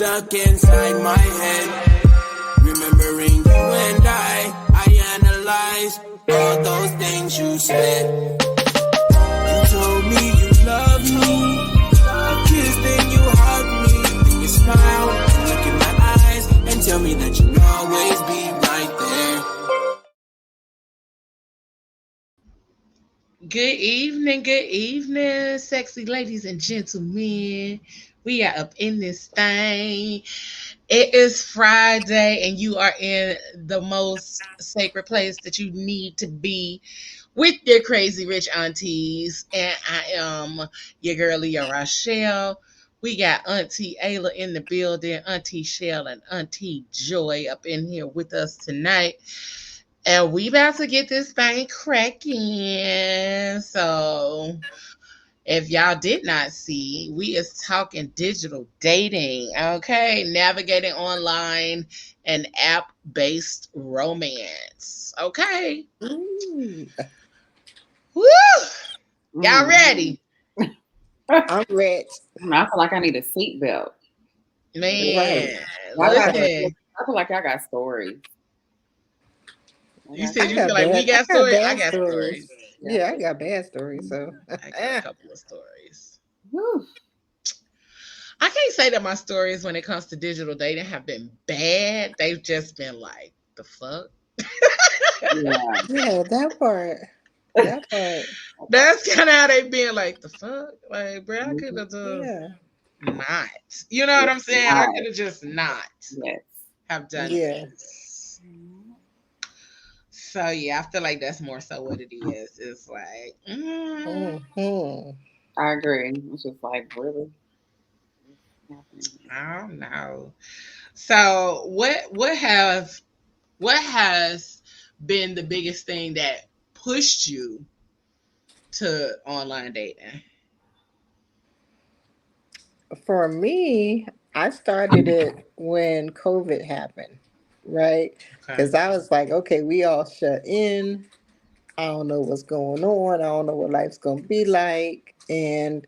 stuck inside my head. Remembering you and I analyze all those things you said. You told me you loved me, you kissed and you hugged me, and you smile, and look in my eyes, and tell me that you'll always be right there. Good evening, sexy ladies and gentlemen. We are up in this thing. It is Friday, and you are in the most sacred place that you need to be with your crazy rich aunties. And I am your girlie, your Rochelle. We got Auntie Ayla in the building, Auntie Shell, and Auntie Joy up in here with us tonight. And we about to get this thing cracking. So if y'all did not see, we is talking digital dating, okay? Navigating online and app-based romance. Okay. Ooh, Woo! Y'all ready? I'm rich. I feel like I need a seatbelt. Man, Right. listen. I feel like I got stories. You said I you got feel like we got stories? I bad got stories. stories. Yeah, I got bad stories. So I got a couple of stories. Whew. I can't say that my stories when it comes to digital dating have been bad. They've just been like, the fuck? yeah, that part. That part. That's kind of how they been like, the fuck? Like, bro, I could Mhm. have just Yeah. not. You know what I'm saying? I could have just not Yes. have done Yeah. this. So, yeah, I feel like that's more so what it is. It's like, Hmm. I agree. It's just like really happening. I don't know. So, what has been the biggest thing that pushed you to online dating? For me, I started it when COVID happened, right? Okay. Because I was like, okay, we all shut in. I don't know what's going on. I don't know what life's going to be like. And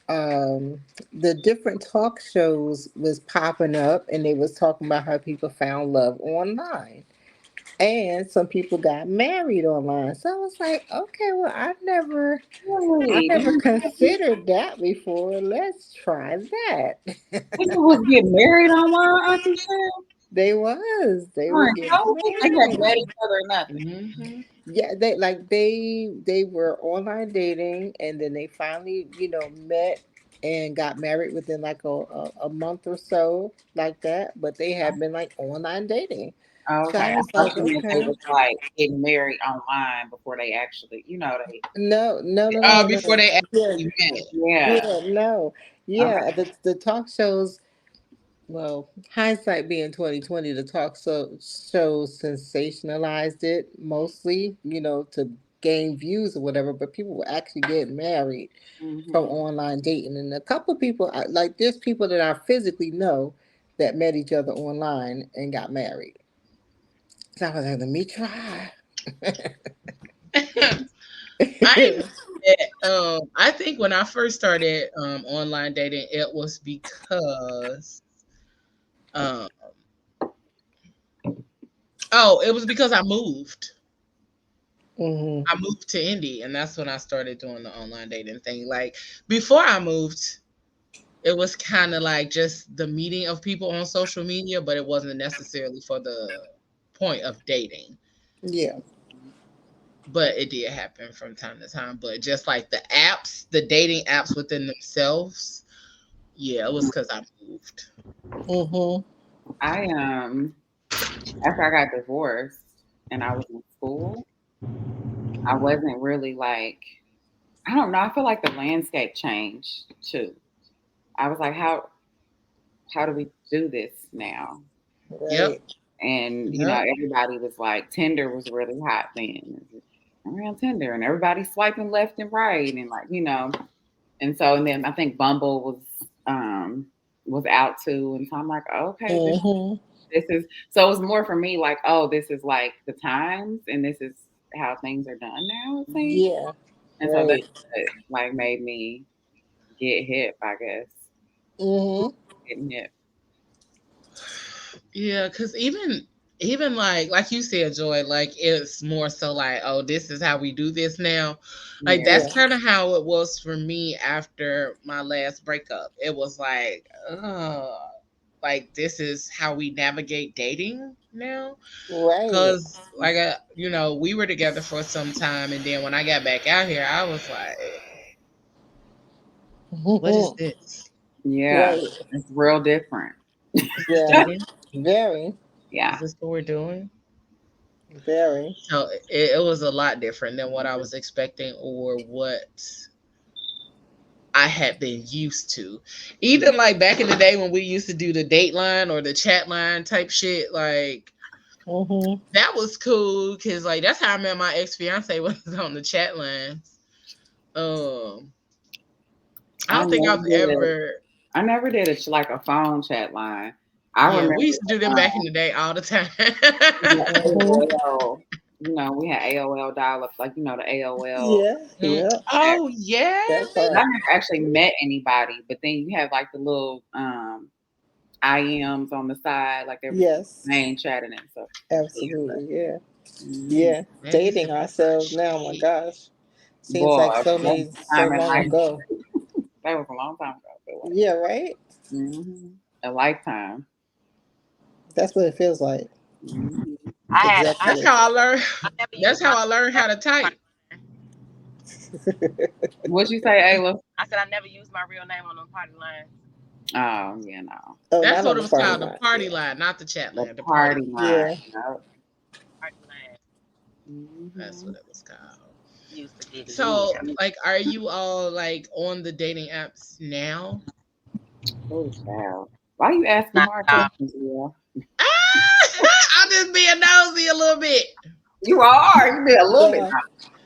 um, the different talk shows was popping up, and they was talking about how people found love online, and some people got married online. So I was like, okay, well, I Really? never considered that before. Let's try that. People was getting married online, Auntie Sharon? They was During getting COVID? They hadn't met married. each other or nothing. Hmm. Yeah, they were online dating, and then they finally, met and got married within like a month or so, like that. But they had been like online dating. Oh, So I okay. I was thought like, you meant they okay, was like getting married online before they actually, they. no, no, no, no, Before no. they Yeah, actually met. Yeah. yeah, no, Okay. yeah. The talk shows. Well, hindsight being 2020, the shows sensationalized it mostly, to gain views or whatever. But people were actually getting married from Hmm. online dating, and a couple of people, like there's people that I physically know that met each other online and got married. So I was like, let me try. I ain't mad at, I think when I first started online dating, it was because um it was because I moved. Hmm. I moved to Indy, and that's when I started doing the online dating thing. Like before I moved, it was kind of like just the meeting of people on social media, but it wasn't necessarily for the point of dating. Yeah. But it did happen from time to time. But just like the apps, the dating apps within themselves, yeah, it was because I moved. Hmm. I after I got divorced and I was in school, I wasn't really like, I don't know. I feel like the landscape changed too. I was like, how do we do this now? Yep. Right. And Yep. everybody was like, Tinder was really hot then. Around Tinder, and everybody swiping left and right, and and then I think Bumble was out too, and so I'm like, okay, Hmm. this is so it was more for me like, oh, this is like the times, and this is how things are done now, it seems. Yeah. And so that's Right. what, like, made me get hip, I guess. Hmm. Getting hip. Yeah, because even like you said, Joy, like it's more so like, oh, this is how we do this now. Like Yeah. that's Yeah. kind of how it was for me after my last breakup. It was like this is how we navigate dating now. Right. Cause like we were together for some time, and then when I got back out here, I was like, what is this? Yeah. Right. It's real different. Is this Yeah. dating? Very. Is Yeah. this what we're doing? Very. So it was a lot different than what I was expecting or what I had been used to. Even like back in the day when we used to do the date line or the chat line type shit, like Mm-hmm. that was cool because like that's how I met my ex fiance was on the chat lines. Um, I I don't think never I've did. ever. I never did it like a phone chat line. I Yeah, remember we used to do them back in the day all the time. Mm-hmm. AOL. We had AOL dial up, like the AOL. Yeah. Mm. Yeah. Oh yeah, That But I part. never actually met anybody. But then you have like the little IMs on the side, like they're Yes. main chatting and stuff. Absolutely. Yeah. Mm-hmm. Yeah. that used to Dating be my ourselves now. My shit. gosh. Seems like Boy, that was a so time in long life. ago. That was a long time ago. I feel like. Yeah. Right. A lifetime. That's what it feels like. hmm That's Exactly. how I learned. I never That's used how my I learned how to type. What'd you say, Ayla? I said I never used my real name on them party lines. Oh, yeah, no. Oh, That's not what on it the was party called, the line. party Yeah. line, not the chat The line, the party party line. line. Yeah. Party line That's Mm-hmm. what it was called. used to get it in. So, like, are you all like on the dating apps now? Oh, child. Why are you asking Nah, hard nah. questions, Leah? I'm just being nosy a little bit. You are. You did a little bit. Well,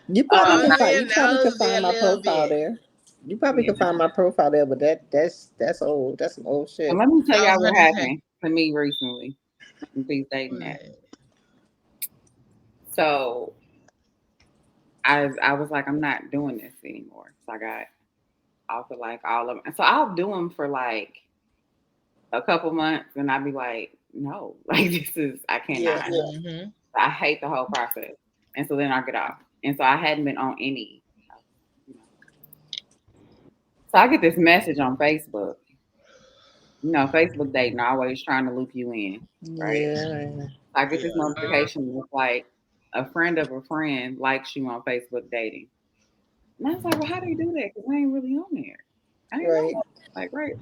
you I'm probably Uh, can just find. being You probably can nosy a find my little profile bit. there. You probably yeah. can find my profile there, but that's old. That's some old And shit. let me tell I was y'all about what to say, happened to me recently with these dating apps. what? So I was like, I'm not doing this anymore. So I got off of like all of them. So I'll do them for like a couple months, and I'll be like, no, like I Yeah. cannot. Mm-hmm. I hate the whole process. And so then I get off. And so I hadn't been on any. You know. So I get this message on Facebook. Facebook dating always trying to loop you in, right? Yeah. I get this Yeah. notification with like a friend of a friend likes you on Facebook dating. And I was like, well, how do you do that? Because I ain't really on there. I ain't Right. know. Like, right.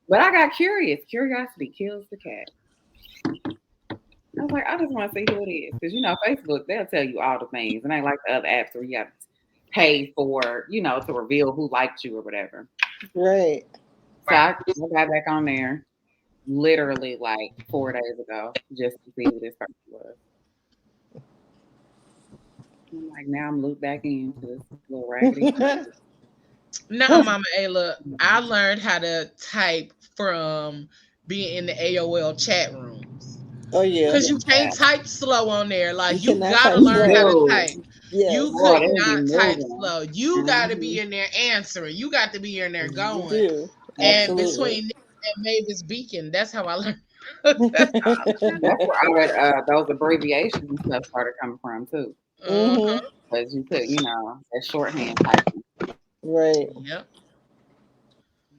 But I got curious. Curiosity kills the cat. I was like, I just want to see who it is. Because, Facebook, they'll tell you all the things. It ain't like the other apps where you have to pay for, to reveal who liked you or whatever. Right. So I got back on there literally like 4 days ago just to see who this person was. I'm like, now I'm looped back into this little raggedy. Now, Mama Ayla, I learned how to type from being in the AOL chat rooms. Oh yeah. Cause you can't type slow on there. You Like you cannot gotta type learn how slow. to No. type. Yes. You Boy, could they be not type moving. slow. You gotta hmm be in there answering. You got to be in there You going. do. And Absolutely. between that and Mavis Beacon, that's how I learned. That's how I That's where all that those abbreviations and stuff started coming from too. learned. hmm Because you could, that shorthand typing. Right. Yep.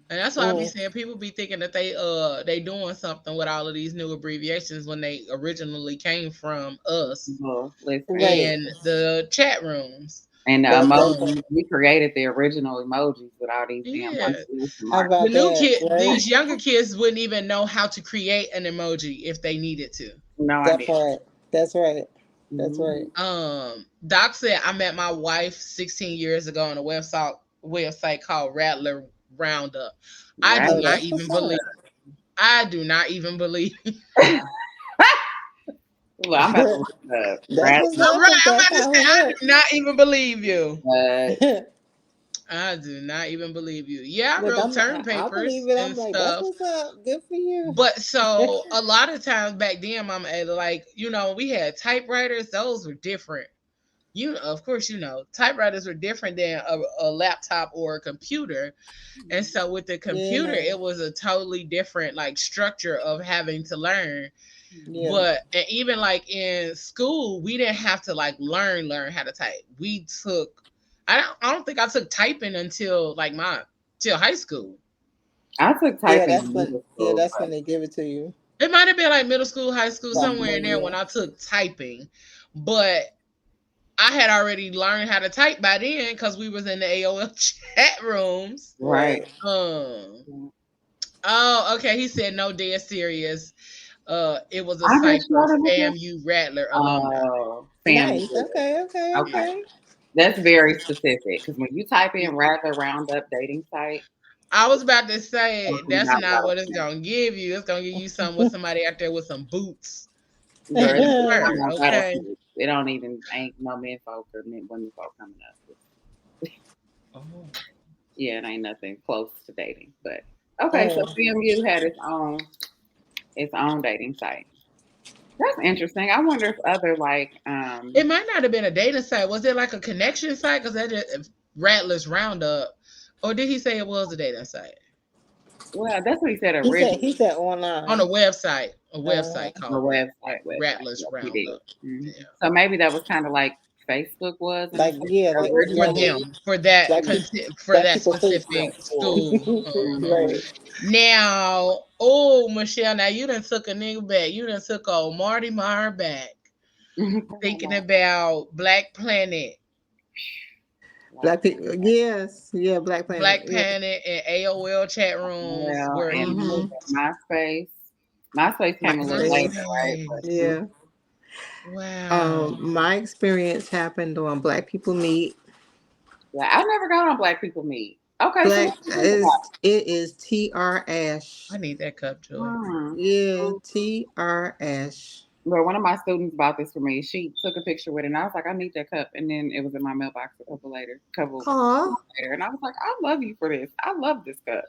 And that's why I be Mm. saying people be thinking that they doing something with all of these new abbreviations when they originally came from us Well, listen. Right. in the chat rooms. And the That's emojis, we created the original emojis with all these damn Yeah. punctuation how marks. The about new that, kid, right? these younger kids wouldn't even know how to create an emoji if they needed to. No That idea. part. That's right. That's hmm right. Doc said I met my wife 16 years ago on a website called Rattler Roundup. I do Right. Oh, not that's even what's up. believe. I do not even believe. Well, I'm about to look it up. That's what's No, up right, if I'm that's about to how say it I works. do not even believe you. But I do not even believe you. Yeah, I Look, wrote term I believe papers it. I'm and like, that's stuff. what's up. Good for you. But so a lot of times back then, Mama Ada, like, we had typewriters, those were different. Of course, typewriters were different than a laptop or a computer. And so with the computer, Yeah. it was a totally different like structure of having to learn. Yeah. But and even like in school, we didn't have to like learn how to type. We took I don't think I took typing until like till high school. I took Yeah, typing that's in when. middle Yeah, school, that's when but they give it to you. It might have been like middle school, high school, somewhere in there Yeah. when I took typing. But I had already learned how to type by then because we was in the AOL chat rooms. right. Oh, okay. He said no, dead serious. It was a I cipher, just started with that. FAMU Rattler alumni. Oh, family. Nice. Okay. Okay. That's very specific because when you type in Rattler Roundup dating site, I was about to say do that's not not what work. it's gonna give you. It's gonna give you something with somebody out there with some boots. Girl, And it's swear, not about okay. us. It don't even ain't no men folk or women folk coming up. Oh. Yeah, it ain't nothing close to dating. But okay, so FAMU had its own dating site. That's interesting. I wonder if other like It might not have been a dating site. Was it like a connection site? Because that just Rattler's Roundup, or did he say it was a dating site? well, that's what he said He originally. said online. On a website called website. Rattler's Yes, he Roundup. did. Mhm. Yeah. So maybe that was kind of like Facebook was. Like For them, for that Black for that people specific Facebook. school. Right. Now, Michelle, now you done took a nigga back. You done took old Marty Meyer back. Thinking about Black Planet. Black people, yes, yeah, Black Planet. Black Planet and AOL chat rooms were in MySpace. MySpace came a little later, right? But, yeah. Wow. My experience happened on Black People Meet. Yeah, I never got on Black People Meet. Okay, Black it is TR Ash. I need that cup, Joy. Yeah, TR Ash. But one of my students bought this for me. She took a picture with it, and I was like, I need that cup. And then it was in my mailbox a couple later, and I was like, I love you for this. I love this cup.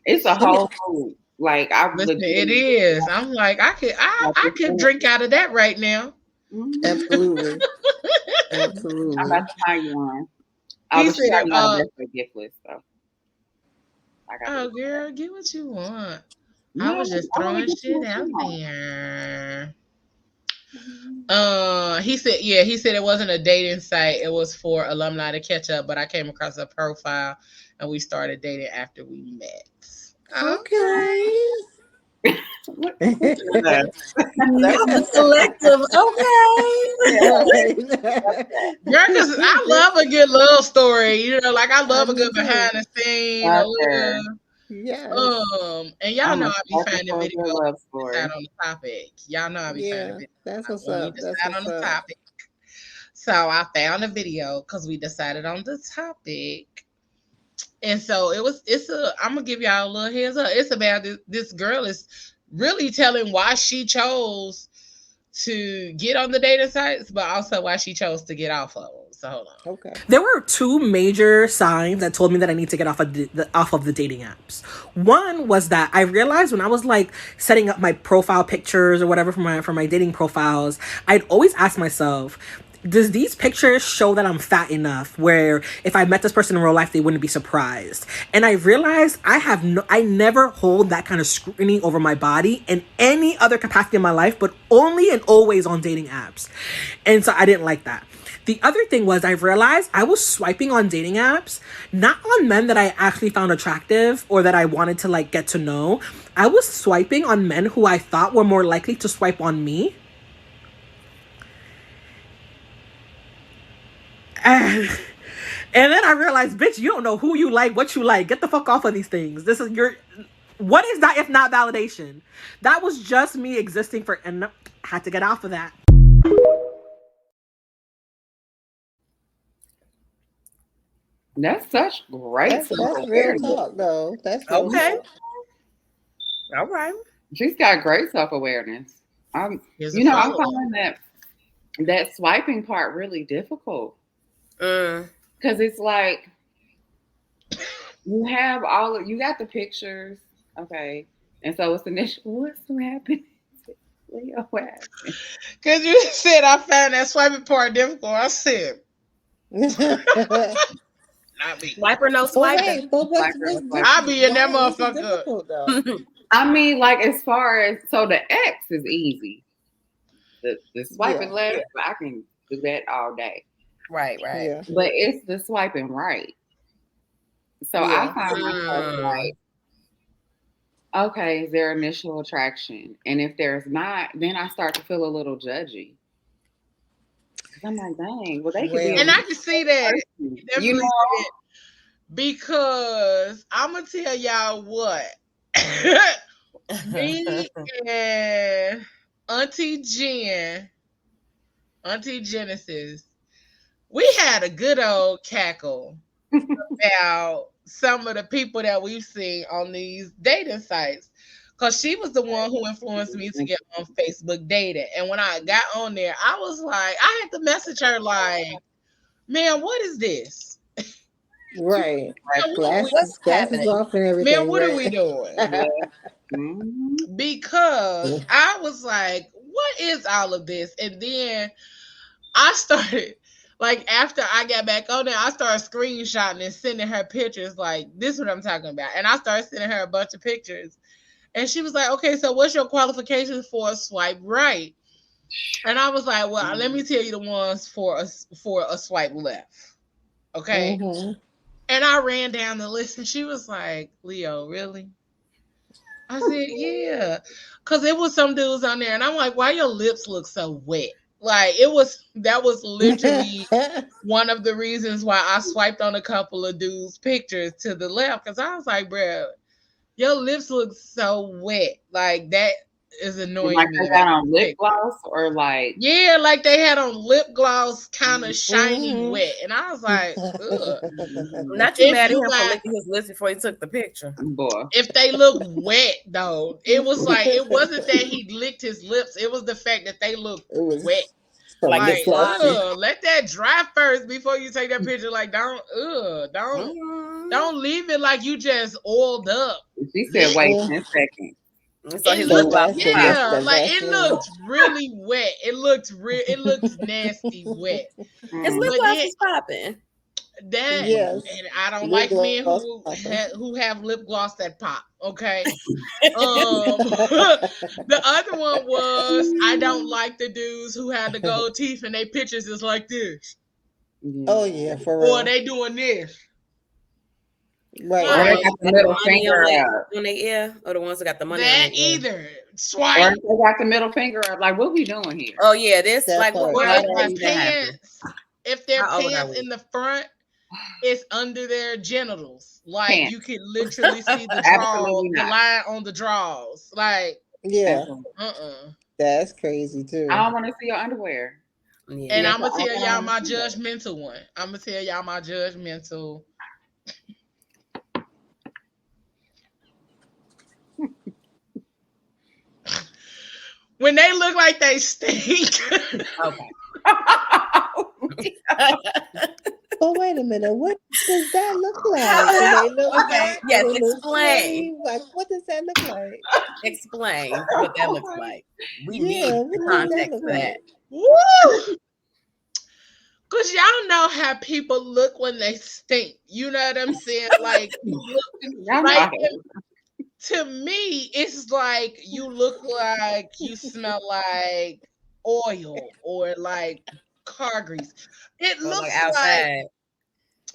It's a whole food. Like it is. I'm like, I could drink out of that right now. Absolutely. Absolutely. I'm about to find you one. He said, gift list, so. Oh, girl, get what you want. I was just throwing shit out there. He said it wasn't a dating site. It was for alumni to catch up, but I came across a profile and we started dating after we met. Okay. That's selective. Okay. Girl, because I love a good love story. You know, like I love a good behind the scenes. Yes. And y'all know I be finding videos love story. on the topic. Y'all know I be finding videos. That's what's up. That's on the topic. So I found a video because we decided on the topic. And so I'm gonna give y'all a little heads up. It's about this girl is really telling why she chose to get on the dating sites, but also why she chose to get off of them. So hold on. Okay. There were two major signs that told me that I need to get off of the dating apps. One was that I realized when I was like setting up my profile pictures or whatever for my dating profiles, I'd always ask myself, does these pictures show that I'm fat enough where if I met this person in real life, they wouldn't be surprised? And I realized I never hold that kind of scrutiny over my body in any other capacity in my life, but only and always on dating apps. And so I didn't like that. The other thing was I realized I was swiping on dating apps, not on men that I actually found attractive or that I wanted to like get to know. I was swiping on men who I thought were more likely to swipe on me. And then I realized, bitch, you don't know who you like, what you like. Get the fuck off of these things. What is that if not validation? That was just me existing and had to get off of that. That's such great. That's real talk, though. That's okay. All right. She's got great self-awareness. I'm finding that swiping part really difficult. Because it's like you got the pictures, okay, and so it's initial. What's happening? Because you said I found that swiping part difficult. I said, not me. Swiper, no swiping. I'll be in that motherfucker. I mean, like as far as the X is easy. The swiping Yeah. left, I can do that all day. Right. Yeah. But it's the swiping right. So I Yeah. find myself like, okay, is there initial attraction? And if there's not, then I start to feel a little judgy. Because I'm like, dang, well, they could be. And I can see that. Definitely You know? see it. Because I'm going to tell y'all what. Me and Auntie Genesis, we had a good old cackle about some of the people that we've seen on these dating sites. Because she was the one who influenced me to get on Facebook dating. And when I got on there, I was like, I had to message her like, man, what is this? Right. Man, Glasses off and everything. Man, what right? are we doing? Mhm. Because I was like, what is all of this? And then I started, like, after I got back on there, I started screenshotting and sending her pictures, like, this is what I'm talking about. And I started sending her a bunch of pictures. And she was like, okay, so what's your qualifications for a swipe right? And I was like, well, let me tell you the ones for a swipe left. Okay. Mhm. And I ran down the list and she was like, Leo, really? I said, yeah. Because it was some dudes on there. And I'm like, why your lips look so wet? Like, that was literally one of the reasons why I swiped on a couple of dudes' pictures to the left. Because I was like, bro, your lips look so wet. Like, that is annoying Like me. they got on lip gloss or like. Yeah, like they had on lip gloss, kind of shiny wet. And I was like, ugh. Not too If mad at you him for got- licking his lips before he took the picture. Boy. If they look wet, though, it was like, it wasn't that he licked his lips. It was the fact that they looked wet. Like Like, it's sloppy. let that dry first before you take that picture. Like, don't leave it like you just oiled up. She said, wait 10 seconds. So It his looked, lip gloss yeah, like it looked really wet. It looked nasty wet. His lip But gloss yeah, is popping. That Yes. and I don't Lip like men gloss who have lip gloss that pop. Okay. The other one was I don't like the dudes who had the gold teeth and their pictures is like this. Oh yeah, for real. Or they doing this. Right. Or they got the middle Money finger up. on their ear, or the ones that got the money That on their ear. either. Or Swipe. if they got the middle finger up. Like, what we doing here? Oh yeah, this That like part. what Or how if old their are you that happened? pants, if their How old are pants we? in the front is under their genitals. Like Pants. you can literally see the Absolutely the not. line on the drawers. Like, Yeah, uh-uh. that's crazy too. I don't want to see your underwear. Yeah. And Yeah, I'm gonna so I tell don't y'all my wanna see that. judgmental one. I'm gonna tell y'all my judgmental. When they look like they stink. Okay. Oh wait a minute, what does that look like? Do they look Okay, like? yes, Do they look explain. skinny? Like, what does that look like? Explain what that looks like. We Yeah, need what the does that context look for that. like? Woo! Cause y'all know how people look when they stink. You know what I'm saying? Like, Y'all know like how- to me, it's like you look like you smell like oil or like car grease. It Or looks like like outside.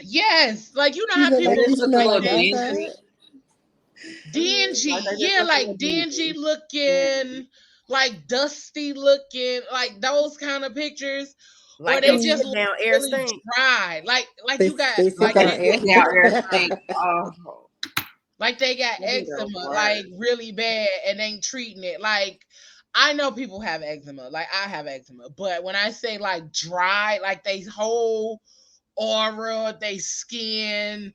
yes, like you know You how look people like you look smell like like dingy, outside? dingy, Like they just yeah, look like real dingy. dingy looking, like dusty looking, like those kind of pictures. Like or they your just sit look down air really stink. dry, like They, you got they sit like down they, air. Yeah, air stink. Oh, like they got That'd be the eczema, worst. like really bad, and ain't treating it. Like I know people have eczema, like I have eczema, but when I say like dry, like they whole aura, they skin,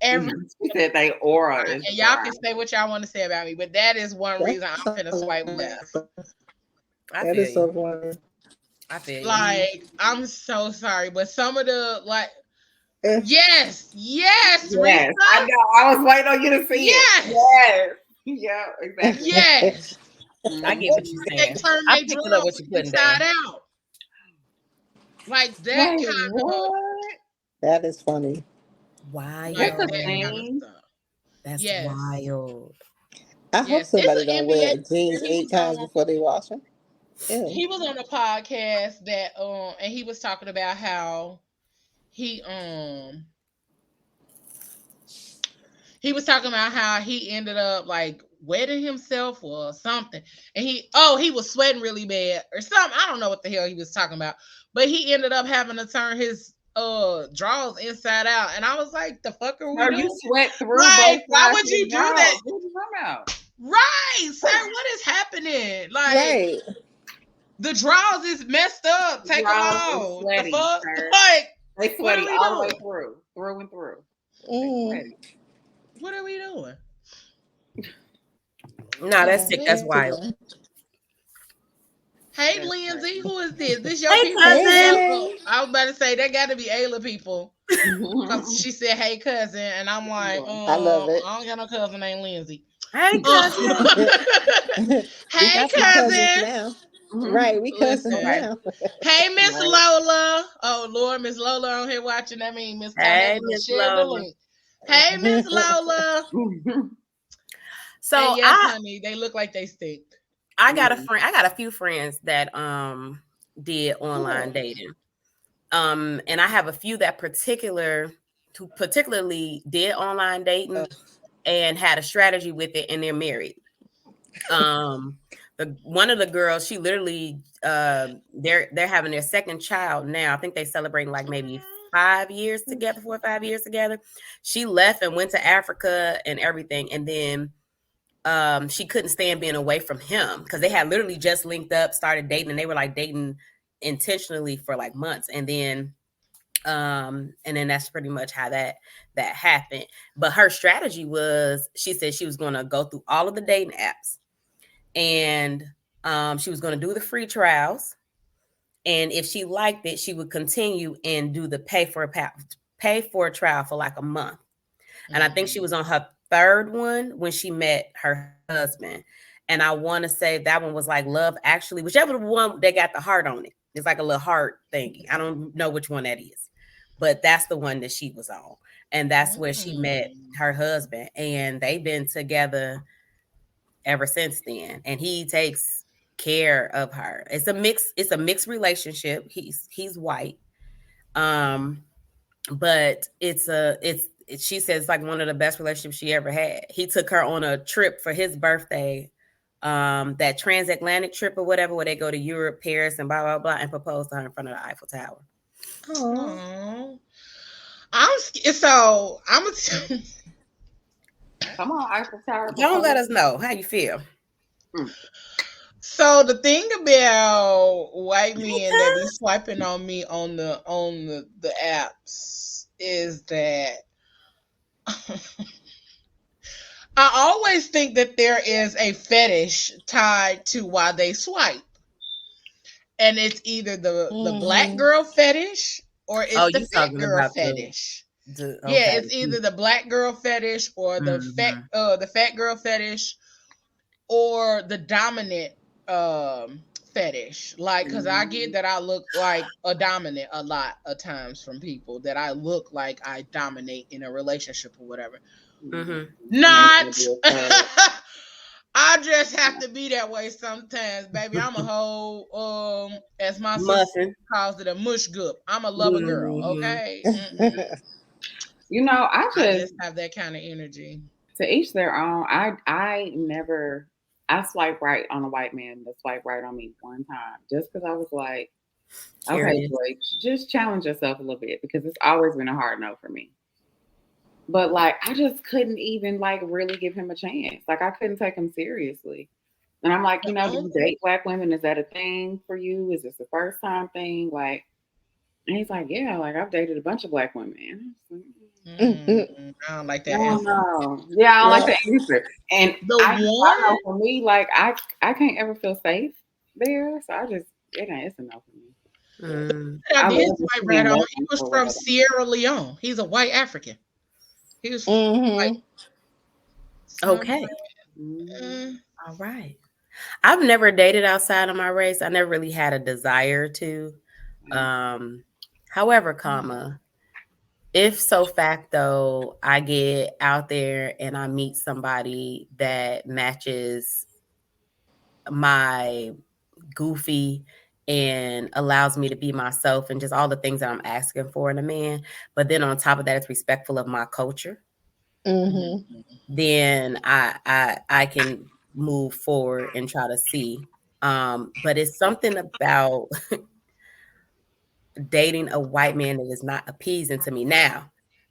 everything. she said they aura is And y'all dry. can say what y'all want to say about me, but that is one reason I'm finna swipe left. I That feel is so you. funny. I feel you. Like I'm so sorry, but some of the like Eh. yes, Yes, Risa, I know. I was waiting on you to see Yes. it. Yes. Yeah, exactly. yes. I get what you're They saying. turn I their picked it up drawers what you're putting inside down. out. Like that Wait, kind of what? That is funny. Wild. like That's a that kind of thing. stuff. That's Yes. wild. I hope Yes. somebody It's an don't wear NBA jeans player. He 8 was times on before they wash them. Ew. He was on a podcast that and he was talking about how he he was talking about how he ended up like wetting himself or something. And he was sweating really bad or something. I don't know what the hell he was talking about. But he ended up having to turn his drawers inside out. And I was like, the fuck are we No, doing? you sweat through Like, both why sides would of you the do drawers. that? What you talking about? Right, sir. What is happening? Like Right. the drawers is messed up. Take them Drawers is off. sweaty, The fuck? sir. Like, They what sweaty are we all the way doing? through and through. They Mm. sweaty. What are we doing? Nah, that's sick. That's Yeah. wild. Hey, That's Lindsay, who is this? This your Hey, people? cousin. Hey. I was about to say that got to be Ayla people because she said, "Hey, cousin," and I'm like, I love it. I don't got no cousin named Lindsay. Hey, cousin. Hey, We cousins cousin. now. Right, we cousins Listen. now. Hey, Miss Right. Lola. Oh Lord, Miss Lola on here watching. That means Miss Hey, Carnetta Miss share the Lola. link. Hey, Miss Lola. So And yes, honey, they look like they stink. I got a friend. I got a few friends that did online dating. And I have a few that particularly did online dating and had a strategy with it, and they're married. One of the girls, she literally they're having their second child now. I think they celebrating like maybe 5 years together, 4 or 5 years together. She left and went to Africa and everything, and then she couldn't stand being away from him because they had literally just linked up, started dating, and they were like dating intentionally for like months, and then that's pretty much how that happened. But her strategy was, she said she was going to go through all of the dating apps, and she was going to do the free trials, and if she liked it, she would continue and do the pay for a trial for like a month. And I think she was on her third one when she met her husband. And I want to say that one was like Love Actually, whichever one that got the heart on it. It's like a little heart thingy. I don't know which one that is, but that's the one that she was on. And that's where she met her husband. And they've been together ever since then. And he takes care of her. It's a mixed relationship. He's white. But she says it's like one of the best relationships she ever had. He took her on a trip for his birthday, that transatlantic trip or whatever, where they go to Europe, Paris, and blah, blah, blah, and proposed to her in front of the Eiffel Tower. Oh, Come on, Eiffel Tower. Don't let us know how you feel. So the thing about white men that be swiping on me on the apps is that I always think that there is a fetish tied to why they swipe. And it's either the black girl fetish or it's the fat girl fetish. Yeah, it's either the black girl fetish or the fat girl fetish or the dominant fetish. Like, because I get that I look like a dominant a lot of times from people, that I look like I dominate in a relationship or whatever. Not. I just have to be that way sometimes, baby. I'm a whole as my sister calls it, a mush goop. I'm a lover girl, okay? You know, I just have that kind of energy. To each their own. I swipe right on a white man that swiped right on me one time, just because I was like, okay, boy, just challenge yourself a little bit, because it's always been a hard no for me. But like, I just couldn't even like really give him a chance. Like, I couldn't take him seriously. And I'm like, do you date black women? Is that a thing for you? Is this the first time thing? Like, and he's like, yeah, like I've dated a bunch of black women. I don't like that answer. No. Yeah, I don't like the answer. And I know for me, like I can't ever feel safe there. So it's enough for me. He was from Sierra Leone. He's a white African. He was white. Okay. All right. I've never dated outside of my race. I never really had a desire to. However, if so facto I get out there and I meet somebody that matches my goofy and allows me to be myself and just all the things that I'm asking for in a man. But then on top of that, it's respectful of my culture. Mm-hmm. Then I can move forward and try to see. But it's something about dating a white man that is not appeasing to me. Now,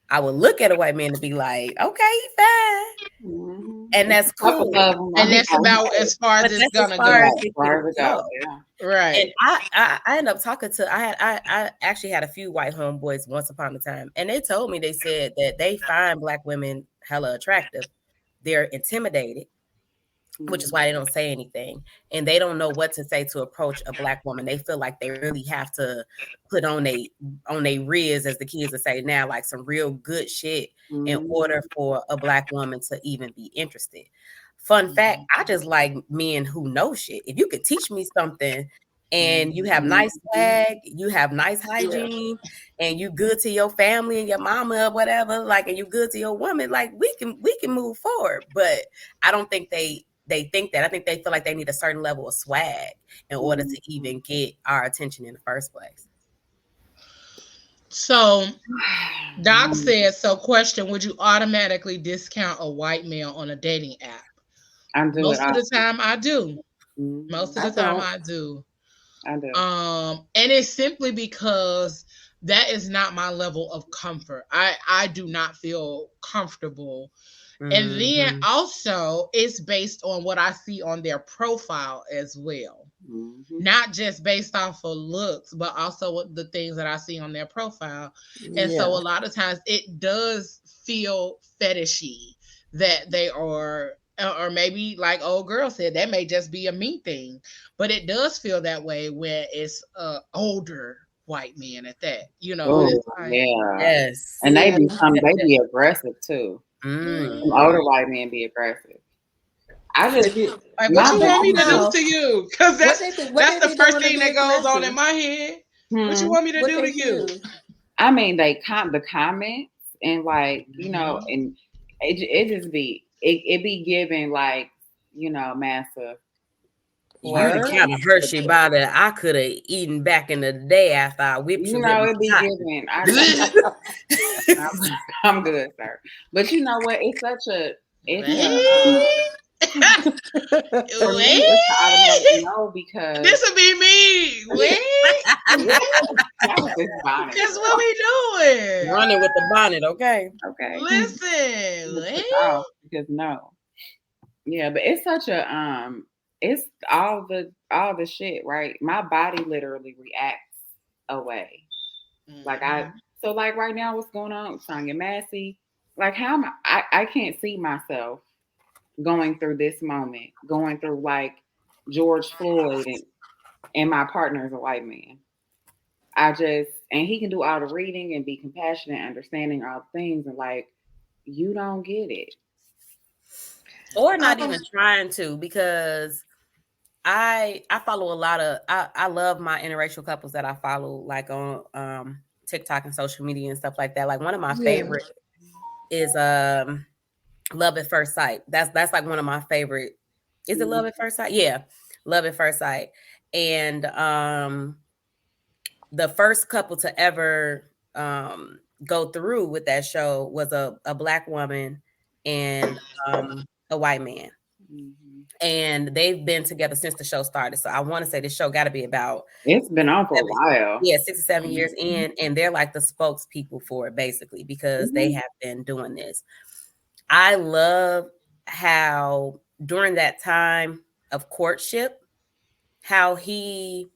I would look at a white man to be like, okay, he's fine. Mhm. And that's cool. And that's about as far as But it's that's as gonna far go. as it can go. Yeah. Right. And I ended up talking to I actually had a few white homeboys once upon a time, and they told me, they said that they find black women hella attractive. They're intimidated, which is why they don't say anything, and they don't know what to say to approach a black woman. They feel like they really have to put on they riz, as the kids would say now, like some real good shit in order for a black woman to even be interested. Fun fact, I just like men who know shit. If you could teach me something and you have nice swag, you have nice hygiene, and you good to your family and your mama or whatever, like, and you good to your woman, like we can move forward. But I don't think they think that. I think they feel like they need a certain level of swag in order to even get our attention in the first place. So Doc said, so question, would you automatically discount a white male on a dating app? Most of the time I do. Most of the time I do. I do. And it's simply because that is not my level of comfort. I do not feel comfortable. And then also it's based on what I see on their profile as well. Not just based off of looks, but also the things that I see on their profile. And so a lot of times it does feel fetishy that they are, or maybe like old girl said, that may just be a me thing, but it does feel that way when it's older white men at that, you know. Like, Yes. And they be aggressive too. Some older white men be aggressive. I just like, what you want me to do to you? Because that's the first thing that goes on in my head. What you want me to do to you? I mean, the comments and like, you know, and it just be it be giving like, you know, massive. You the kind of Hershey bar that I could have eaten back in the day after I whipped you. You know, it be giving. I'm good, sir. But you know what? It's such a. No, because this will be me. That's what we doing. Running with the bonnet, okay? Okay. Listen. Because no. Yeah, but it's such a it's all the shit, right? My body literally reacts away. Like like right now, what's going on with Sonya Massey? Like how am I can't see myself going through this moment, going through like George Floyd and my partner is a white man. And he can do all the reading and be compassionate, understanding all the things, and like, you don't get it. Or not even trying to, because I follow a lot of I love my interracial couples that I follow, like on TikTok and social media and stuff like that. Like one of my favorite is Love at First Sight. That's like one of my favorite. Is it Love at First Sight? Yeah, Love at First Sight. And the first couple to ever go through with that show was a black woman and a white man. And they've been together since the show started. So I want to say this show got to be about. It's been on for a while. Yeah, 6 or 7 years in, and they're like the spokespeople for it, basically, because they have been doing this. I love how during that time of courtship, how he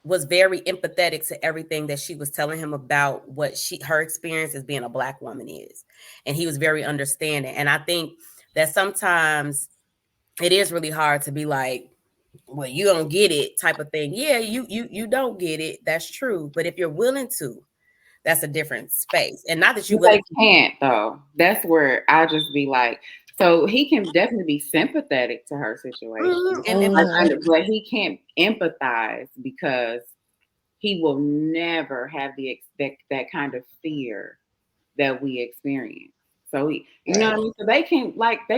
was very empathetic to everything that she was telling him about what her experience as being a black woman is. And he was very understanding. And I think that sometimes it is really hard to be like, well, you don't get it type of thing. Yeah, you don't get it. That's true. But if you're willing to, that's a different space. And not that you really can't, though. That's where I just be like, so he can definitely be sympathetic to her situation, but he can't empathize because he will never have that kind of fear that we experience. So you know what I mean? So they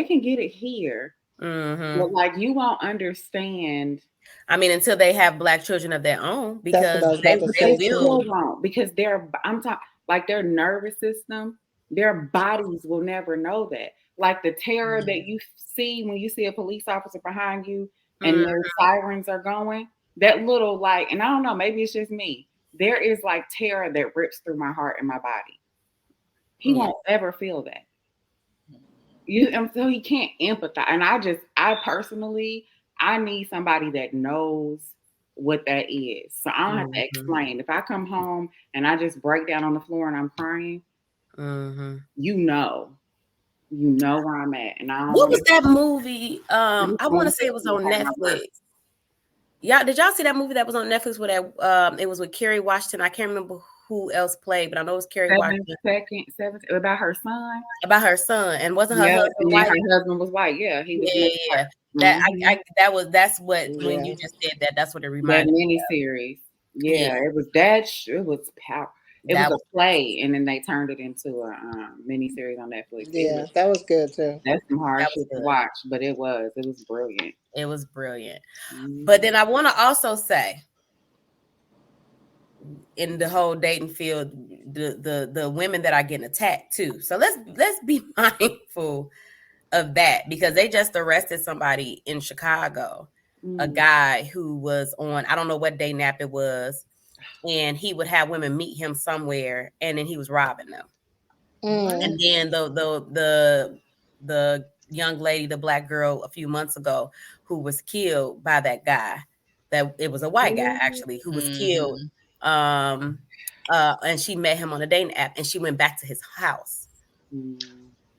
can get it here, but like you won't understand. I mean, until they have Black children of their own, That's what because I was they, about to they say, They too. will. still won't, because I'm talking like their nervous system, their bodies will never know that. Like the terror that you see when you see a police officer behind you and Mhm. their sirens are going, that little like, and I don't know, maybe it's just me. There is like terror that rips through my heart and my body. He won't ever feel that. So he can't empathize. And I personally, I need somebody that knows what that is. So I don't have to Mhm. explain. If I come home and I just break down on the floor and I'm crying, Mhm. you know where I'm at. And I What don't was that movie? I'm I want to say it was on have my work. Netflix. Yeah, did y'all see that movie that was on Netflix with that? It was with Kerry Washington. I can't remember who else played, but I know it was Kerry Washington About her son. about her son, and wasn't her Yeah, husband and then white? her husband was white. Yeah, he was Yeah, mixed yeah. up. That's what when Yeah. you just said that, that's what it That reminded me. miniseries. Yeah. Yeah, it was that. It was power. It was That a was play, and then they turned it into a miniseries on Netflix. Yeah, that was good too. That's some hard That was shit to good. watch, but it was brilliant. It was brilliant. Mhm. But then I want to also say, in the whole dating field, the women that are getting attacked too. So let's be mindful of that, because they just arrested somebody in Chicago, a guy who was on, I don't know what dating app it was, and he would have women meet him somewhere, and then he was robbing them. And then the young lady, the Black girl a few months ago, who was killed by that guy, that it was a white guy actually, who was killed. And she met him on a dating app, and she went back to his house.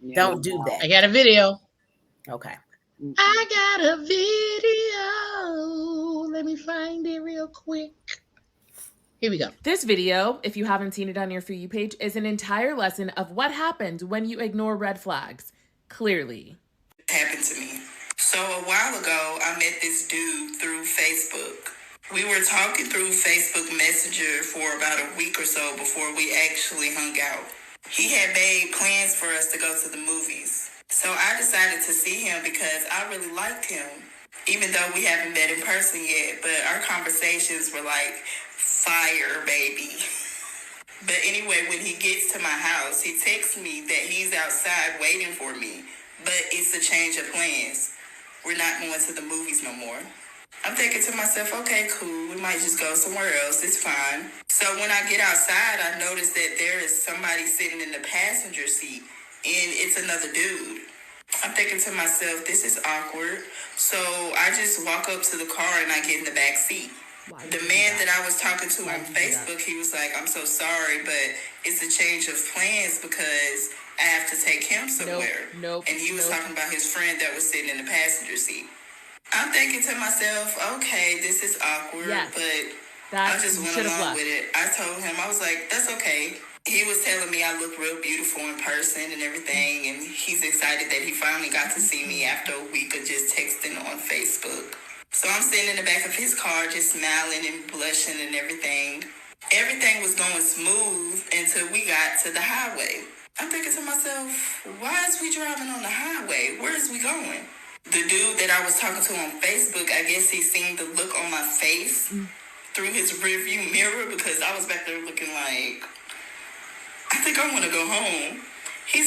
Yeah, Don't do that. I got a video. Okay. I got a video. Let me find it real quick. Here we go. This video, if you haven't seen it on your For You page, is an entire lesson of what happens when you ignore red flags. Clearly. Happened to me. So a while ago, I met this dude through Facebook. We were talking through Facebook Messenger for about a week or so before we actually hung out. He had made plans for us to go to the movies. So I decided to see him because I really liked him, even though we haven't met in person yet. But our conversations were like fire, baby. But anyway, when he gets to my house, he texts me that he's outside waiting for me. But it's a change of plans. We're not going to the movies no more. I'm thinking to myself, okay, cool. We might just go somewhere else. It's fine. So when I get outside, I notice that there is somebody sitting in the passenger seat, and it's another dude. I'm thinking to myself, this is awkward. So I just walk up to the car and I get in the back seat. The man that I was talking to on Facebook, he was like, I'm so sorry, but it's a change of plans because I have to take him somewhere. And he was talking about his friend that was sitting in the passenger seat. I'm thinking to myself, okay, this is awkward, but I just went along with it. I told him, I was like, that's okay. He was telling me I look real beautiful in person and everything, and he's excited that he finally got to see me after a week of just texting on Facebook. So I'm sitting in the back of his car just smiling and blushing and everything. Everything was going smooth until we got to the highway. I'm thinking to myself, why is we driving on the highway? Where is we going? The dude that I was talking to on Facebook, I guess he seen the look on my face through his rearview mirror, because I was back there looking like, I think I want to go home. He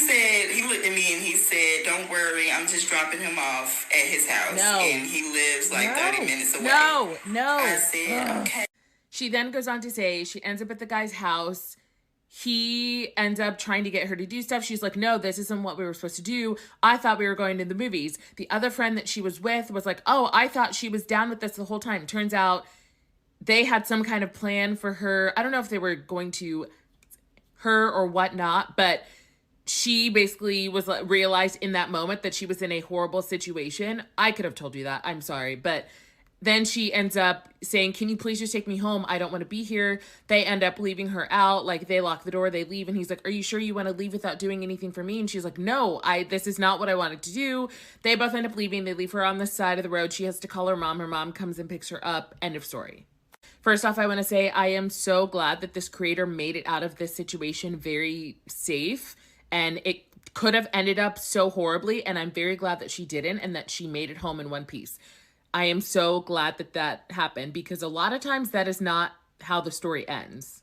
looked at me and he said, don't worry, I'm just dropping him off at his house. And he lives like 30 minutes away. No. I said, okay. She then goes on to say she ends up at the guy's house. He ends up trying to get her to do stuff. She's like, no, this isn't what we were supposed to do. I thought we were going to the movies. The other friend that she was with was like, oh, I thought she was down with this the whole time. Turns out they had some kind of plan for her. I don't know if they were going to her or whatnot, but she basically was realized in that moment that she was in a horrible situation. I could have told you that. I'm sorry. But then she ends up saying, can you please just take me home? I don't want to be here. They end up leaving her out. Like, they lock the door, they leave. And he's like, are you sure you want to leave without doing anything for me? And she's like, no, this is not what I wanted to do. They both end up leaving. They leave her on the side of the road. She has to call her mom. Her mom comes and picks her up. End of story. First off, I want to say I am so glad that this creator made it out of this situation very safe. And it could have ended up so horribly. And I'm very glad that she didn't and that she made it home in one piece. I am so glad that that happened, because a lot of times that is not how the story ends.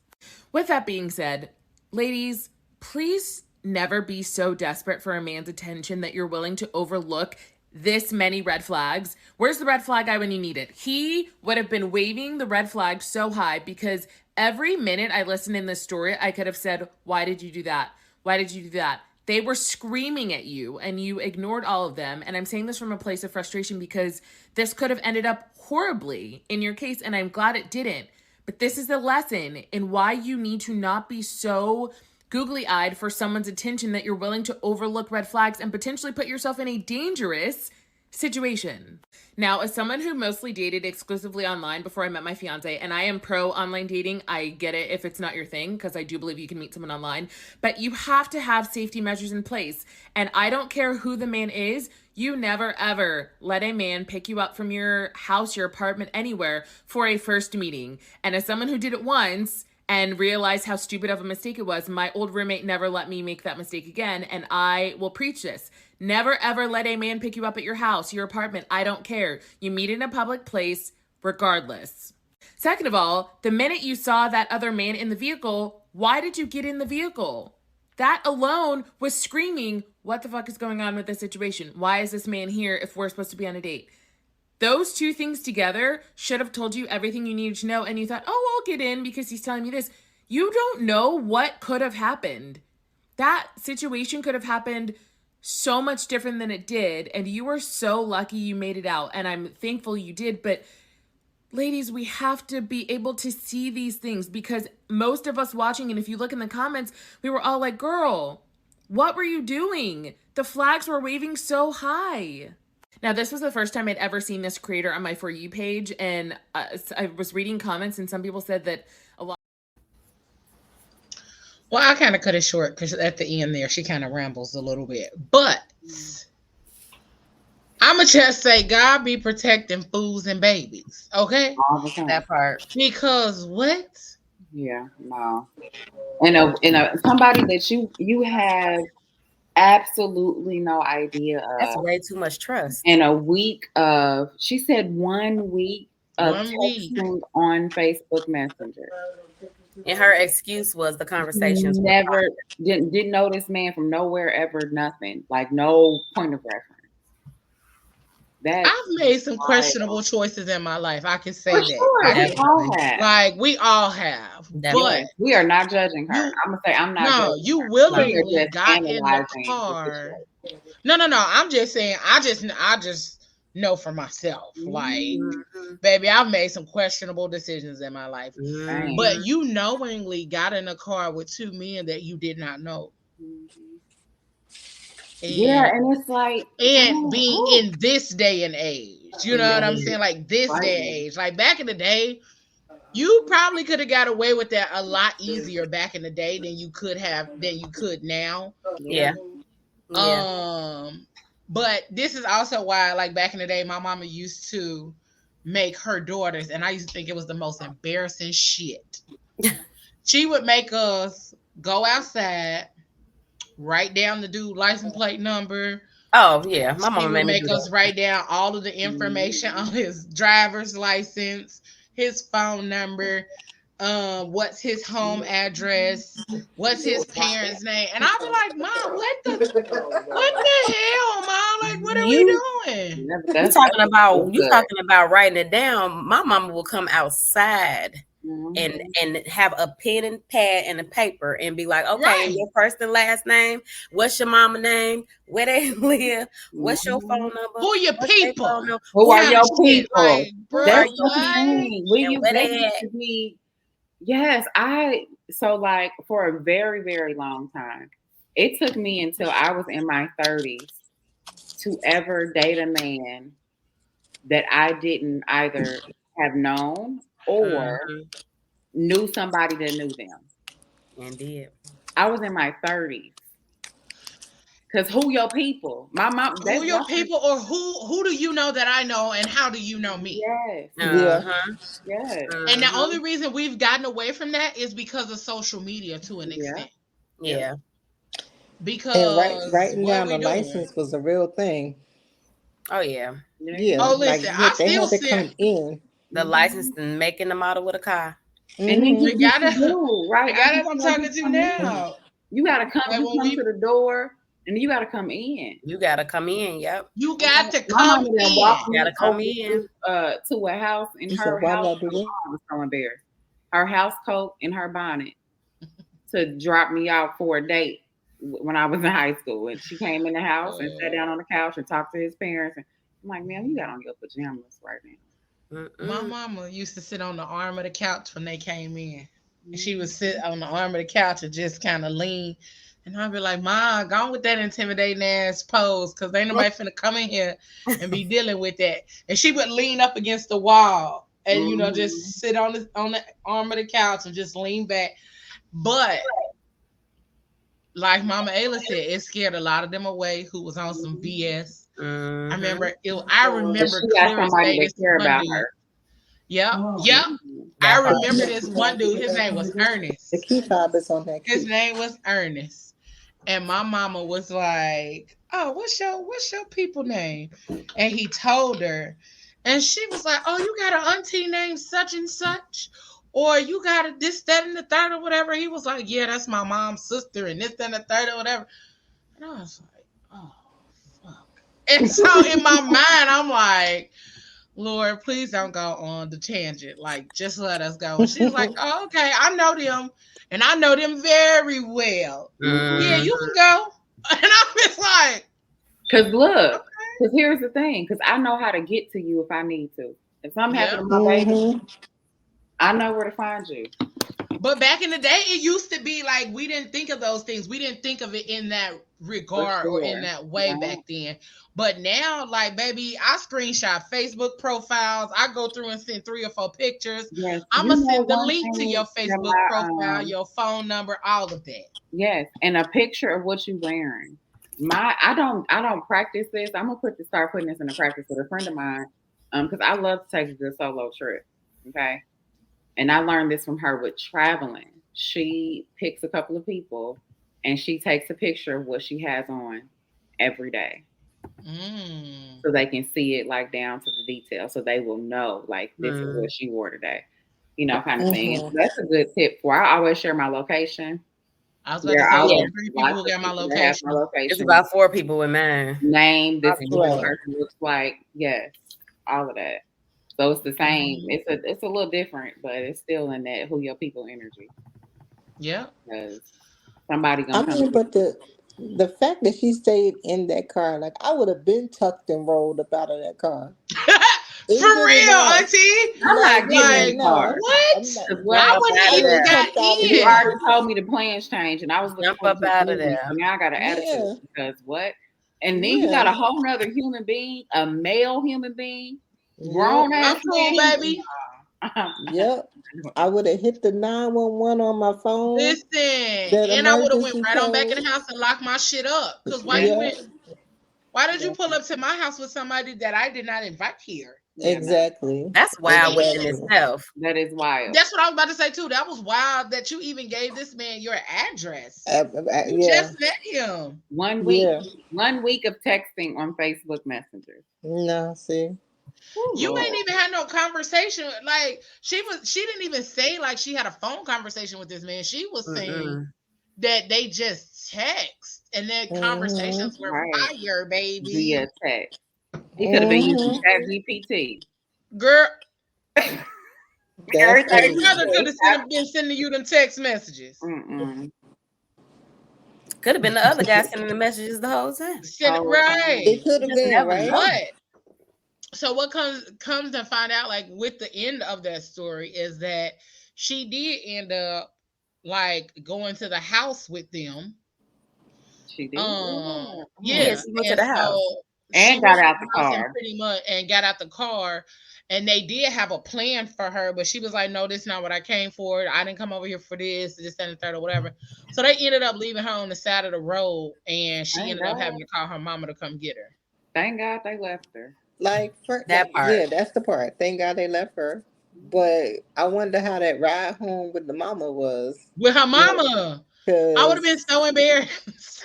With that being said, ladies, please never be so desperate for a man's attention that you're willing to overlook this many red flags. Where's the red flag guy when you need it? He would have been waving the red flag so high, because every minute I listened in this story, I could have said, why did you do that? Why did you do that? They were screaming at you and you ignored all of them. And I'm saying this from a place of frustration because this could have ended up horribly in your case, and I'm glad it didn't. But this is the lesson in why you need to not be so googly-eyed for someone's attention that you're willing to overlook red flags and potentially put yourself in a dangerous situation. Now, as someone who mostly dated exclusively online before I met my fiance, and I am pro online dating, I get it if it's not your thing, because I do believe you can meet someone online, but you have to have safety measures in place. And I don't care who the man is, you never ever let a man pick you up from your house, your apartment, anywhere for a first meeting. And as someone who did it once and realized how stupid of a mistake it was, my old roommate never let me make that mistake again, and I will preach this. Never ever let a man pick you up at your house, your apartment. I don't care. You meet in a public place regardless. Second of all, the minute you saw that other man in the vehicle, why did you get in the vehicle? That alone was screaming, what the fuck is going on with this situation? Why is this man here if we're supposed to be on a date? Those two things together should have told you everything you needed to know, and you thought, oh, I'll get in because he's telling me this. You don't know what could have happened. That situation could have happened so much different than it did, and you were so lucky you made it out, and I'm thankful you did. But ladies, we have to be able to see these things, because most of us watching, and if you look in the comments, we were all like, girl, what were you doing? The flags were waving so high. Now, this was the first time I'd ever seen this creator on my For You page, and I was reading comments, and some people said that a lot. Well, I kind of cut it short because at the end there, she kind of rambles a little bit. But I'm going to just say, God be protecting fools and babies, okay? All the time. That part. Because what? Yeah, no. And somebody that you have absolutely no idea of. That's way too much trust. In a week of, she said 1 week of texting on Facebook Messenger. And her excuse was the conversations. Never didn't know this man from nowhere ever, nothing. Like no point of reference. I've made some questionable choices in my life. I can say that. Sure. We all have. Like, we all have. But we are not judging her. I'm gonna say I'm not. No, you willingly got in the car. No. I'm just saying. I just know for myself. Like, baby, I've made some questionable decisions in my life. But you knowingly got in a car with two men that you did not know. And it's like, and being in this day and age, you know what I'm saying? Like this day and age, like back in the day, you probably could have got away with that a lot easier back in the day than you could now. Yeah. But this is also why, like back in the day, my mama used to make her daughters, and I used to think it was the most embarrassing shit. She would make us go outside, write down the dude license plate number. Oh yeah, my mama would make us write down all of the information on his driver's license, his phone number, what's his home address, what's his parents' name, and I'll be like, Mom, what the hell, Mom? Like, what are we doing? You talking about writing it down? My mama will come outside. And have a pen and pad and a paper and be like, okay, your first and last name, what's your mama name, where they live, what's your phone number, who your people, who are your people, like, bro, that's what you mean. When you to be, yes, so like for a very, very long time, it took me until I was in my 30s to ever date a man that I didn't either have known or knew somebody that knew them. Indeed. I was in my 30s. Because who your people? My mom. Who your people, or who do you know that I know, and how do you know me? Yes. Yes. And the only reason we've gotten away from that is because of social media to an extent. Yeah. Because writing down the license was a real thing. Oh yeah. Yeah. Oh, like listen, I they still had to come send. in. The license and making the model with a car. And then Mhm. We gotta, right? the guy that I'm talking to now. You gotta come. Like You when come we, to the door, and you gotta come in. You gotta come in. Yep. you got to My come mama done in. walked me Gotta come over in. to a house, and You said, her why did I house do that? I was so embarrassed. Her house coat and her bonnet to drop me off for a date when I was in high school. And she came in the house and sat down on the couch and talked to his parents. And I'm like, man, you got on your pajamas right now. My mama used to sit on the arm of the couch when they came in. And she would sit on the arm of the couch and just kind of lean. And I'd be like, Ma, go on with that intimidating ass pose, because ain't nobody finna come in here and be dealing with that. And she would lean up against the wall and, you know, just sit on the arm of the couch and just lean back. But like Mama Ayla said, it scared a lot of them away who was on some BS. I remember She got somebody to care about her. Yep. I remember this one dude. His name was Ernest. The key fob is on that key. His name was Ernest, and my mama was like, "Oh, what's your people name?" And he told her, and she was like, "Oh, you got an auntie named such and such, or you got a this, that, and the third, or whatever." He was like, "Yeah, that's my mom's sister, and this, that, and the third, or whatever." And I was like, "Oh, fuck!" And so in my mind, I'm like, Lord, please don't go on the tangent. Like, just let us go. And she's like, oh, okay, I know them. And I know them very well. Yeah, you can go. And I'm just like, because look, because here's the thing, because I know how to get to you if I need to. If something happened to my baby, I know where to find you. But back in the day, it used to be like we didn't think of those things. We didn't think of it in that regard or in that way back then. But now, like, baby, I screenshot Facebook profiles. I go through and send 3 or 4 pictures. Yes. I'm going to send the link to your Facebook profile, your phone number, all of that. Yes, and a picture of what you're wearing. I don't practice this. I'm gonna start putting this into practice with a friend of mine, because I love to take a good solo trip. Okay, and I learned this from her with traveling. She picks a couple of people, and she takes a picture of what she has on every day, so they can see it like down to the detail, so they will know like this is what she wore today, you know, kind of thing. And that's a good tip for. I always share my location. I was about to say, 3 people who got my location. It's about 4 people with mine. Name, this is what the person looks like. Yes, all of that. So it's the same. It's a little different, but it's still in that who your people energy. Yeah. Because somebody gonna come. But the fact that she stayed in that car, like I would have been tucked and rolled up out of that car. For real, auntie. I'm not getting in the car. What? I wouldn't even got in. You already told me the plans changed, and I was jump up out of there. So now I got an attitude because what? And then you got a whole nother human being, a male human being, grown ass. I'm cool, baby. Yep. I would have hit the 911 on my phone. Listen, and I would have went right on back in the house and locked my shit up. Because why did you pull up to my house with somebody that I did not invite here? Exactly. That's wild within itself. That is wild. That's what I was about to say too. That was wild that you even gave this man your address. You just met him. 1 week. 1 week of texting on Facebook Messenger. No, see. You ain't even had no conversation. Like she didn't even say like she had a phone conversation with this man. She was saying that they just text and their conversations were fire, baby. Via text. He could have been using ChatGPT. Girl. Every brother could have been sending you them text messages. Could have been the other guy sending the messages the whole time. Right. It could have been, right? But so what comes to find out, like with the end of that story, is that she did end up like going to the house with them. She did. Yes, she went to the house. And got out the car. Pretty much, and got out the car. And they did have a plan for her, but she was like, no, this is not what I came for. I didn't come over here for this, and the third, or whatever. So they ended up leaving her on the side of the road, and she ended up having to call her mama to come get her. Thank God they left her. Like that part. Yeah, that's the part. Thank God they left her. But I wonder how that ride home with the mama was. With her mama. I would have been so embarrassed.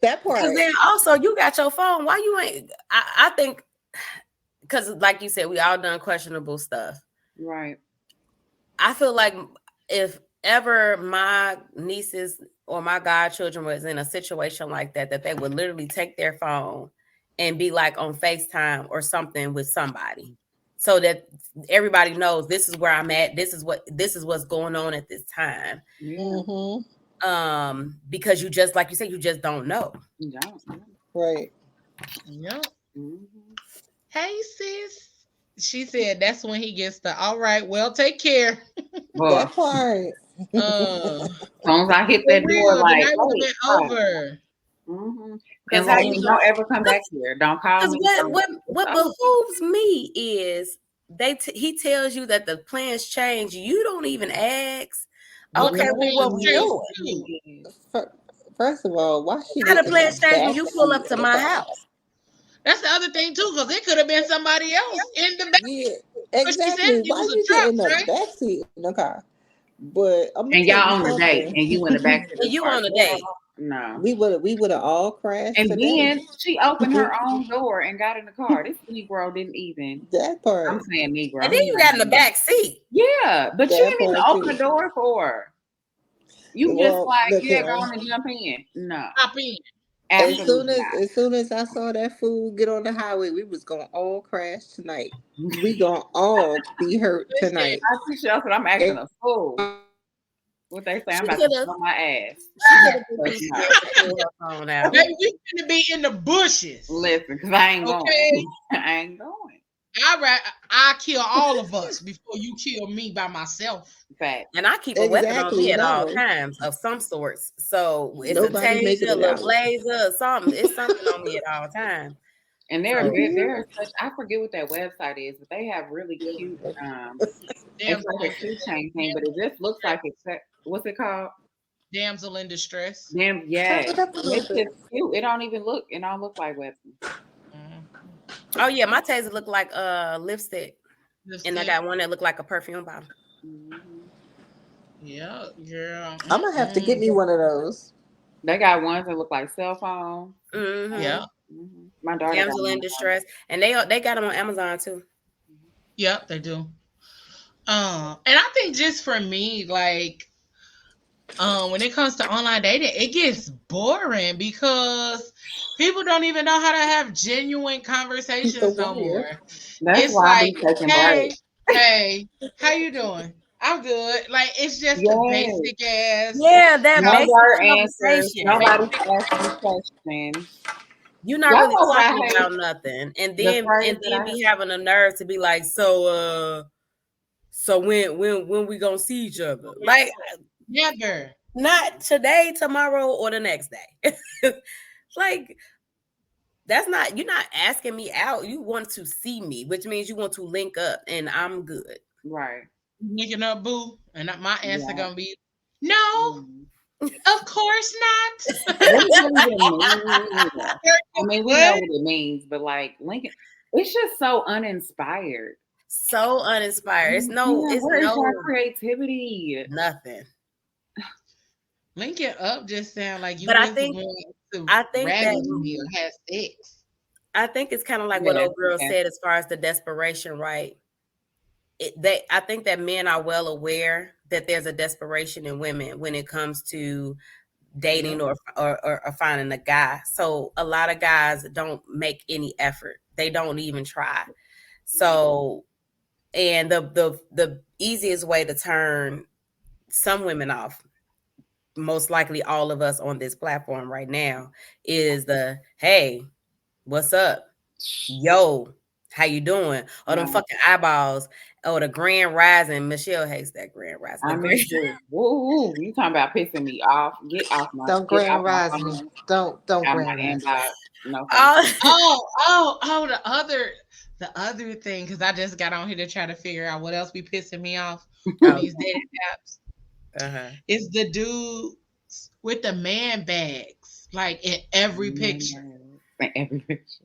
That part. Because then also you got your phone. Why you ain't? I think because like you said, we all done questionable stuff. Right. I feel like if ever my nieces or my godchildren was in a situation like that, that they would literally take their phone and be like on FaceTime or something with somebody, so that everybody knows this is where I'm at. This is what's going on at this time. Mm-hmm. Because you just, like you said, you just don't know. You don't. Right. Yep. Mhm. Hey, sis. She said that's when he gets the all right, well, take care. Boy, That part. Uh, as soon as I hit for that real, door, the like, night would hey, have been over. Mm-hmm. Because And how like, you don't ever come back here. Don't call Because me. what behooves me is he tells you that the plans change. You don't even ask. What Okay, the well, what we plans doing? change too? First of all, why she How the getting plans the change when you pull up backseat to of the my car? house? That's the other thing too, because it could have been somebody else in the back. Yeah, But she said exactly. it Why was a you truck, getting the right? backseat in the car? But I'm gonna And tell y'all you on a date, something. and you in the back to the And you car. on a date. No. we would have all crashed And today. then she opened her own door and got in the car. This Negro didn't even. That part. I'm saying Negro. And then you got in the back seat. Yeah, but you That didn't even part open too. the door for her. You just Well, like, look yeah, here. go on and jump in. No, Hop in. absolutely not. As soon as I saw that fool get on the highway, we was gonna all crash tonight. We gonna all be hurt Listen, tonight. I see Shelton, I'm acting a fool. What they say, I'm She about to could've- blow my ass. She could have been too scared to pull her phone out. Baby, we finna be in the bushes. Listen, because I ain't Okay. going. I ain't going. I kill all of us before you kill me by myself. Fact. And I keep a weapon on me at all no. times of some sorts. So it's Nobody a making taser, a it little out. blazer, or something. It's something on me at all times. And So- there's such, I forget what that website is, but they have really cute it's like a keychain thing, but it just looks like it's what's it called? Damsel in distress. Damn, yeah. Turn it up a little It's bit. just cute. It don't look like weapons. Oh yeah, my taser look like lipstick. And I got one that looked like a perfume bottle. Yeah, girl. I'm gonna have to get me one of those. They got ones that look like cell phones. Mm-hmm. Yeah. Mm-hmm. My daughter Damsel in distress, and they got them on Amazon too. Yep, they do. And I think just for me, like, when it comes to online dating, it gets boring because people don't even know how to have genuine conversations no more. That's It's why I like, be taking breaks. hey, how you doing? I'm good. Like, it's just a basic ass. Yeah, that no basic word answers. conversation. Nobody's asking questions. You're not Y'all really know what I talking hate? about nothing, and The then phrase that I be hate. having the nerve to be like, so when we gonna see each other? Like, Never. not today, tomorrow, or the next day. Like, that's not, you're not asking me out. You want to see me, which means you want to link up, and I'm good. Right. Linking up, boo. And my answer gonna be no. Of course not. What does it even mean? I mean, we know what it means, but like Lincoln, it's just so uninspired. So uninspired. It's where's our creativity? Nothing. Linking up just sound like you. But I really think want to that me or have sex. I think it's kind of like what old girl said as far as the desperation, right? I think that men are well aware that there's a desperation in women when it comes to dating or finding a guy. So a lot of guys don't make any effort. They don't even try. So, and the easiest way to turn some women off, most likely all of us on this platform right now, is the, hey, what's up? Yo, how you doing? Or them fucking eyeballs. Or the Grand Rising. Michelle hates that Grand Rising. I mean, woo, you talking about pissing me off? Get off my. Don't Grand Rise me. Don't Grand Rise. No. The other thing, because I just got on here to try to figure out what else be pissing me off on these dating apps. Is the dudes with the man bags, like in every picture. In every picture.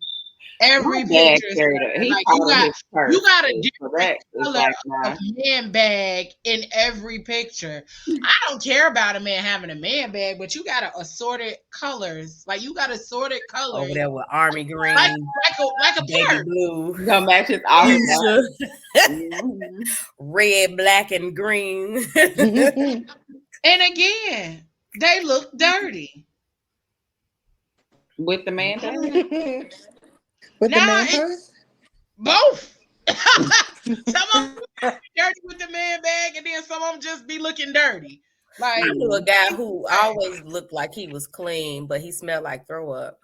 Every My dad picture is carried better. it. He Like followed his purse. you got a So different that is color like of man bag in every picture. I don't care about a man having a man bag, but you got assorted colors. Like you got assorted colors. Over there with army green, like a baby purse. blue, gonna match his all his red, black, and green. And again, they look dirty. With the man bag? With Now the man it's purse? both. Some of them be dirty with the man bag, and then some of them just be looking dirty. Like I knew a guy who always looked like he was clean, but he smelled like throw up.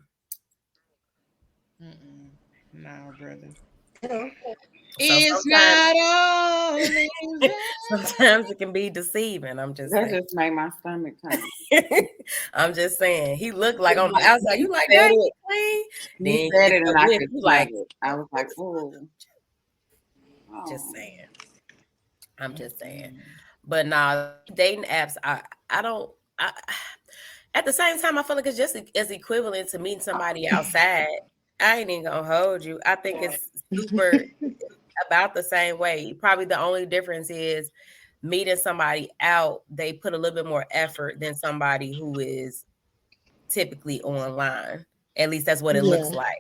No, brother. So It's not only sometimes it can be deceiving. I'm just That saying. just made my stomach turn. I'm just saying. He looked like on the outside. You like said that? it. Clean? You Then said you it get and the I whip, could you smell like it. I was like, oh. just saying. I'm just saying. But nah, dating apps, I don't at the same time I feel like it's just as equivalent to meeting somebody outside. I ain't even gonna hold you. I think it's super about the same way. Probably the only difference is meeting somebody out, they put a little bit more effort than somebody who is typically online. At least that's what it looks like.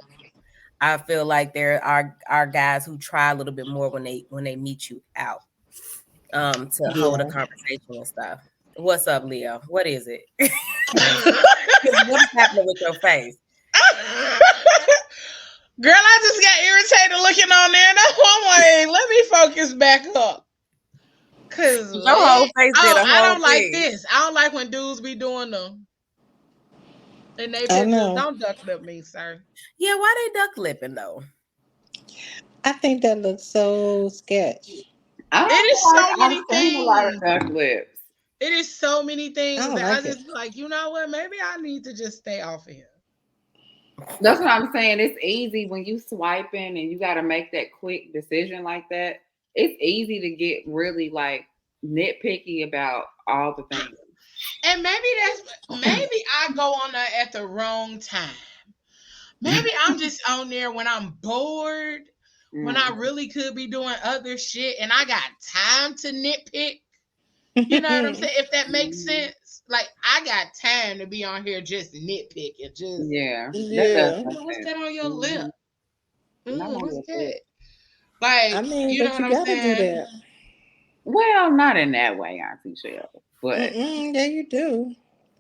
I feel like there are guys who try a little bit more when they meet you out to hold a conversation and stuff. What's up, Leo? What is it? What's happening with your face? Girl, I just got irritated looking on there, and I'm like, let me focus back up. Cause your whole face did a whole I don't like thing. this. I don't like when dudes be doing them. And they pictures. Don't duck lip me, sir. Yeah, why they duck lipping though? I think that looks so sketch. It is so many things. A lot of duck lips. It is so many things I that like I just like, you know what? Maybe I need to just stay off of here. That's what I'm saying. It's easy when you swiping and you got to make that quick decision like that. It's easy to get really like nitpicky about all the things. And maybe I go on there at the wrong time. Maybe I'm just on there when I'm bored, when I really could be doing other shit, and I got time to nitpick. You know what I'm saying? If that makes sense. Like I got time to be on here just nitpicking. Just what's that on your lip? What's that? Like, I mean, you know but you what gotta I'm saying? do that. Well, not in that way, Auntie Shell. But yeah, you do.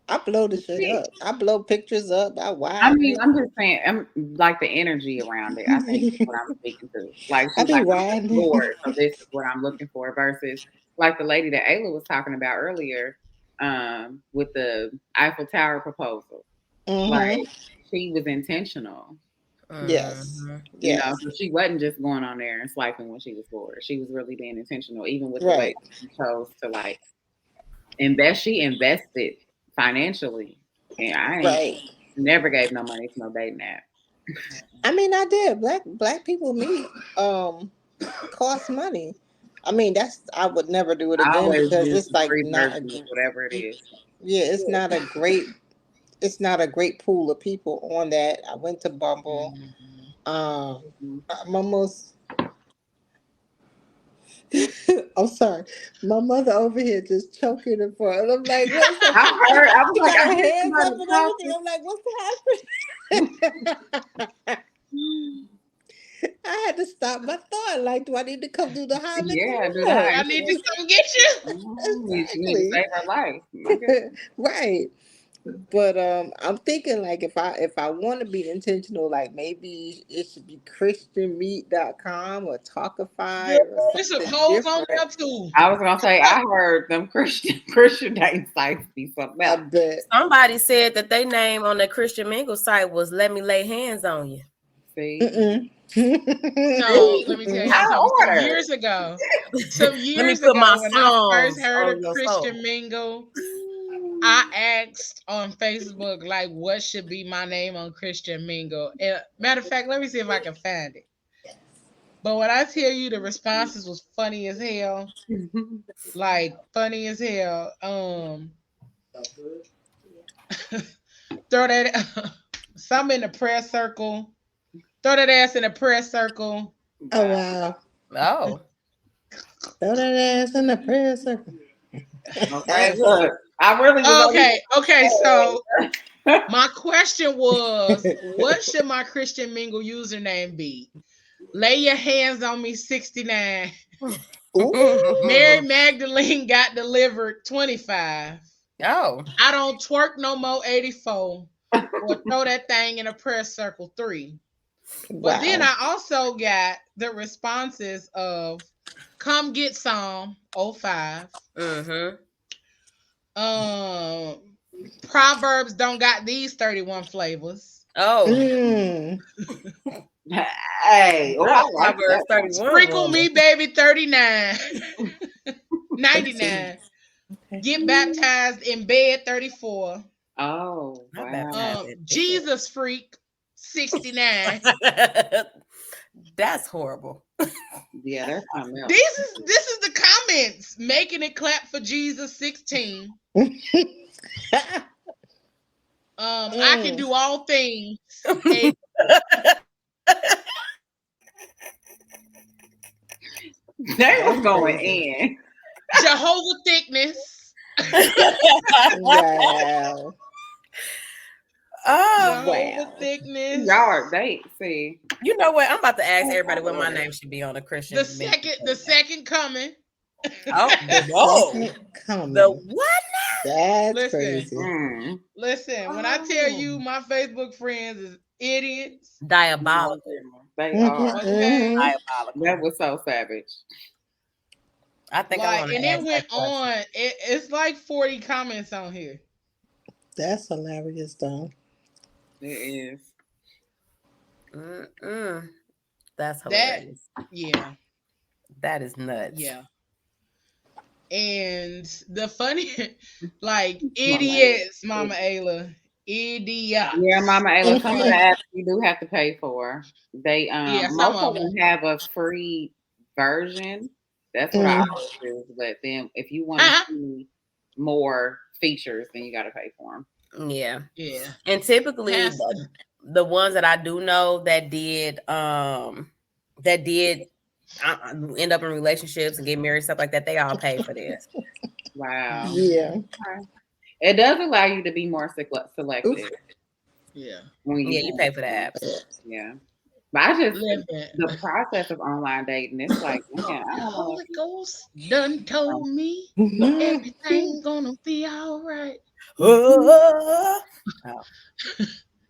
I blow the shit up. I blow pictures up. I mean, I'm just saying, I'm like the energy around it. I think is what I'm speaking to. Like she's like I'm bored, so this is what I'm looking for. Versus like the lady that Ayla was talking about earlier, with the Eiffel Tower proposal. Like she was intentional. Yes. You know, so she wasn't just going on there and swiping when she was bored. She was really being intentional, even with the way she chose to like invest. She invested financially, and I never gave no money to no dating app. I mean, I did. Black people meet cost money. I mean, I would never do it again because it's like not whatever it is. Yeah, it's not a great pool of people on that. I went to Bumble. I'm almost. I'm sorry. My mother over here just choking in front. I'm like, what's the I was like, got her hands up and everything. I'm like, what's happening? I had to stop my thought. Like, do I need to come do the high? Yeah, do that. I need to come get you. Exactly. You need to save her life. Right. But I'm thinking like if I want to be intentional, like maybe it should be christianmeet.com or Talkify or There's some something hoes on different. there too. I was gonna say I heard them Christian dating sites be something else. I bet. Somebody said that they name on the Christian Mingle site was "Let me lay hands on you." See, no, let me tell you something. Some years ago, when I first heard of Christian Mingle, I asked on Facebook, like, what should be my name on Christian Mingle? And matter of fact, let me see if I can find it. But when I tell you the responses was funny as hell, like funny as hell. Throw that some in the prayer circle. Throw that ass in a prayer circle. Oh wow. Oh. Throw that ass in the prayer circle. Okay, look, I really was Okay. So my question was, what should my Christian Mingle username be? Lay your hands on me 69. Ooh. Mary Magdalene got delivered 25. Oh. I don't twerk no more 84. Or throw that thing in a prayer circle 3. But then I also got the responses of come get some 05. Mm-hmm. Proverbs don't got these 31 flavors. Oh. Hey, oh, I like Proverbs that. 31. Sprinkle me, baby, 39. 99. Get baptized in bed 34. Oh, wow. Jesus freak 69. That's horrible. Yeah, that's something else. This is the comments. Making it clap for Jesus 16. I can do all things. They was going in. Jehovah thickness. Wow. Oh, Jehovah thickness. Y'all are see. You know what? I'm about to ask everybody what my name should be on a Christian. The second coming. Oh, whoa. The what now? That's crazy. Listen, when I tell you my Facebook friends is idiots. Diabolical. They are. Okay. Diabolical. That was so savage. I think like, I want and it went on. It's like 40 comments on here. That's hilarious, though. It is. That's hilarious. Yeah. That is nuts. Yeah. And the funny, like, idiots, Mama Ayla. Idiots. Yeah, Mama Ayla, some of the apps you do have to pay for. They most of them have a free version. That's what I always do. But then if you want to see more features, then you got to pay for them. Yeah. Yeah. And typically the ones that I do know that did end up in relationships and get married, stuff like that, they all pay for this. Wow. Yeah. It does allow you to be more selective. Yeah. You pay for the apps. Yeah. But I just the process of online dating, it's like, man, I don't know. Holy Ghost done told me everything gonna be all right. The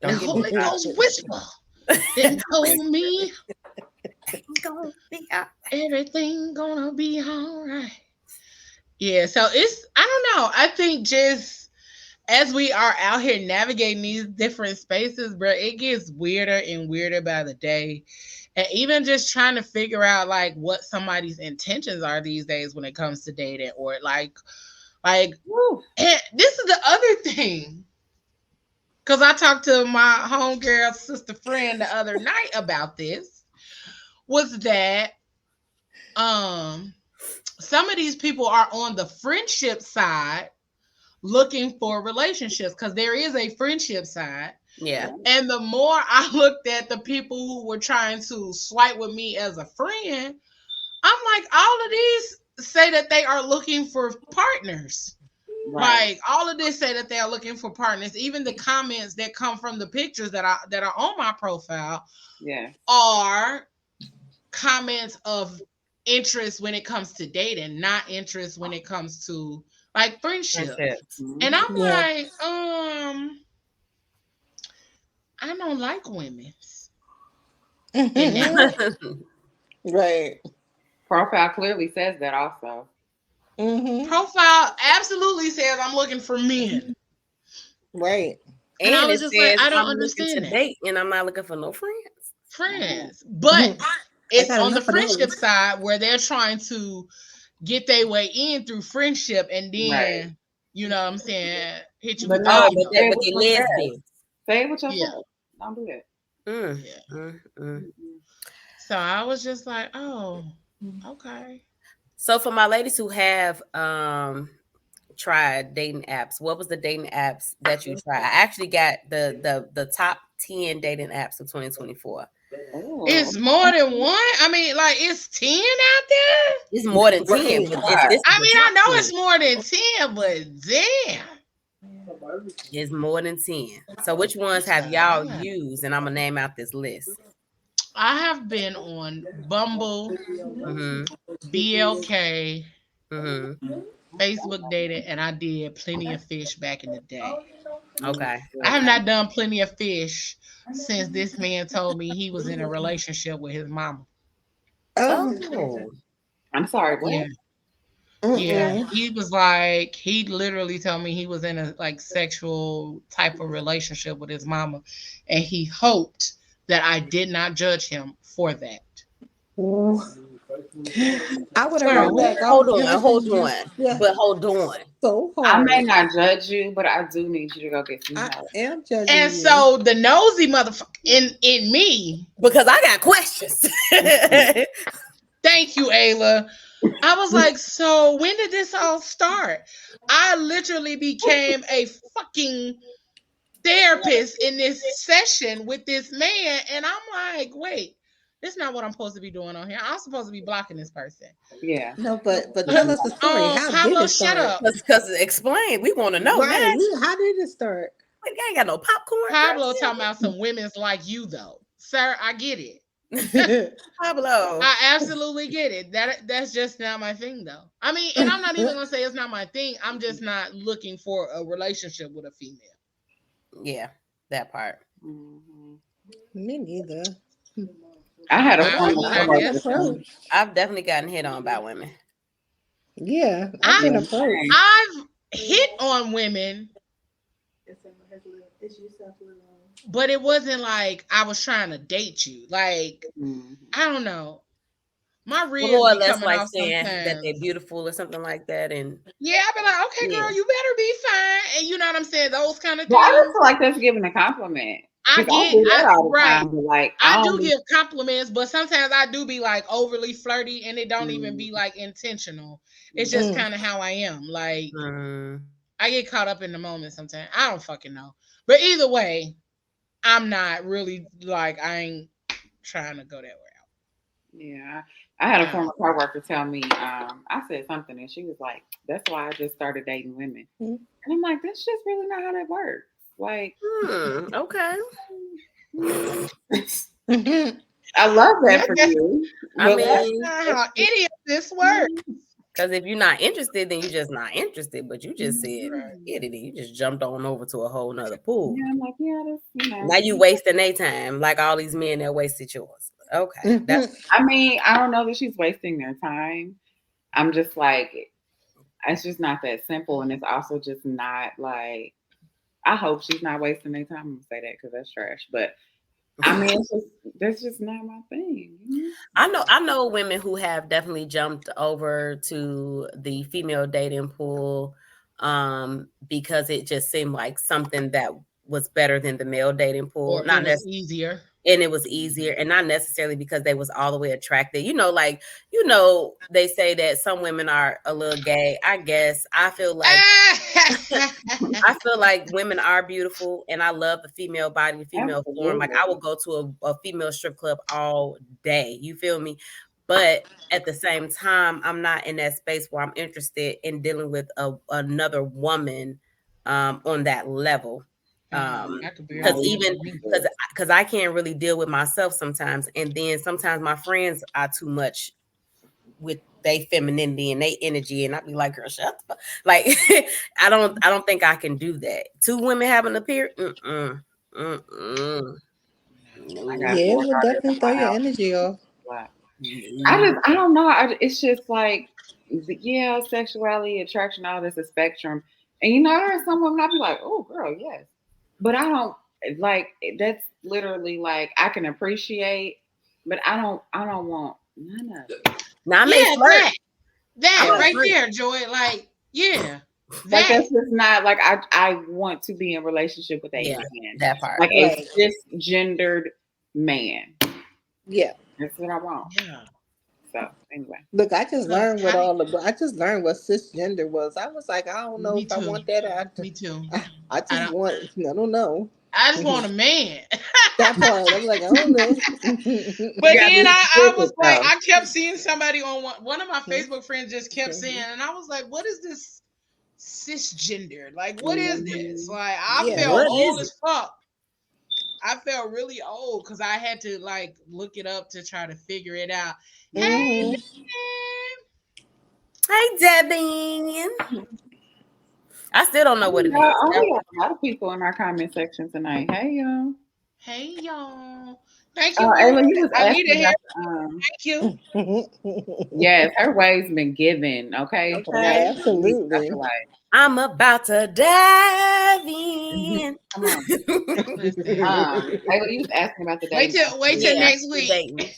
Holy Ghost whisper then told me everything gonna be all right. Yeah, so I don't know. I think just as we are out here navigating these different spaces, bro, it gets weirder and weirder by the day. And even just trying to figure out like what somebody's intentions are these days when it comes to dating, or like woo. And this is the other thing. Cause I talked to my homegirl sister friend the other night about this, was that some of these people are on the friendship side looking for relationships, because there is a friendship side. Yeah. And the more I looked at the people who were trying to swipe with me as a friend, I'm like, all of these say that they are looking for partners. Right. Like all of this say that they are looking for partners. Even the comments that come from the pictures that are on my profile, are comments of interest when it comes to dating, not interest when it comes to like friendship. And I'm like, I don't like women. Right. Profile clearly says that also. Profile absolutely says I'm looking for men. Right. And I was just like, I don't understand that. Date, and I'm not looking for no friends. But it's on the friendship side where they're trying to get their way in through friendship, and then you know what I'm saying, hit you with lesbians. Say it with yourself. Don't do that. So I was just like, oh, okay. So for my ladies who have tried dating apps, what was the dating apps that you tried? I actually got the top 10 dating apps of 2024. Oh. It's more than one. I mean, like it's 10 out there. It's more than 10. But this I is mean, the I top know 10. it's more than 10, but damn. It's more than 10. So which ones have y'all used? And I'm gonna name out this list. I have been on Bumble, BLK, Facebook dating, and I did Plenty of Fish back in the day. Okay. I have not done Plenty of Fish since this man told me he was in a relationship with his mama. Oh. I'm sorry. What? Yeah. Yeah, he was like, he literally told me he was in a like sexual type of relationship with his mama, and he hoped that I did not judge him for that. I would have wrote back. Hold on. Yeah. But hold on. So hard. I may not judge you, but I do need you to go get some help. I am judging And you. so the nosy motherfucker in me, because I got questions. Thank you, Ayla. I was like, so when did this all start? I literally became a fucking therapist in this session with this man, and I'm like, wait, this is not what I'm supposed to be doing on here. I'm supposed to be blocking this person. Yeah. No, but tell us the story. How Pablo, did it start? shut up. Because explain. We want to know. Right. How did it start? Wait, I ain't got no popcorn. Pablo talking about some women's like you, though. Sir, I get it. Pablo. I absolutely get it. That's just not my thing, though. I mean, and I'm not even gonna say it's not my thing. I'm just not looking for a relationship with a female. Yeah, that part. Me neither. I had a I've definitely gotten hit on by women. Yeah, I've hit on women, but it wasn't like I was trying to date you. Like, I don't know. My real more or less like saying that they're beautiful or something like that. And yeah, I'd be like, okay, girl, you better be fine. And you know what I'm saying? Those kind of things. Well, I don't feel like that's giving a compliment. I do give compliments, but sometimes I do be like overly flirty, and it don't even be like intentional. It's just kind of how I am. Like I get caught up in the moment sometimes. I don't fucking know. But either way, I'm not really like, I ain't trying to go that way out. Yeah. I had a former coworker tell me, I said something and she was like, that's why I just started dating women. And I'm like, that's just really not how that works. Like, okay. I love that for you. I mean, that's not how any of this works. Because if you're not interested, then you're just not interested. But you just said, you just jumped on over to a whole nother pool. Yeah, I'm like, that's, now you wasting their time, like all these men that wasted yours. Okay. I mean, I don't know that she's wasting their time. I'm just like, it's just not that simple. And it's also just not like, I hope she's not wasting their time. I'm gonna say that because that's trash. But I mean, that's just not my thing. I know women who have definitely jumped over to the female dating pool because it just seemed like something that was better than the male dating pool. Or not necessarily easier. And it was easier, and not necessarily because they was all the way attracted. They say that some women are a little gay. I guess I feel like women are beautiful, and I love the female body, the female form. Like I will go to a female strip club all day. You feel me? But at the same time, I'm not in that space where I'm interested in dealing with another woman on that level. Because I can't really deal with myself sometimes, and then sometimes my friends are too much with their femininity and their energy, and I'd be like, girl, shut up. Like I don't think I can do that. Two women having a period. Yeah, it would definitely throw your energy off. I don't know. It's just like, yeah, sexuality, attraction, all this is spectrum. And there are some women I'd be like, oh girl, yes. But I don't like, that's literally like, I can appreciate, but I don't want none of it. Now that right there, Joy. Like, yeah. Like that's just not like I want to be in a relationship with a man. That part. Like a cisgendered man. Yeah. That's what I want. Yeah. So anyway. Look, I just learned what cisgender was. I was like, I don't know I want that. Me too. I don't know. I just want a man. That part, I'm like, I don't know. But Yeah, then this I was is like, though. I kept seeing somebody on one of my Facebook friends just kept saying, and I was like, what is this cisgender? Like, what is this? Like, I Yeah. felt What old is as fuck. I felt really old because I had to like look it up to try to figure it out. Hey, Mhm. Hey, Debbie. I still don't know what it Yeah, is. we got a lot of people in our comment section tonight. Hey, y'all. hey, y'all. Thank you, boo. Ayla, you was I need to asking hear. about Thank you. yes, her way's been given, okay? For Okay. about 2 weeks, I Absolutely. feel like. I'm about to dive in. Come on. Listen, Ayla, you was asking about the wait dating. till Yeah, next week. dating.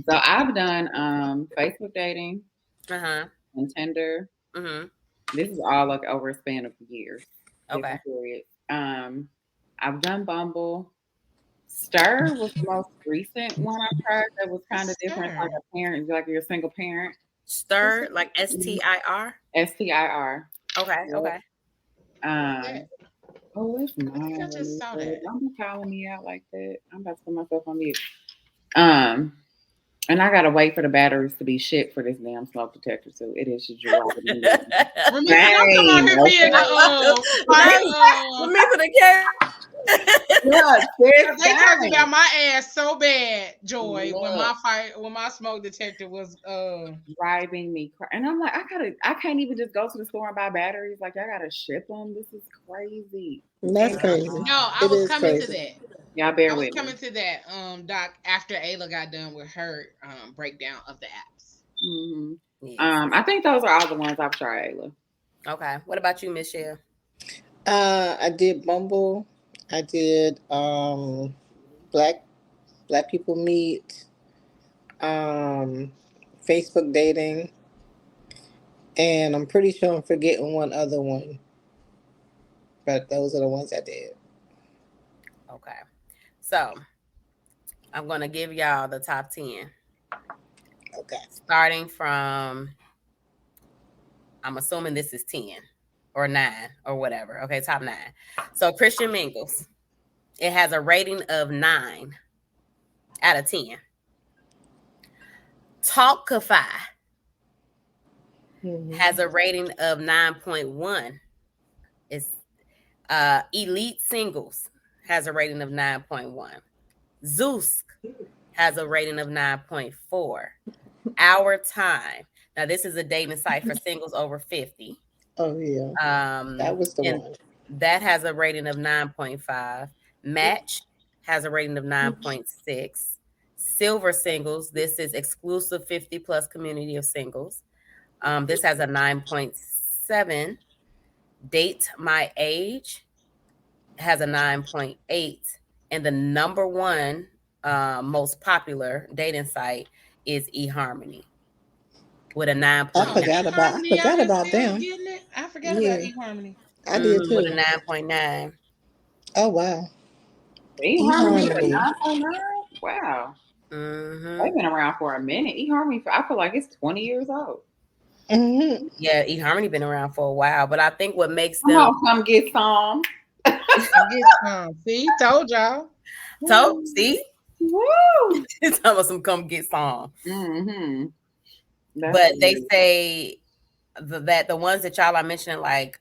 So I've done Facebook dating Uh-huh. and Tinder. Mm-hmm. This is all like over a span of years. Okay. Different periods. I've done Bumble. Stir was the most recent one I tried that was kind of different. It's like Stir. a parent, like you're a single parent. Stir, like STIR. STIR. Okay, Yep. okay. Oh, it's I think I just saw that. Don't be calling me out like that. I'm about to put myself on mute. And I gotta wait for the batteries to be shit for this damn smoke detector too. It is just driving me. Remember, don't come on here being Remember the character. Look, they talked about my ass so bad, Joy, when Look. my smoke detector was driving me crazy. And I'm like, I can't even just go to the store and buy batteries. Like, I gotta ship them. This is crazy. That's crazy. No, I It was is coming crazy. to that. Y'all bear I was with coming me. to that, Doc, after Ayla got done with her breakdown of the apps. Mm-hmm. Yes. I think those are all the ones I've tried, Ayla. Okay. What about you, Michelle? I did Bumble. I did Black People Meet, Facebook dating, and I'm pretty sure I'm forgetting one other one. But those are the ones I did. Okay. So I'm gonna give y'all the top 10. Okay. Starting from, I'm assuming this is 10 or 9 or whatever. Okay, top 9. So Christian Mingles. It has a rating of 9 out of 10. Talkify has a rating of 9.1. It's Elite Singles has a rating of 9.1. Zeus has a rating of 9.4. Our Time. Now, this is a dating site for singles over 50. Oh, yeah. That was the one. That has a rating of 9.5. Match has a rating of 9.6. Silver Singles. This is exclusive 50 plus community of singles. This has a 9.7. Date My Age has a 9.8. And the number one most popular dating site is eHarmony with a 9. I forgot about them. I forgot about eHarmony. I did too. With a 9.9. Oh, wow. eHarmony for eHarmony. 9.9? Wow. Mm-hmm. They've been around for a minute. eHarmony, I feel like it's 20 years old. Mm-hmm. Yeah, eHarmony been around for a while, but I think what makes them come get some. See, told y'all. See, woo! Tell us some come get some. Mm-hmm. But they say that the ones that y'all are mentioning, like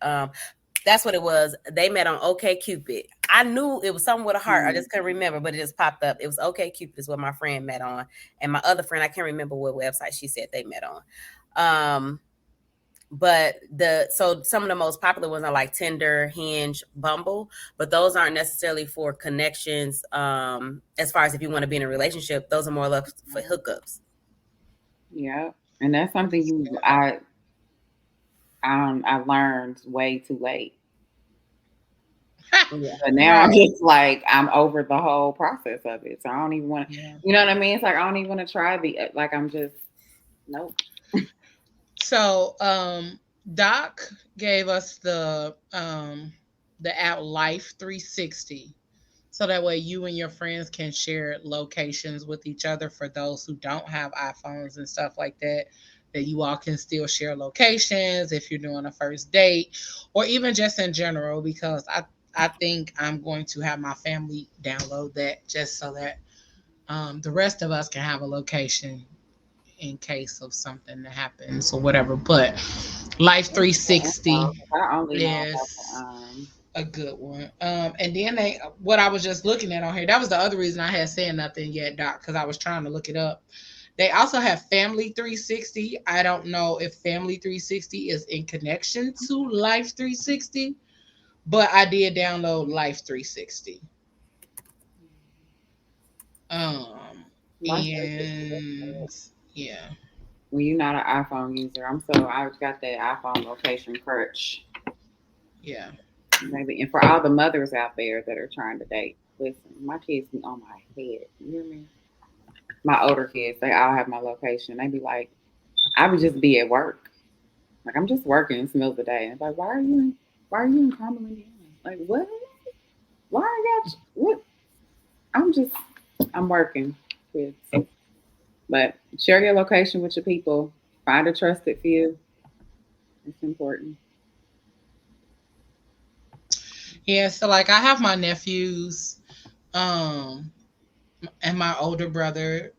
that's what it was. They met on OkCupid. I knew it was something with a heart. I just couldn't remember, but it just popped up. It was OkCupid is what my friend met on, and my other friend, I can't remember what website she said they met on. But so some of the most popular ones are like Tinder, Hinge, Bumble, but those aren't necessarily for connections. As far as if you want to be in a relationship, those are more or less for hookups. Yeah, and that's something I learned way too late. But now I'm just like, I'm over the whole process of it. So I don't even want to, you know what I mean? It's like, I don't even want to try I'm just, nope. So, Doc gave us the app Life 360. So that way you and your friends can share locations with each other for those who don't have iPhones and stuff like that you all can still share locations if you're doing a first date or even just in general, because I think I'm going to have my family download that just so that the rest of us can have a location in case of something that happens or whatever. But Life 360 I only know about is a good one. And then what I was just looking at on here, that was the other reason I had said nothing yet, Doc, because I was trying to look it up. They also have Family 360. I don't know if Family 360 is in connection to Life 360, but I did download Life 360. And yeah. When you're not an iPhone user, I've got that iPhone location crutch. Yeah. Maybe, and for all the mothers out there that are trying to date, listen, my kids be on my head. You hear me? My older kids, they all have my location. They be like, I would just be at work. Like, I'm just working in the middle of the day. And it's like, why are you in Carmel, Indiana? Like, what? Why I got you? What? I'm working, kids. But share your location with your people. Find a trusted few. It's important. Yeah, so like I have my nephews, and my older brother,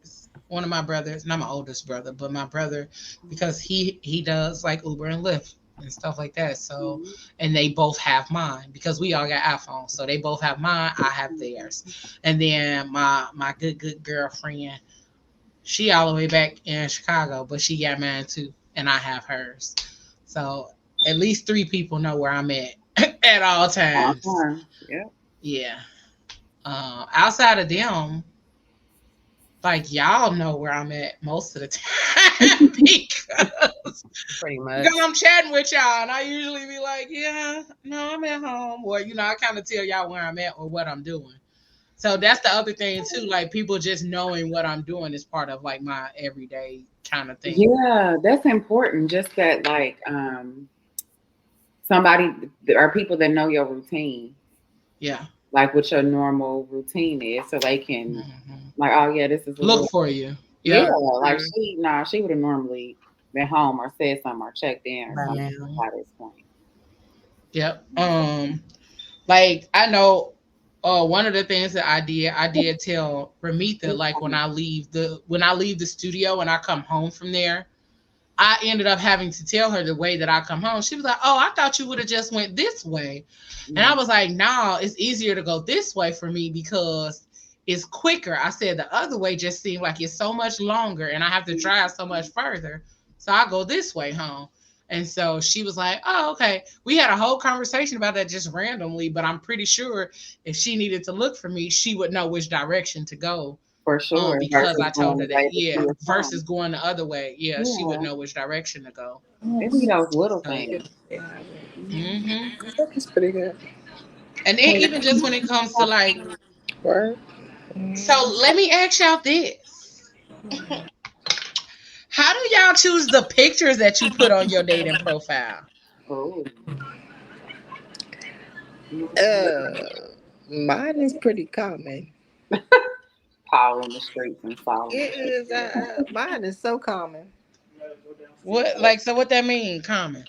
one of my brothers, not my oldest brother, but my brother, because he does like Uber and Lyft and stuff like that. So, and they both have mine because we all got iPhones. So they both have mine, I have theirs. And then my good girlfriend, she all the way back in Chicago, but she got mine too, and I have hers. So at least 3 people know where I'm at at all times. Yeah. Yeah. Outside of them, like y'all know where I'm at most of the time because Pretty much. I'm chatting with y'all, and I usually be like, "Yeah, no, I'm at home," or I kind of tell y'all where I'm at or what I'm doing. So that's the other thing too. Like people just knowing what I'm doing is part of like my everyday kind of thing. Yeah, that's important. Just that, like, somebody or people that know your routine. Yeah. Like what your normal routine is, so they can like, oh yeah, this is look for you. Yeah, like she would have normally been home or said something or checked in or something by this point. Yep. Like I know one of the things that I did tell Ramita, like when I leave the studio and I come home from there, I ended up having to tell her the way that I come home. She was like, "Oh, I thought you would have just went this way." And I was like, "No, it's easier to go this way for me because it's quicker." I said the other way just seemed like it's so much longer and I have to drive so much further. So I go this way home. And so she was like, "Oh, okay." We had a whole conversation about that just randomly, but I'm pretty sure if she needed to look for me, she would know which direction to go. For sure. Because I told her that, versus going the other way. Yeah, she would know which direction to go. Maybe those little things. That's pretty good. And then even just when it comes to like, so let me ask y'all this. How do y'all choose the pictures that you put on your dating profile? Mine is pretty common. Paul in the streets and following. It is. Mine is so common. What? Like, so what that mean? Common?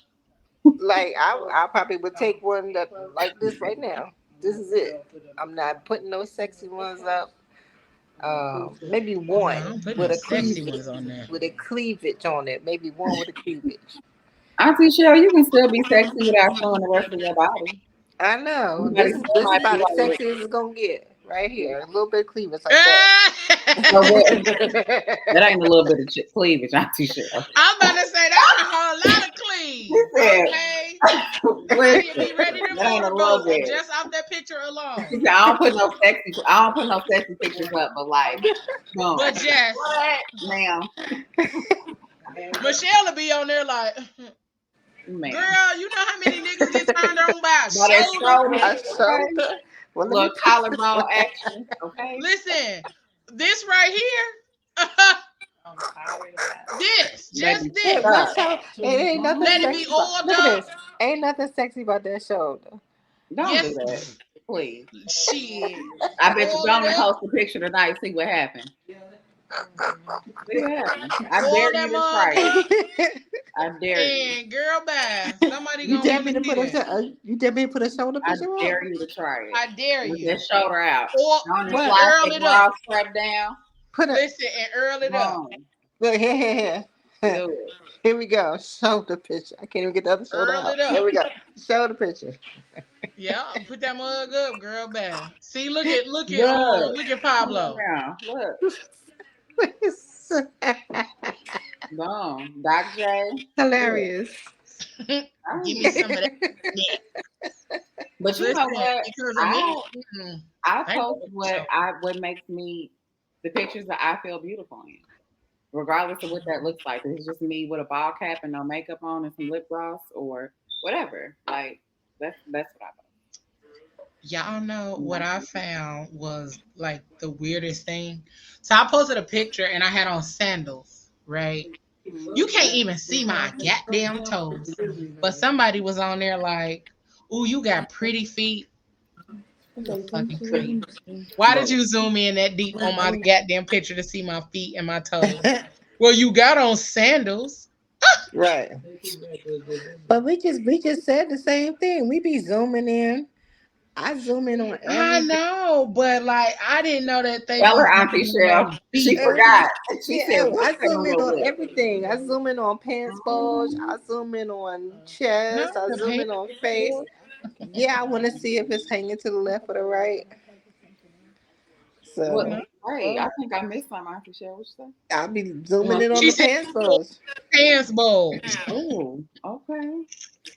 Like I probably would take one that like this right now. This is it. I'm not putting no sexy ones up. Maybe one with a cleavage on there. With a cleavage on it. Maybe one with a cleavage. Auntie Cheryl, you can still be sexy without showing the rest of your body. I know. This is about as sexy as it's gonna get. Right here, a little bit of cleavage like that. That ain't a little bit of cleavage, Auntie Cheryl. I'm about to say that's a whole lot of cleavage. Okay. Be ready to move just off that picture alone. I don't put no sexy pictures up, but like, no. But Jess, ma'am. Michelle will be on there like, man. Girl, you know how many niggas get turned on by a shoulder? Little collarbone action, okay? Listen, this right here. This. It ain't nothing. Let it be oiled up. Ain't nothing sexy about that shoulder. Don't do that, please. Shit. I bet you don't post a picture tonight. See what happened. Yeah, I Pour dare that you to try it. I dare you. And girl, bye. Somebody You gonna dare want me to to see put that. you dare me to put a shoulder I picture up? dare you to try it. I dare With you. that shoulder out. Or On the What? slide, earl that it bra up. strap down. Put a Listen and earl it up. Boom. look here. Do it. Here we go. Shoulder picture. I can't even get the other shoulder Earl out. it up. There we go. Shoulder picture. Yeah, put that mug up, girl, bye. See, look at Look. Pablo. Now, look. Boom. Doc J. Hilarious. Give me some of that. But you know what? Because of me, I I post know. what makes me the pictures that I feel beautiful in. Regardless of what that looks like. It's just me with a ball cap and no makeup on and some lip gloss or whatever. Like that's what I post. Y'all know what I found was like the weirdest thing. So I posted a picture and I had on sandals, right? You can't even see my goddamn toes. But somebody was on there like, "Ooh, you got pretty feet." Fucking feet. Why did you zoom in that deep on my goddamn picture to see my feet and my toes? Well, you got on sandals. Right. But we just said the same thing. We be zooming in. I zoom in on everything. I know, but like I didn't know that they. Tell her, Auntie Shell. She forgot. She said, I zoom in on everything. I zoom in on pants bulge. I zoom in on chest. I zoom in on face. Yeah, I want to see if it's hanging to the left or the right. So, right. I think I missed some, Auntie Shell. What you say? I'll be zooming in on the pants bulge. Pants bulge. Oh, okay.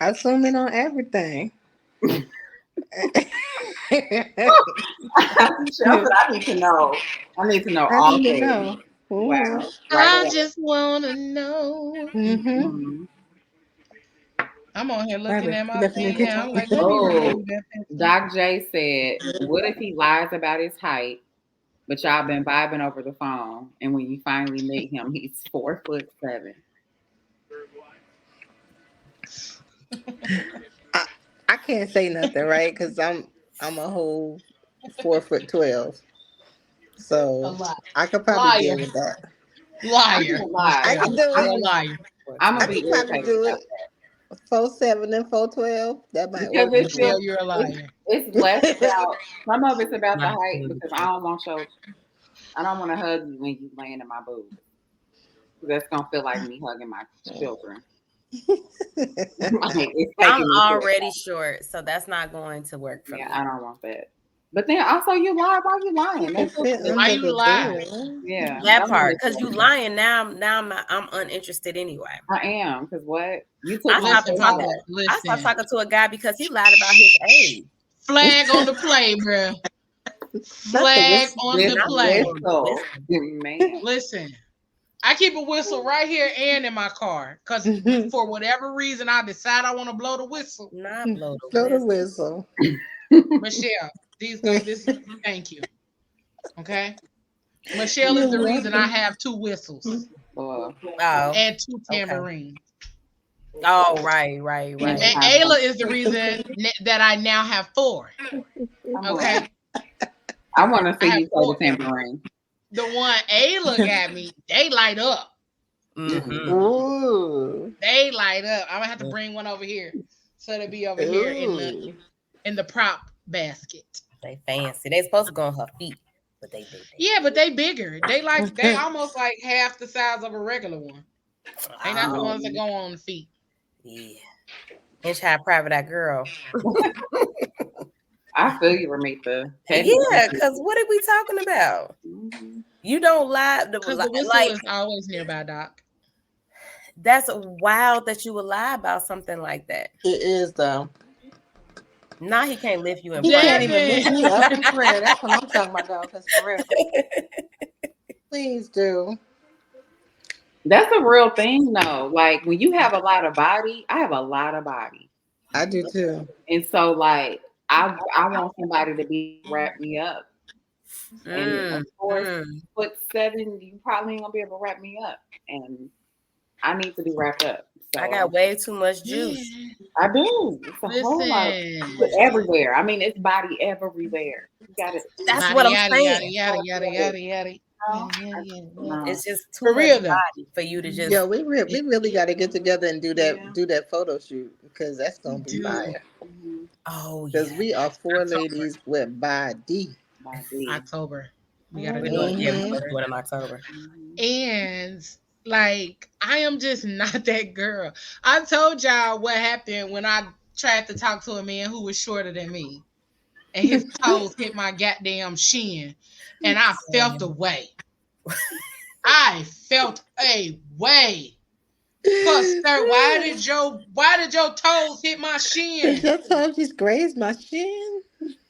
I zoom in on everything. I need to know. I need to know all things. Mm-hmm. Wow. I just want to know. Mm-hmm. I'm on here looking at my Definitely thing now. I'm like, Doc J said, what if he lies about his height, but y'all been vibing over the phone, and when you finally meet him, he's 4'7"? I can't say nothing, right? Because I'm a whole 4'12", so I could probably deal with that. Liar. I can do it. Liar. I'm I gonna be could probably do it. 4'7" and 4'12". That might because work. it's still, you're a liar. It's less about some of it's about the height because I don't want to hug you when you laying in my boobs. That's gonna feel like me hugging my children. I'm already short, so that's not going to work for me. I don't want that. But then also you lie. Why you lying? Why you lying? Yeah, that part because you lying now. I'm uninterested anyway. I am because what you took. I stopped talking to a guy because he lied about his age. Flag on the play, bro. Flag on the play. Man. Listen, I keep a whistle right here and in my car because for whatever reason I decide I want to blow the whistle. Not blow the whistle. Michelle, thank you. Okay, Michelle is the reason I have 2 whistles and 2 tambourines. Oh, right. And Ayla is the reason that I now have 4. Okay. I want to see you play the tambourine. The one Ayla got me, they light up. Mm-hmm. Ooh. They light up. I'm gonna have to bring one over here, so they'll be over here in the prop basket. They fancy. They supposed to go on her feet, but they do. Yeah, but they bigger. They almost like half the size of a regular one. They not the ones that go on the feet. Yeah. Inch high private eye girl. I feel you, Ramita. Yeah, because what are we talking about? Mm-hmm. You don't lie. Because the whistle is always nearby, Doc. That's wild that you would lie about something like that. It is, though. Now he can't lift you in prayer. He can't even lift me up in prayer. That's what I'm talking about, though. Because for real. Please do. That's a real thing, though. Like, when you have a lot of body, I have a lot of body. I do, too. And so, like, I want somebody to wrap me up. And of course, 4'7", you probably ain't gonna be able to wrap me up. And I need to be wrapped up. So I got way too much juice. I do. It's a whole lot everywhere. I mean, it's body everywhere. You got it. That's what I'm saying. Yada. No. It's just too For much real, though. body for you to just. Yeah, we really got to get together and do that photo shoot because that's gonna be Do. fire. Oh Because yeah. we are four October. ladies with body. October. We gotta We're do doing, it. yeah, we're supposed to do it in October. And like, I am just not that girl. I told y'all what happened when I tried to talk to a man who was shorter than me, and his toes hit my goddamn shin, and I felt a way. I felt a way. Cause sir, why did your toes hit my shin? Your toes just grazed my shin.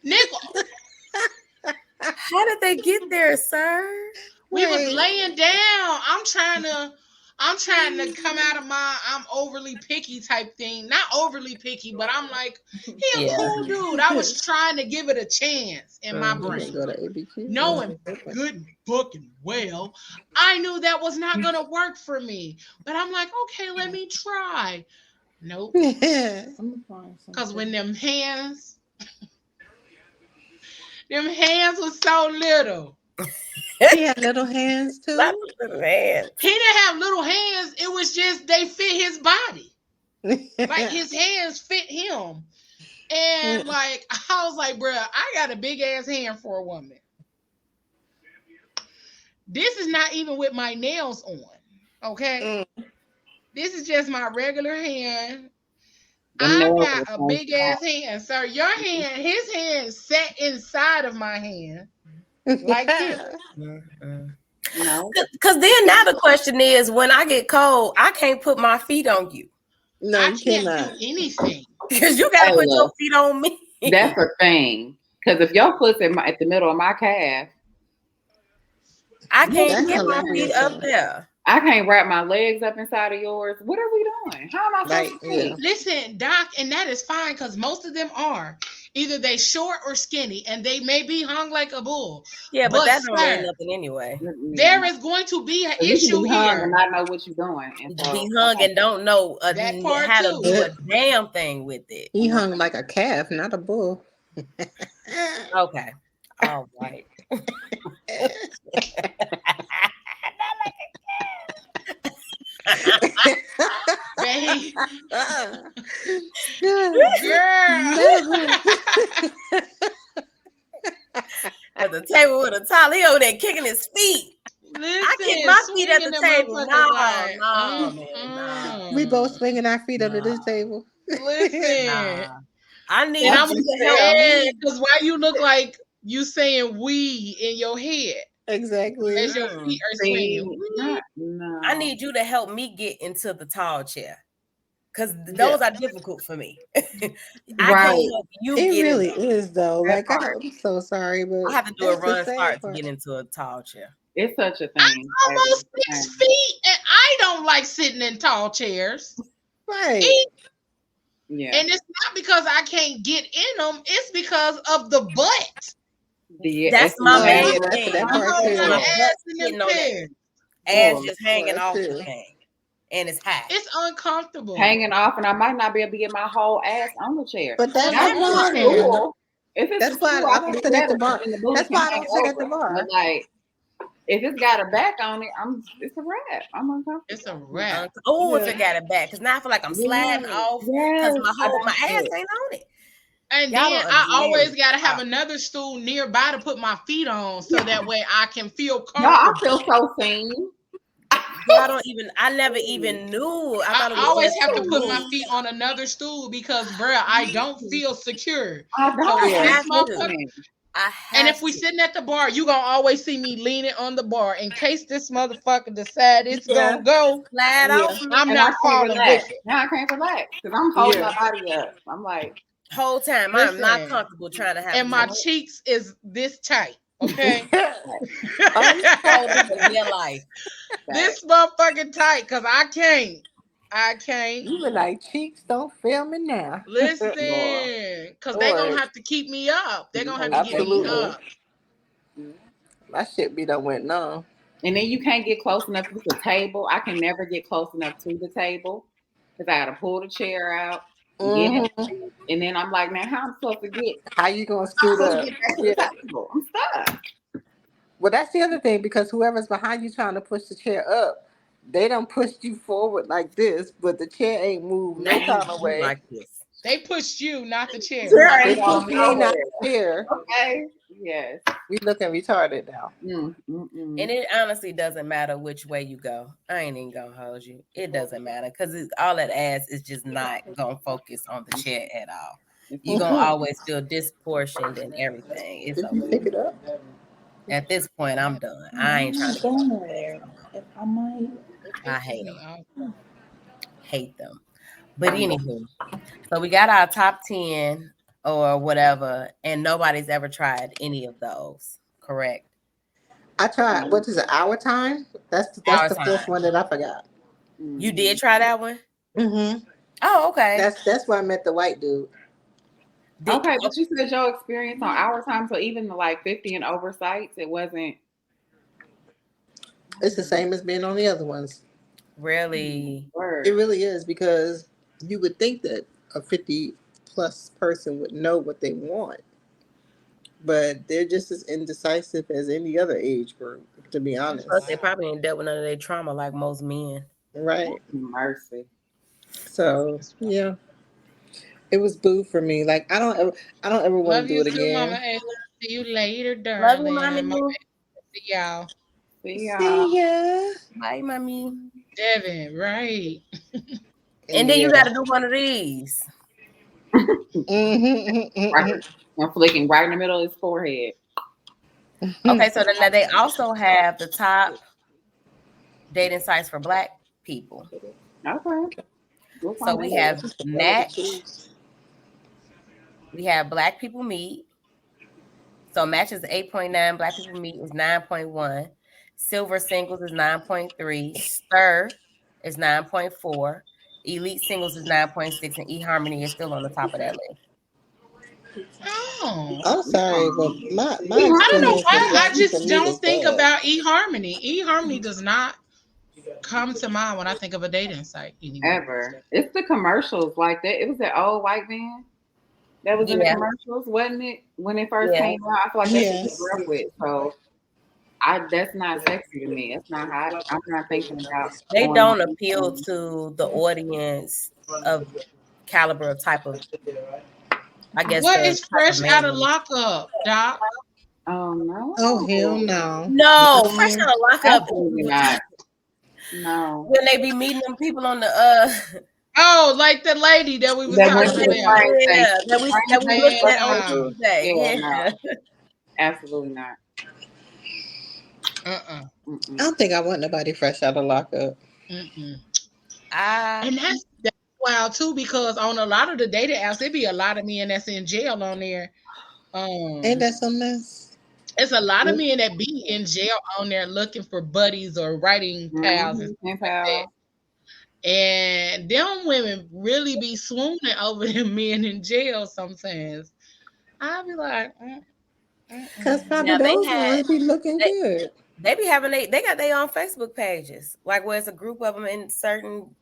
Nigga, How did they get there, sir? we was laying down. I'm trying to come out of my I'm overly picky type thing. Not overly picky, but I'm like, he a cool dude. I was trying to give it a chance in my brain. Go to ABQ. Knowing good fucking well, I knew that was not gonna work for me. But I'm like, okay, let me try. Nope. Because when them hands was so little. He had little hands too. Little hands. He didn't have little hands. It was just they fit his body. Like his hands fit him. And like I was like, bruh, I got a big ass hand for a woman. This is not even with my nails on. Okay? This is just my regular hand. I got a big ass hand, sir. Your hand, his hand sat inside of my hand. Like this. No. Because then now the question is, when I get cold, I can't put my feet on you. No, I you can't cannot. do anything. Because you got to put your feet on me. That's a thing. Because if your foot's at the middle of my calf, I can't That's get my hilarious, feet up though. there. I can't wrap my legs up inside of yours. What are we doing? How am I supposed to Yeah. see? Listen, Doc, and that is fine because most of them are either they short or skinny, and they may be hung like a bull. Yeah, but that don't sir, mean nothing anyway. there is going to be an You can issue be hung here. and not know what you're doing. And so, Be hung and don't know That part how to too. do a damn thing with it. He hung like a calf, not a bull. Okay. All right. Babe, Girl. At the table with a towel, he over there kicking his feet. Listen, I kick my feet at the swinging them table. motherfuckers No, like, man, We both swinging our feet under this table. Listen, nah. I need and I'm you to help me. because why you look like you saying "we" in your head Exactly. as your feet are swinging. no. I need you to help me get into the tall chair. Because those are difficult for me. I Right. can't help you It get really in them. is though. That Like part. I'm so sorry, but I have to do a that's the run sad start to part. get into a tall chair. It's such a I'm thing. almost 6 feet, and I don't like sitting in tall chairs. Right. Yeah. And it's not because I can't get in them; it's because of the butt. That's my Oh, main yeah, that's thing. that I'm part holding too. my My ass butt's in sitting them on that chairs. ass Oh, just hanging that off too. the thing. And it's high. It's uncomfortable. Hanging off, and I might not be able to get my whole ass on the chair. But that's Now, the if it's problem. a stool, if it's That's a why stool, I I don't can sit do at the that, bar. and the booty That's can why I hang don't sit at the over. bar. But like, if it's got a back on it, it's a wrap. I'm uncomfortable. It's a wrap. Oh, if it got it back. Because now I feel like I'm sliding off because Yes, my ass ain't on it. And Y'all then don't I understand always it. gotta have another stool nearby to put my feet on, so that way I can feel No, I comfortable. feel so seen. I never even knew. I thought it I was always just have for to put me. my feet on another stool because, bruh, I don't feel secure. I So don't. if this have to. motherfucker, I have and if we to. sitting at the bar, you gonna always see me leaning on the bar in case this motherfucker decide it's gonna go. Slide off me. I'm And not I can't falling relax. with it. Now I can't relax because I'm holding my body up. I'm like, Whole time. I'm not Listen, comfortable trying to have and a my drink. cheeks is this tight. Okay, Hold it for dear life. this motherfucking tight because I can't. You were like, cheeks don't fail me now. Listen, because they gonna Lord. have to keep me up. They're gonna have to get me Absolutely. up. My shit be done went numb. and then you can't get close enough to the table. I can never get close enough to the table because I gotta pull the chair out, get it, and then I'm like, man, how I'm supposed to get? How you gonna I'm scoot supposed up? to get back to the table. I'm stuck. Well, that's the other thing, because whoever's behind you trying to push the chair up, they don't push you forward like this, but the chair ain't moved no kind of way. like this. They pushed you, not the chair. They pushed me, not the chair. Okay. Yes. We looking retarded now. And it honestly doesn't matter which way you go. I ain't even gonna hold you. It doesn't matter because all that ass is just not gonna focus on the chair at all. You're gonna always feel disproportioned and everything. It's Did you pick it up? At this point, I'm done. I ain't trying to. I hate them. Hate them. But anywho, so we got our top 10 or whatever, and nobody's ever tried any of those, correct? I tried. What is it? Our Time? That's the first one that I forgot. You did try that one? Mm-hmm. Oh, okay. That's where I met the white dude. Okay, but you said your experience on Our Time, so even the like 50 and over sites, it wasn't. It's the same as being on the other ones. Really? It really is, because you would think that a 50 plus person would know what they want, but they're just as indecisive as any other age group, to be honest. Plus, they probably ain't dealt with none of their trauma like most men. Right. Mercy. So yeah, it was boo for me. Like I don't ever want Love to do you it too, again. Mama Ayla. See you later, darling. Love you, Mommy. See y'all. See ya. See ya. Bye, Mommy. Devin, right? And then you got to do one of these. Right. I'm flicking right in the middle of his forehead. Okay, so then they also have the top dating sites for Black people. Okay. So we have Match. We have Black People Meet. So Match is 8.9. Black People Meet is 9.1. Silver Singles is 9.3. Stir is 9.4. Elite Singles is 9.6. And eHarmony is still on the top of that list. Oh. I'm sorry, but my I don't know why. I experience just with don't is think bad. about eHarmony. eHarmony does not come to mind when I think of a dating site anymore. Ever. It's the commercials like that. It was that old white man that was in the commercials, wasn't it? When it first came out, I feel like that's what grew up with. So that's not sexy to me. It's not hot. I'm not thinking about. They don't appeal to the audience of caliber of type of. I guess. What is Fresh Out of Lockup, Doc? Oh no! Oh hell no! No, Fresh Out of Lockup. Absolutely not. No. When they be meeting them people on the Oh, like the lady that we was That talking went to about. that we looked at on Tuesday. Yeah. No. Absolutely not. I don't think I want nobody fresh out of lockup. And that's wild too, because on a lot of the dating apps, there be a lot of men that's in jail on there. Ain't that some mess? It's a lot of men that be in jail on there looking for buddies or writing pals and stuff like that. And them women really be swooning over them men in jail sometimes. I'll be like, because probably those ones be looking good. They be having they got their own Facebook pages, like where it's a group of them in certain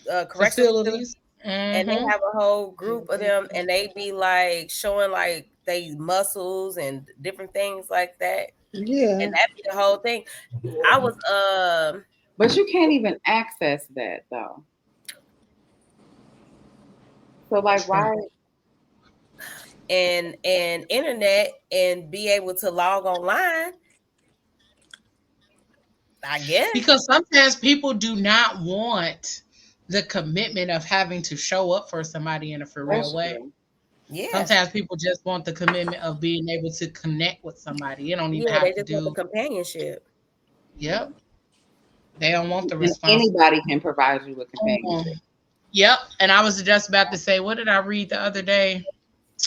correctional facilities, and they have a whole group of them, and they be like showing like they muscles and different things like that. Yeah, and that be the whole thing. I was but you can't even access that though. So like why? And internet and be able to log online. I guess because sometimes people do not want the commitment of having to show up for somebody in a for real way. Yeah. Sometimes people just want the commitment of being able to connect with somebody. You don't even have they to just do want the companionship. Yep. They don't want the response. Anybody can provide you with companionship. Yep. And I was just about to say, what did I read the other day?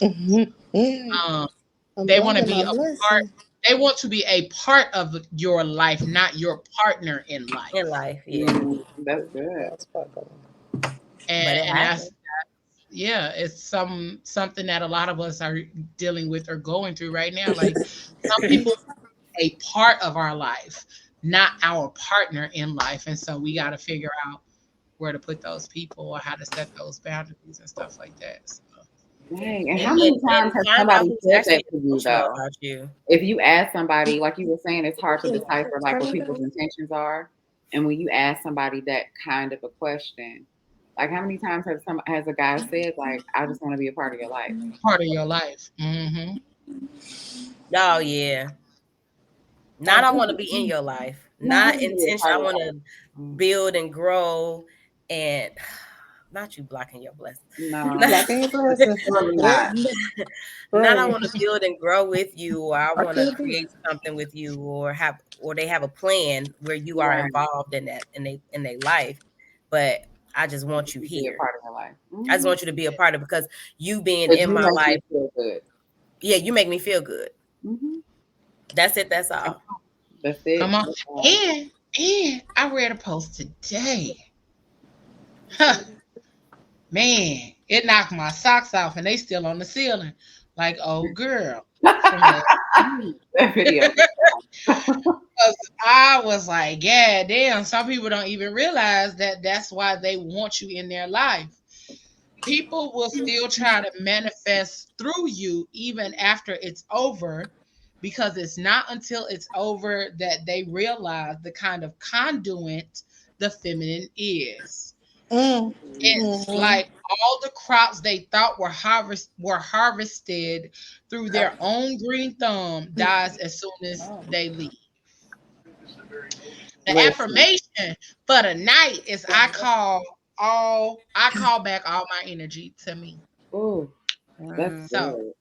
They want to be a part. They want to be a part of your life, not your partner in life. In life, yeah. That's good. And that's it's something that a lot of us are dealing with or going through right now. Like some people a part of our life, not our partner in life. And so we got to figure out where to put those people or how to set those boundaries and stuff like that. So. Dang, and how many times has find out somebody who's said actually that to you emotional though? about you. If you ask somebody, like you were saying, it's hard to decipher like what people's intentions are. And when you ask somebody that kind of a question, like how many times has a guy said like, "I just want to be a part of your life"? Part of your life. Mm-hmm. Oh yeah. Not I want to be in your life. Not intention. I want to build and grow, and not you blocking your blessings. No, Blocking your blessings. really not. Not I Right. want to build and grow with you, or I want to could be. create something with you, or they have a plan where you are Right. involved in that in their life. But I just want you Be a here. part of your life. I just want you to be a part of it because you being But in you my make me life. feel good. Yeah, you make me feel good. That's it. That's all. That's it. Come on. That's all. And I read a post today. Huh. Man, it knocked my socks off and they still on the ceiling. Like, oh girl. That video. I was like, yeah, damn, some people don't even realize that that's why they want you in their life. People will still try to manifest through you even after it's over, because it's not until it's over that they realize the kind of conduit the feminine is. It's like all the crops they thought were harvested through their own green thumb dies as soon as they leave. The affirmation for the night is I call back all my energy to me. Oh, that's So good.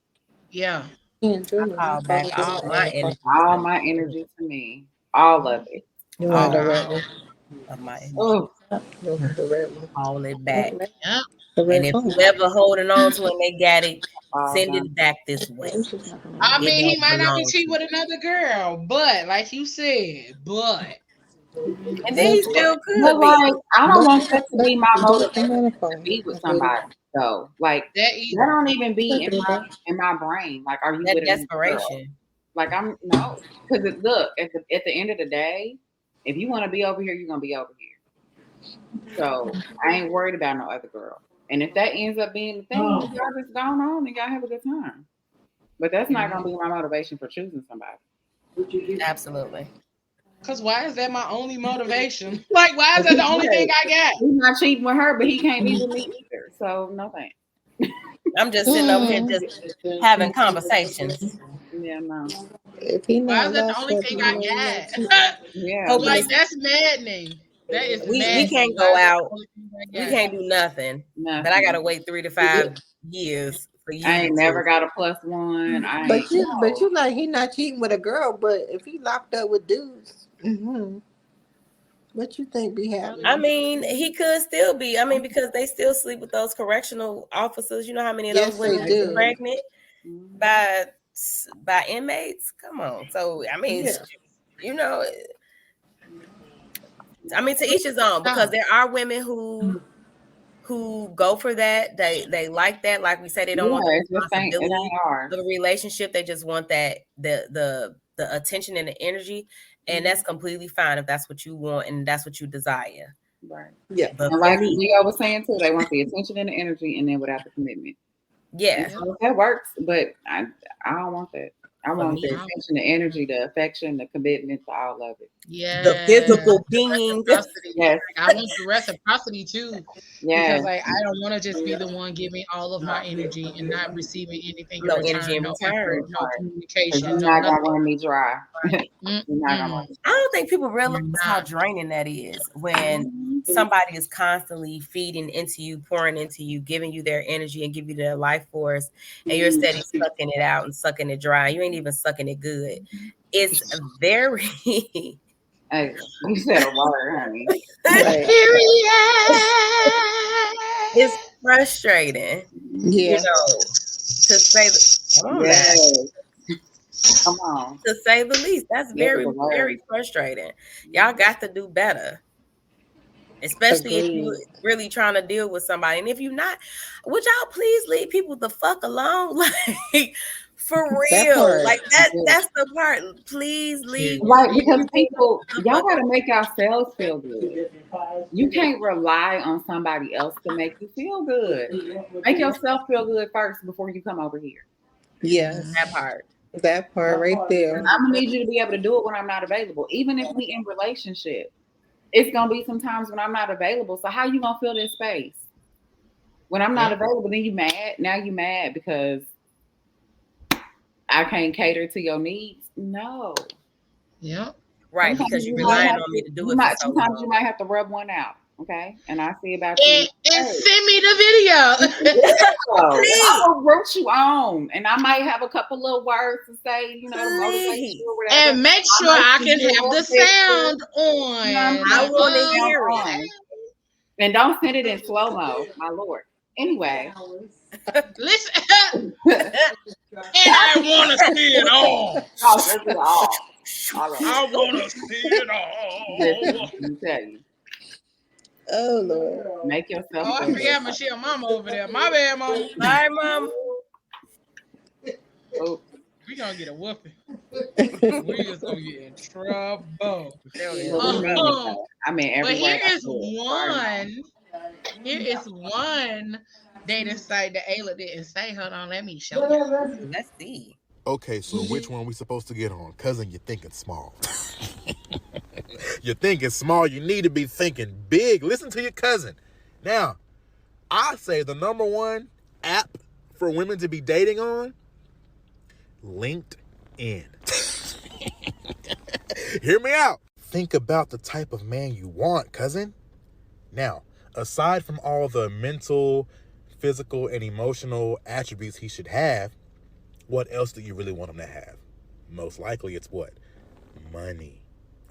yeah. I call back all my energy. All my energy to me. All of it. You want the red one? Of my energy. Oh, The red one. All it back. Yeah. The red And if phone. whoever holding on to it and they got it, send it back this way. I mean, he don't might not be belong cheating with another girl, but like you said, And then he still could but be. like, I don't want that to be my motivation motivation to be with somebody. So, like, that that either. don't even be in my brain. Like, are you That with a girl? desperation. Like, I'm no, because look at the end of the day, if you want to be over here, you're gonna be over here. So I ain't worried about no other girl. And if that ends up being the thing, y'all just go on and y'all have a good time. But that's not gonna be my motivation for choosing somebody. Absolutely. Because why is that my only motivation? Like, why is that the only thing I got? He's not cheating with her, but he can't be with me either. So no thanks. I'm just sitting over here just having conversations. Yeah, no. If he Why is not that the lost, only that thing he I ain't got? Yeah. Like, that's maddening. That is We maddening. can't Why go is that out. the only thing I We got? can't do nothing. But I gotta wait 3 to 5 years for you. I ain't never got a +1. I But ain't. you like he not cheating with a girl, but if he locked up with dudes, what you think be happening? I mean, he could still be. I mean, because they still sleep with those correctional officers. You know how many of those Yes, women they get do. pregnant by inmates? Come on. So I mean, you know, I mean, to each his own, because there are women who go for that. They like that. Like we said, they don't want the responsibility of a relationship. They just want that the attention and the energy, and that's completely fine if that's what you want and that's what you desire. Right. Yeah. But And like Leo was saying too, they want the attention and the energy, and then without the commitment. Yeah. So that works, but I don't want that. I want the attention, the energy, the affection, the commitment, to all of it. Yeah. The physical being. Yes. I want the reciprocity too. Yeah. Because like I don't want to just be the one giving all of my energy and not receiving anything No in return, energy in no return. effort, no communication. You're not gonna run me dry. I don't think people realize how draining that is when somebody is constantly feeding into you, pouring into you, giving you their energy and give you their life force, and you're steady sucking it out and sucking it dry. You ain't even sucking it good. It's very Hey, you said a word, honey. It's frustrating. Yeah. You know, to say come on now. Come on. To say the least. That's very, very frustrating. Y'all got to do better. Especially if you're really trying to deal with somebody. And if you're not, would y'all please leave people the fuck alone? Like, For That real. part. Like that's the part. Please leave. Right, because people, y'all gotta make yourselves feel good. You can't rely on somebody else to make you feel good. Make yourself feel good first before you come over here. Yes, That part. that part right there. I'm gonna need you to be able to do it when I'm not available. Even if we in relationship, it's gonna be some times when I'm not available. So how you gonna fill this space? When I'm not available, then you mad. Now you mad because I can't cater to your needs. No. Yep. Right, Sometimes because you're you might relying have on me to do you it might, for so sometimes long. you might have to rub one out. Okay. And I see about you. And Hey. send me the video. I will root you on, and I might have a couple little words to say, you know, to motivate you or whatever. And make sure I can have the sound on. I want to hear it. And don't send it in slow mo, my lord. Anyway, listen. And I want to see it all. I want to see it all. Let me tell you. Oh Lord. Make yourself. Oh, I forgot Michelle Mama over there. My bad, Mama. Sorry, Mom. Oh. We gonna get a whooping. We just gonna get in trouble. I mean, but here is one. Here is one dating site that Ayla didn't say. Hold on, let me show you. Let's see. Okay, so which one we supposed to get on? Cousin, you're thinking small. You're thinking small. You need to be thinking big. Listen to your cousin. Now, I say the number one app for women to be dating on, LinkedIn. Hear me out. Think about the type of man you want, cousin. Now, aside from all the mental, physical, and emotional attributes he should have, what else do you really want him to have? Most likely it's what? Money.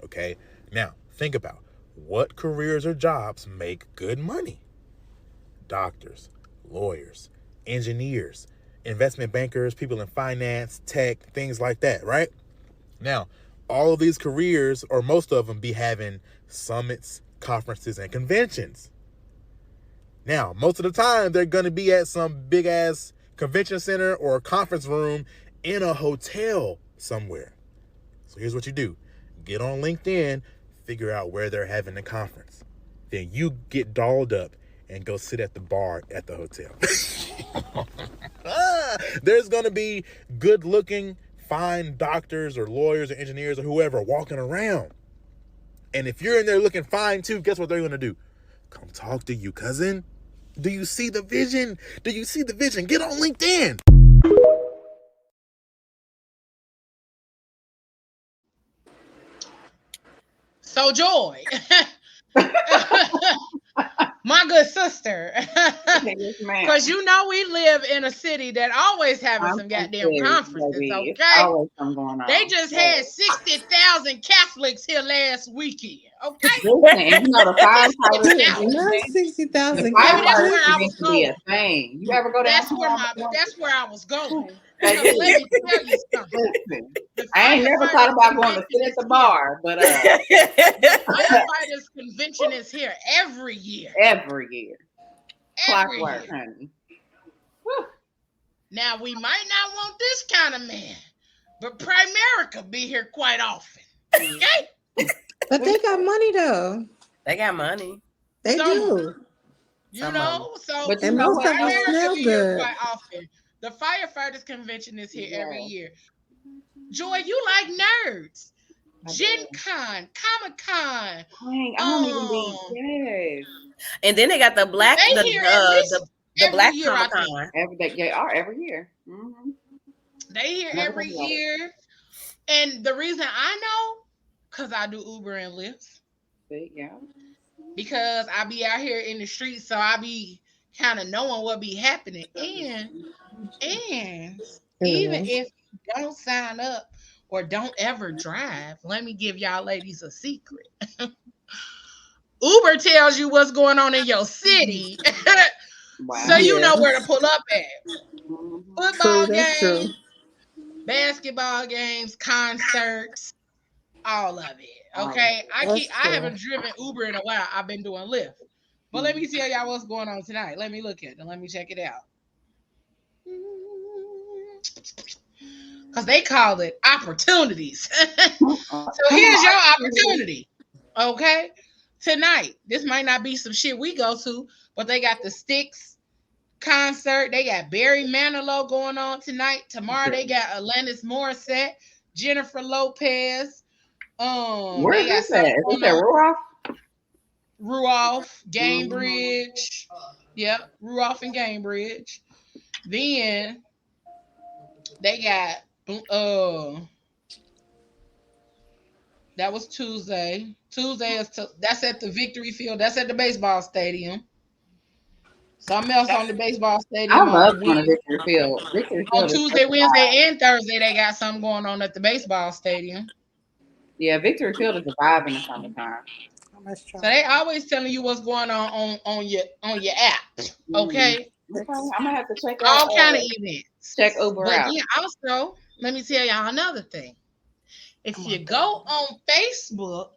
Okay? Now, think about what careers or jobs make good money. Doctors, lawyers, engineers, investment bankers, people in finance, tech, things like that, right? Now, all of these careers, or most of them, be having summits, conferences, and conventions. Now, most of the time, they're going to be at some big-ass convention center or a conference room in a hotel somewhere. So here's what you do. Get on LinkedIn, figure out where they're having the conference. Then you get dolled up and go sit at the bar at the hotel. There's going to be good-looking, fine doctors or lawyers or engineers or whoever walking around. And if you're in there looking fine too, guess what they're going to do? Come talk to you, cousin. Do you see the vision? Do you see the vision? Get on LinkedIn. So, Joy, my good sister, because you know we live in a city that always having some goddamn conferences, okay? They just had 60,000 Catholics here last weekend, okay? And you know the firefighters. Not 60,000. That's where I was going. You ever go down? That's where I was going. Let me tell you something. I ain't never thought about going to sit at the bar, but firefighters convention is here every year. Every year. Clockwork, honey. Whew. Now we might not want this kind of man, but Primerica be here quite often. Okay? But they got money though. They got money. They do. You know, so but and most of them smell good. Quite often. The firefighters convention is here every year. Joy, you like nerds. Gen Con, Comic Con. I don't even be. Yes. And then they got the black, the black year, Comic Con. They are every year. Mm-hmm. They here every year. And the reason I know, because I do Uber and Lyft. Yeah. Because I be out here in the streets, so I be kind of knowing what be happening. And even if you don't sign up or don't ever drive, let me give y'all ladies a secret. Uber tells you what's going on in your city. So you know where to pull up at. Football games, basketball games, concerts, all of it. Okay. I haven't driven Uber in a while. I've been doing Lyft. But let me tell y'all what's going on tonight. Let me look at it. Let me check it out. because they call it opportunities. Come So here's your on. opportunity. Okay. Tonight. This might not be some shit we go to, but they got the Styx concert. They got Barry Manilow going on tonight. Tomorrow they got Alanis Morissette, Jennifer Lopez. Where They is got this something at? Is going this at on. Ruoff? Ruoff, Gamebridge. Yep, Ruoff and Gamebridge. Then they got that was Tuesday. Tuesday is that's at the Victory Field. That's at the baseball stadium. Something else on the baseball I stadium love on going to Wednesday. Victory Field. Victory On Field is Tuesday, such a vibe. Wednesday, and Thursday, they got something going on at the baseball stadium. Yeah, Victory Field is a vibe in the summertime. So they always telling you what's going on your app. Okay. Okay, I'm gonna have to check All out. kind of events. Check Uber But out. then also, let me tell y'all another thing. If you go on Facebook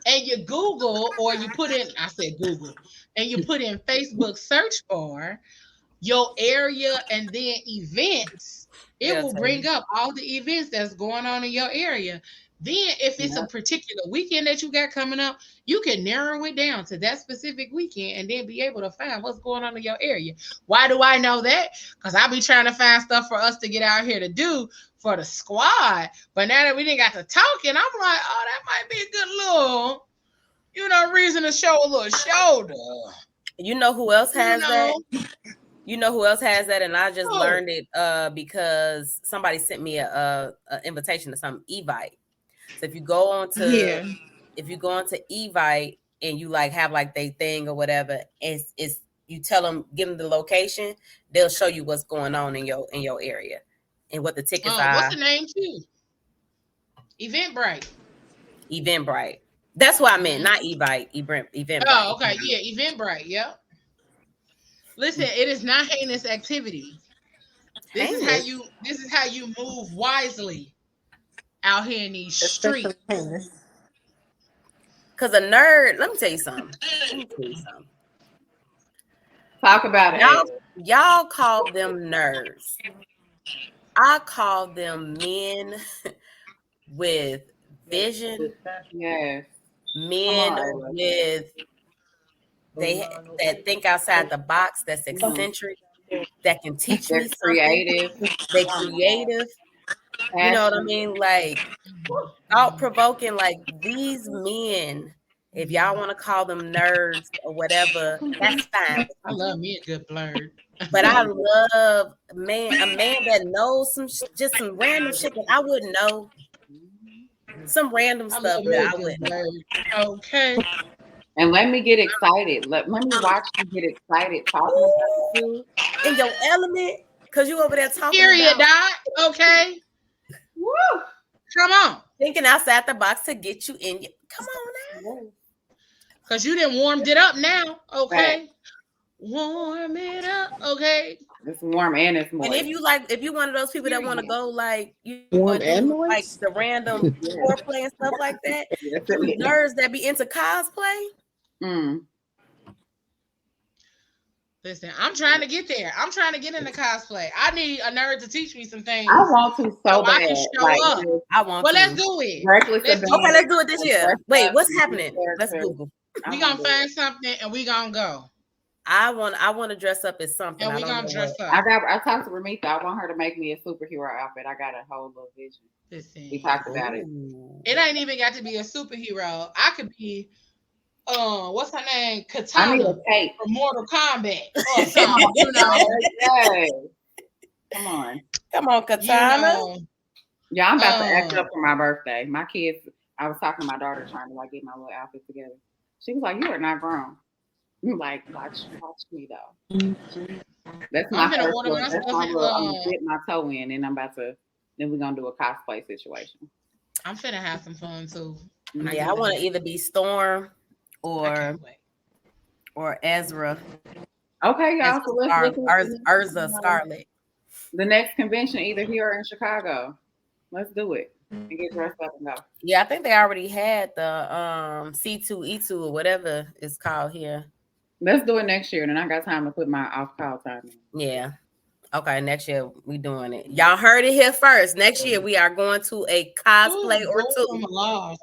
and you Google or you put in, I said Google, and you put in Facebook search bar your area and then events, it will bring up all the events that's going on in your area. Then if it's a particular weekend that you got coming up, you can narrow it down to that specific weekend and then be able to find what's going on in your area. Why do I know that? Because I be trying to find stuff for us to get out here to do for the squad. But now that we didn't got to talking, I'm like, oh, that might be a good little, reason to show a little shoulder. You know who else has that? You know who else has that? And I just learned it because somebody sent me a invitation to some Evite. So if you go on to Evite and you like have like they thing or whatever, it's you tell them, give them the location, they'll show you what's going on in your area and what the tickets are. What's the name too? Eventbrite. Eventbrite. That's what I meant, not Evite. Eventbrite. Oh, okay, yeah, Eventbrite. Yep. Listen, it is not heinous activity. This is how you move wisely out here in these streets. Because a nerd, let me tell you something. Talk about it. Y'all call them nerds. I call them men with vision. Yes. Men with that think outside the box, that's eccentric, that can teach me something. Creative. They creative. You know what I mean? Like thought-provoking, like these men, if y'all want to call them nerds or whatever, that's fine. I love me a good blurred. But I love a man that knows just some random shit that I wouldn't know. Some random stuff that I wouldn't know. Okay. And let me get excited. Let me watch you get excited talking about you in your element, because you over there talking. Period, Doc. Okay. Woo. Come on. Thinking outside the box to get you in. Come on now. Because you done warmed it up now. Okay. Right. Warm it up. Okay. It's warm and it's moist. And if you one of those people that want to go like warm and moist? Like the random foreplay and stuff like that, nerds that be into cosplay. Listen, I'm trying to get there. I'm trying to get into cosplay. I need a nerd to teach me some things. I want to so bad. I can show up. I want to. Well, let's do it. Let's do it this year. Wait, what's happening? Let's Google. We're going to find something and we're going to go. I want to dress up as something. And we're going to dress up. I talked to Ramita. I want her to make me a superhero outfit. I got a whole little vision. Listen, we talked about it. It ain't even got to be a superhero. I could be what's her name? Katana. I need a tape from Mortal Kombat or something, you know. Yes. Come on, Katana. Yeah, I'm about to act up for my birthday. My kids, I was talking to my daughter trying to like get my little outfit together. She was like, "You are not grown." I'm like, watch me though. That's my first look. That's my little, I'm gonna dip my toe in, and then we're gonna do a cosplay situation. I'm finna have some fun too. Yeah, I want to either be Storm or Ezra. Okay, y'all. So let's Urza Scarlet. The next convention, either here or in Chicago. Let's do it and get dressed up and go. Yeah, I think they already had the C2E2 or whatever it's called here. Let's do it next year, and then I got time to put my off-call time in. Yeah. Okay, next year we doing it. Y'all heard it here first. Next year we are going to a cosplay or two.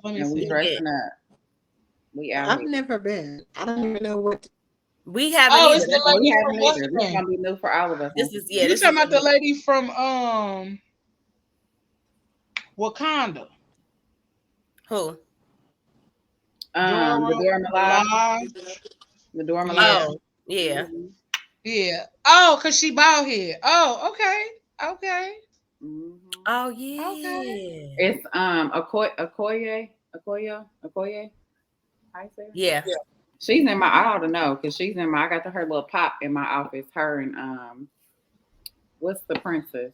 Let me And we see. dressing up. We out I've here. never been. I don't even know what. We haven't Oh, either. it's the lady We from haven't what's either. her This is name? gonna be new for all of us. This is You this talking is about the lady from Wakanda? who? The Dora Milaje. The Dora Milaje. Oh, yeah. Mhm. Yeah. Oh, cause she bald head. Oh, okay. Okay. Mhm. Oh yeah. Okay. It's Okoye. How you say it? Yeah. She's in my. I ought to know because she's in my. I got her little pop in my office. Her and what's the princess?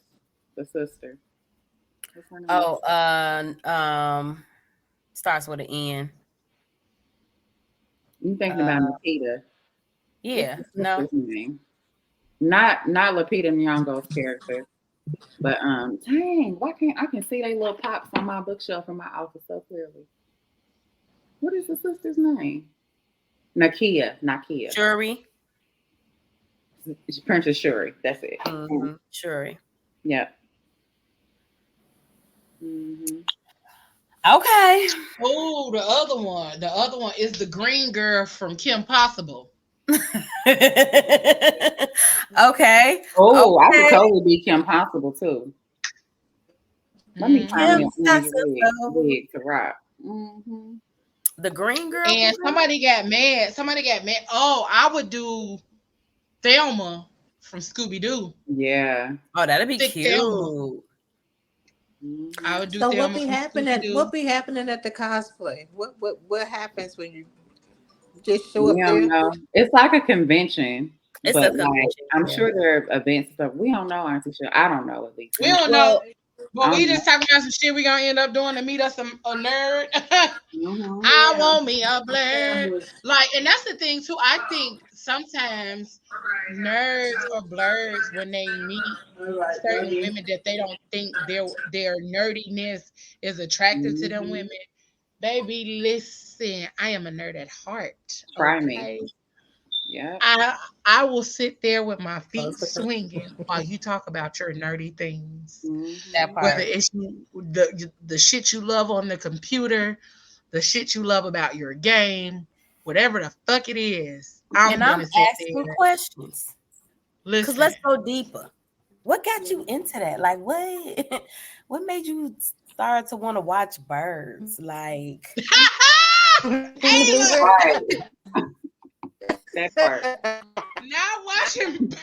The sister. What's her name? Oh, starts with an N. You thinking about Lupita? Yeah. What's the No. sister's name? Not Lupita Nyong'o's character, but dang, why can't I can see they little pops on my bookshelf in my office so clearly. What is the sister's name? Nakia. Shuri. It's Princess Shuri. That's it. Mm-hmm. Shuri. Yep. Mm-hmm. Okay. Oh, the other one. The other one is the green girl from Kim Possible. Okay. Oh, I Okay. would totally be Kim Possible too. Let me find me a wig to rock. Mm-hmm. The green girl. And somebody got mad. Oh, I would do Thelma from Scooby Doo. Yeah. Oh, that'd be cute. Thelma. I would do. So Thelma what be from happening? Scooby-Doo. What be happening at the cosplay? What happens when you just show We up don't there? know. It's like a convention. It's but a convention. I'm sure there are events and stuff. We don't know, Auntie Sure. I don't know at least. We don't know. But we just talking about some shit we gonna end up doing to meet us a nerd. I want me a blur. Like, and that's the thing too. I think sometimes nerds or blurs when they meet certain women that they don't think their nerdiness is attractive to them women. Baby, listen, I am a nerd at heart. Try me. Yeah. I will sit there with my feet swinging while you talk about your nerdy things. That part. Whether it's the shit you love on the computer, the shit you love about your game, whatever the fuck it is. I'm asking questions. Listen, let's go deeper. What got you into that? Like, what made you start to want to watch birds? Like, that part. Not watching.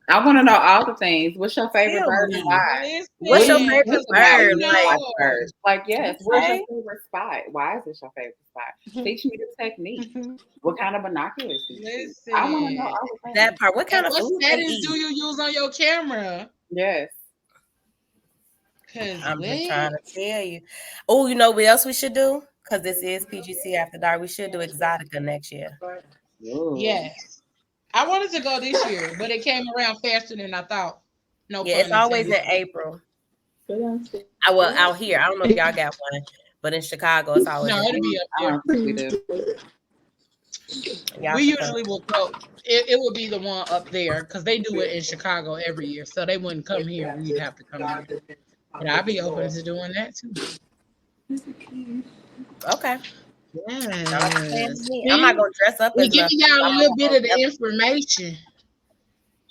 I want to know all the things. What's your favorite bird and why? What's your favorite bird? Like, yes. What's your favorite spot? Why is this your favorite spot? Teach me the technique. What kind of binoculars do you use? I want to know all the things. That part. What kind of food settings do you use on your camera? Yes. I'm just trying to tell you. Oh, you know what else we should do? Because this is PGC After Dark. We should do Exotica next year. Ooh. Yes. I wanted to go this year, but it came around faster than I thought. No, yeah, it's always in April. Out here. I don't know if y'all got one, but in Chicago, it's always. No, it'll be up there. I don't think we do. We usually will go. It would be the one up there because they do it in Chicago every year, so they wouldn't come here. We'd have to come here. But I'd be open to doing that too. Okay. Yes. I'm not gonna dress up. We giving y'all a little bit of the information.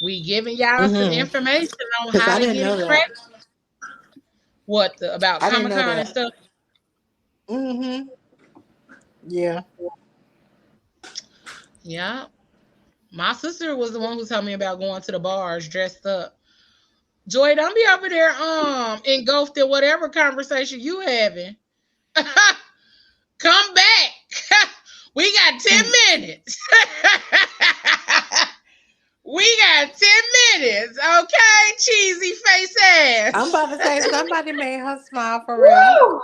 We giving y'all some information on how to get it pregnant. What about Comic-Con and stuff? Mm-hmm. Yeah. Yeah. My sister was the one who told me about going to the bars dressed up. Joy, don't be over there engulfed in whatever conversation you having. Come back. We got 10 minutes. We got 10 minutes. Okay, cheesy face ass. I'm about to say somebody made her smile for real.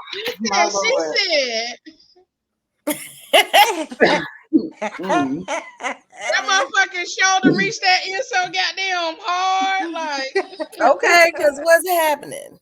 She said. That motherfucking shoulder reached that in so goddamn hard. Like, okay, because what's happening?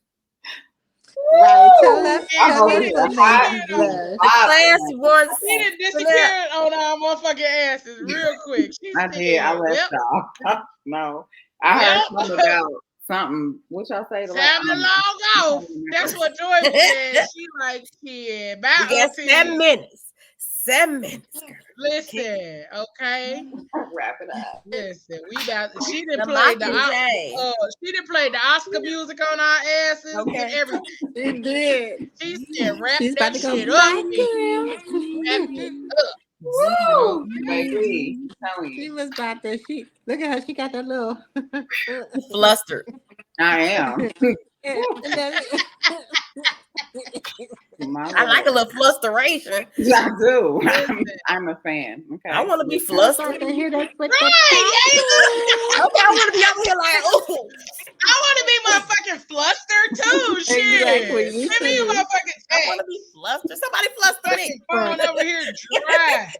Right. Tell us I'm over what here made hot. you blush. The class was. She done disappeared on our motherfucking asses real quick. She I did. I said, left "Yep, off. No, I heard yep. something about something. What y'all say? Time to log off." That's what Joy was saying. She like, "Yeah, bye, We got auntie." 7 minutes. 7 minutes. Girl. Listen, okay. Wrap it up. Listen, we about. She done The played the. Mockingjay. She done played the Oscar music on our asses and Okay. everything. She did. She said, "Wrap She's about that to go shit black up, girl. wrap it up." Woo! Baby, I'm telling She you. was about to. She look at her. She got that little. Flustered. I am. I like a little flusteration. I do. I'm a fan. Okay. I want to be I flustered. can hear that with Right, the Okay, I want to be out here like, oh. I want to be motherfucking flustered too. Shit. Exactly, you Give me a too. motherfucking I tank. want to be flustered. Somebody fluster me. Phone over here dry.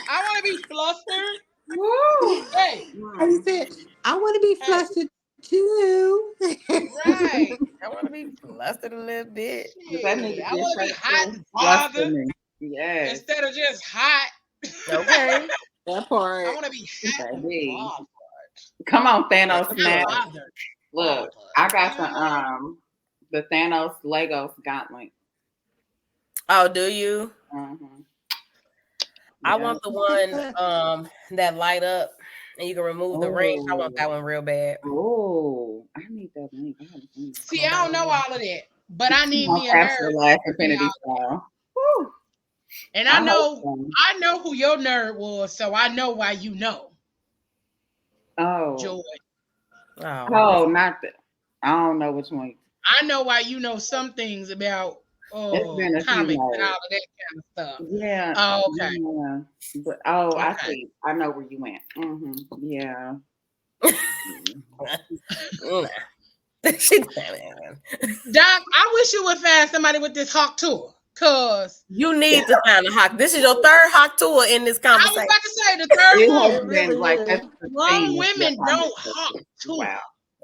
I want to be flustered. Woo! Hey, I said, I want to be flustered too. right. I want to be flustered a little bit. That nigga I want to be just hot and flustered bothered me. Yes. instead of just hot. Okay. That part. I want to be hot and Baby. bothered. Come on, Thanos Not snap. bothered. Look, I got the Thanos Legos gauntlet. Oh, do you? Mm-hmm. I want the one that light up and you can remove the rings. I want that one real bad. Oh, I need that link. I haven't seen it. See, I don't know all of that, but I need me a After nerd. the last Infinity Style. Woo. And I hope so. know who your nerd was, so I know why you know. Oh. Joy. Oh, not that. I don't know which one. I know why you know some things about It's been a few comics months. and all of that kind of stuff. Yeah. Oh, okay. Yeah. But I Okay. see. I know where you went. Mm-hmm. Yeah. Doc, I wish you would find somebody with this hawk tour. Cause you need to find a hawk. This is your third hawk tour in this I was conversation. about to say the third It one. has been like that's the Grown thing. women don't hawk tour. Wow.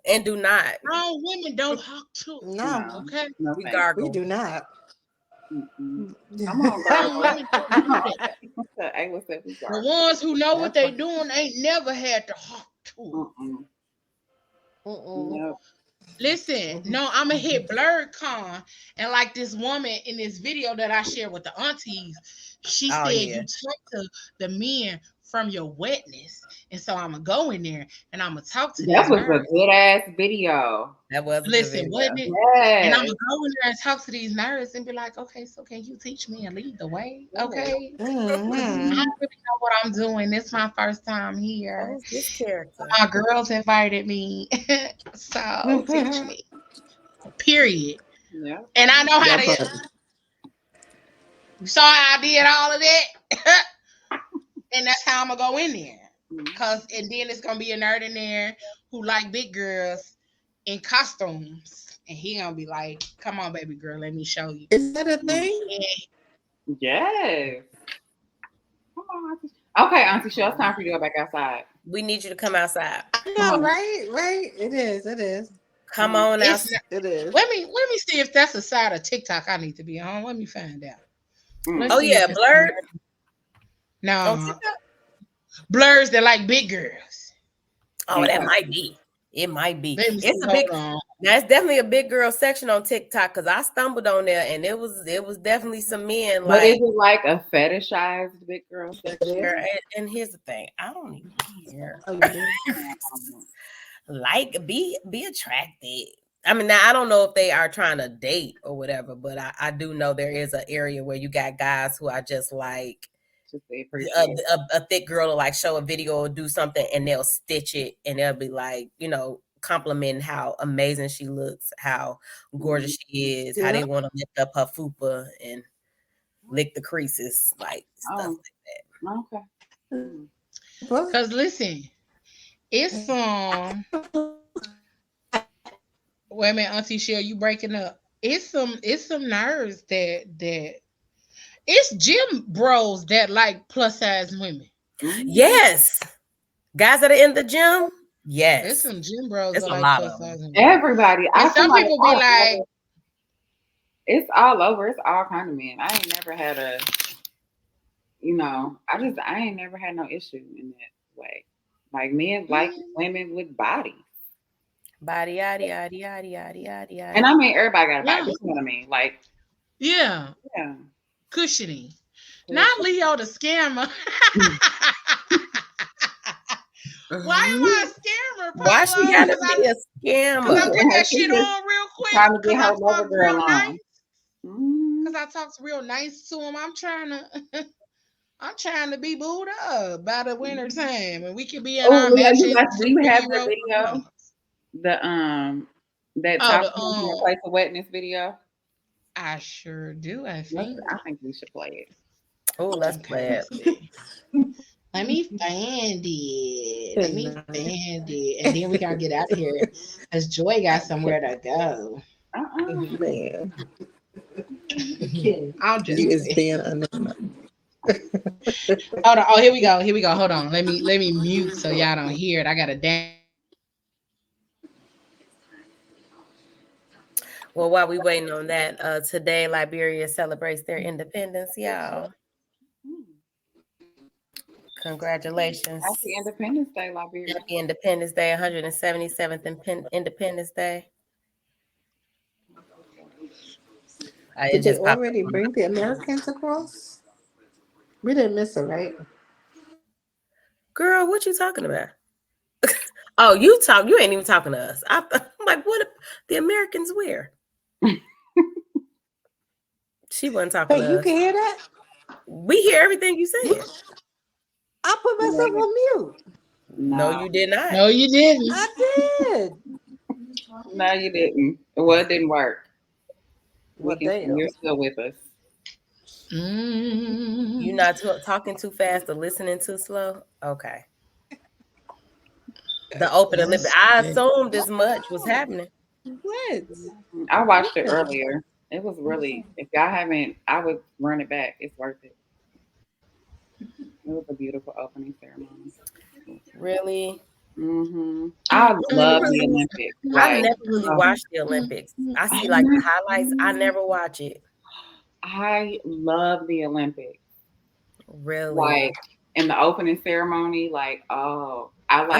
And do not. Grown women don't hawk tour. No. Okay. No, We thank gargle. We do not. you. Come on, girl. Hey, what's up? The ones who know what they doing ain't never had to hawk tour. Nope. Listen, no, I'm gonna hit BlurredCon, and like this woman in this video that I shared with the aunties, she said you talk to the men from your wetness, and so I'm gonna go in there and I'm gonna talk to them. That was a good ass video. That was a Listen, good wasn't video. it? Yes. And I'm gonna go in there and talk to these nerds and be like, okay, so can you teach me and lead the way? Okay. I don't really know what I'm doing. This is my first time here. Who's this character? My girls invited me, so teach me. Period. Yeah. And I know how to. You saw how I did all of that, and that's how I'm gonna go in there. And then it's gonna be a nerd in there who like big girls in costumes, and he gonna be like, "Come on, baby girl, let me show you." Is that a thing? Yes. Come on, Auntie. Okay, Auntie Shell, it's time for you to go back outside. We need you to come outside. I know, right? It is. Come on It's outside. not- It is. Let me see if that's a side of TikTok I need to be on. Let me find out. Let's Oh see yeah, if it's- Blurred. No, blurs that like big girls. Oh, that might be. It might be. Let me see. It's a big. Hold on. That's definitely a big girl section on TikTok because I stumbled on there and it was definitely some men But is like. it like a fetishized big girl section? And here's the thing, I don't even care. Oh, you do? Like be attracted. I mean, now I don't know if they are trying to date or whatever, but I do know there is an area where you got guys who are just like a thick girl to like show a video or do something and they'll stitch it and they'll be like, complimenting how amazing she looks, how gorgeous she is, how they want to lift up her fupa and lick the creases, like stuff like that. Okay. Because listen, it's some. Wait a minute, Auntie Shell, you breaking up? It's some nerds that it's gym bros that like plus size women. Yes, guys that are in the gym, Yes. There's some gym bros It's that a like lot plus of them. size. Everybody. And some people be like, it's all over. It's all kind of men. I ain't never had a, I ain't never had no issue in that way. Like men like women with bodies. Body, yada, yada, yada, yada, yada, yada. And I mean, everybody got a body. You know what I mean? Like, yeah. Cushiony. Not Leo the scammer. Why am I a scammer? Why she gotta be a scammer? Because I put that shit on real quick. Trying to get her lover girl on. Because I talked real nice to him. I'm trying to be booed up by the winter time, and we can be in our matching. Do you have the video? That place of wetness video. I sure do. I think we should play it. Oh, let's play it. Let me find it. And then we gotta get out of here. Because Joy got somewhere to go. Man. I'll just you is being anonymous. Hold on. Oh, here we go. Hold on. Let me mute so y'all don't hear it. I gotta dance. Well, while we waiting on that, today Liberia celebrates their independence, y'all. Congratulations. Happy Independence Day, Liberia. Happy Independence Day, 177th Independence Day. Did they already bring the Americans across? We didn't miss it, right? Girl, what you talking about? Oh, you ain't even talking to us. I'm like, what the Americans where? She wasn't talking to us. You can hear that? We hear everything you said. I put myself on mute. No, you did not. No, you didn't. I did. No, you didn't. Well, it didn't work. You're still with us. You're not talking too fast or listening too slow? Okay. The Open Olympics. I assumed as much was happening. What? I watched it earlier. It was really, if y'all haven't, I would run it back. It's worth it. It was a beautiful opening ceremony. Really? Mm-hmm. I love the Olympics. I never really watched the Olympics. I see like the highlights. I never watch it. I love the Olympics. Really? Like in the opening ceremony, like, I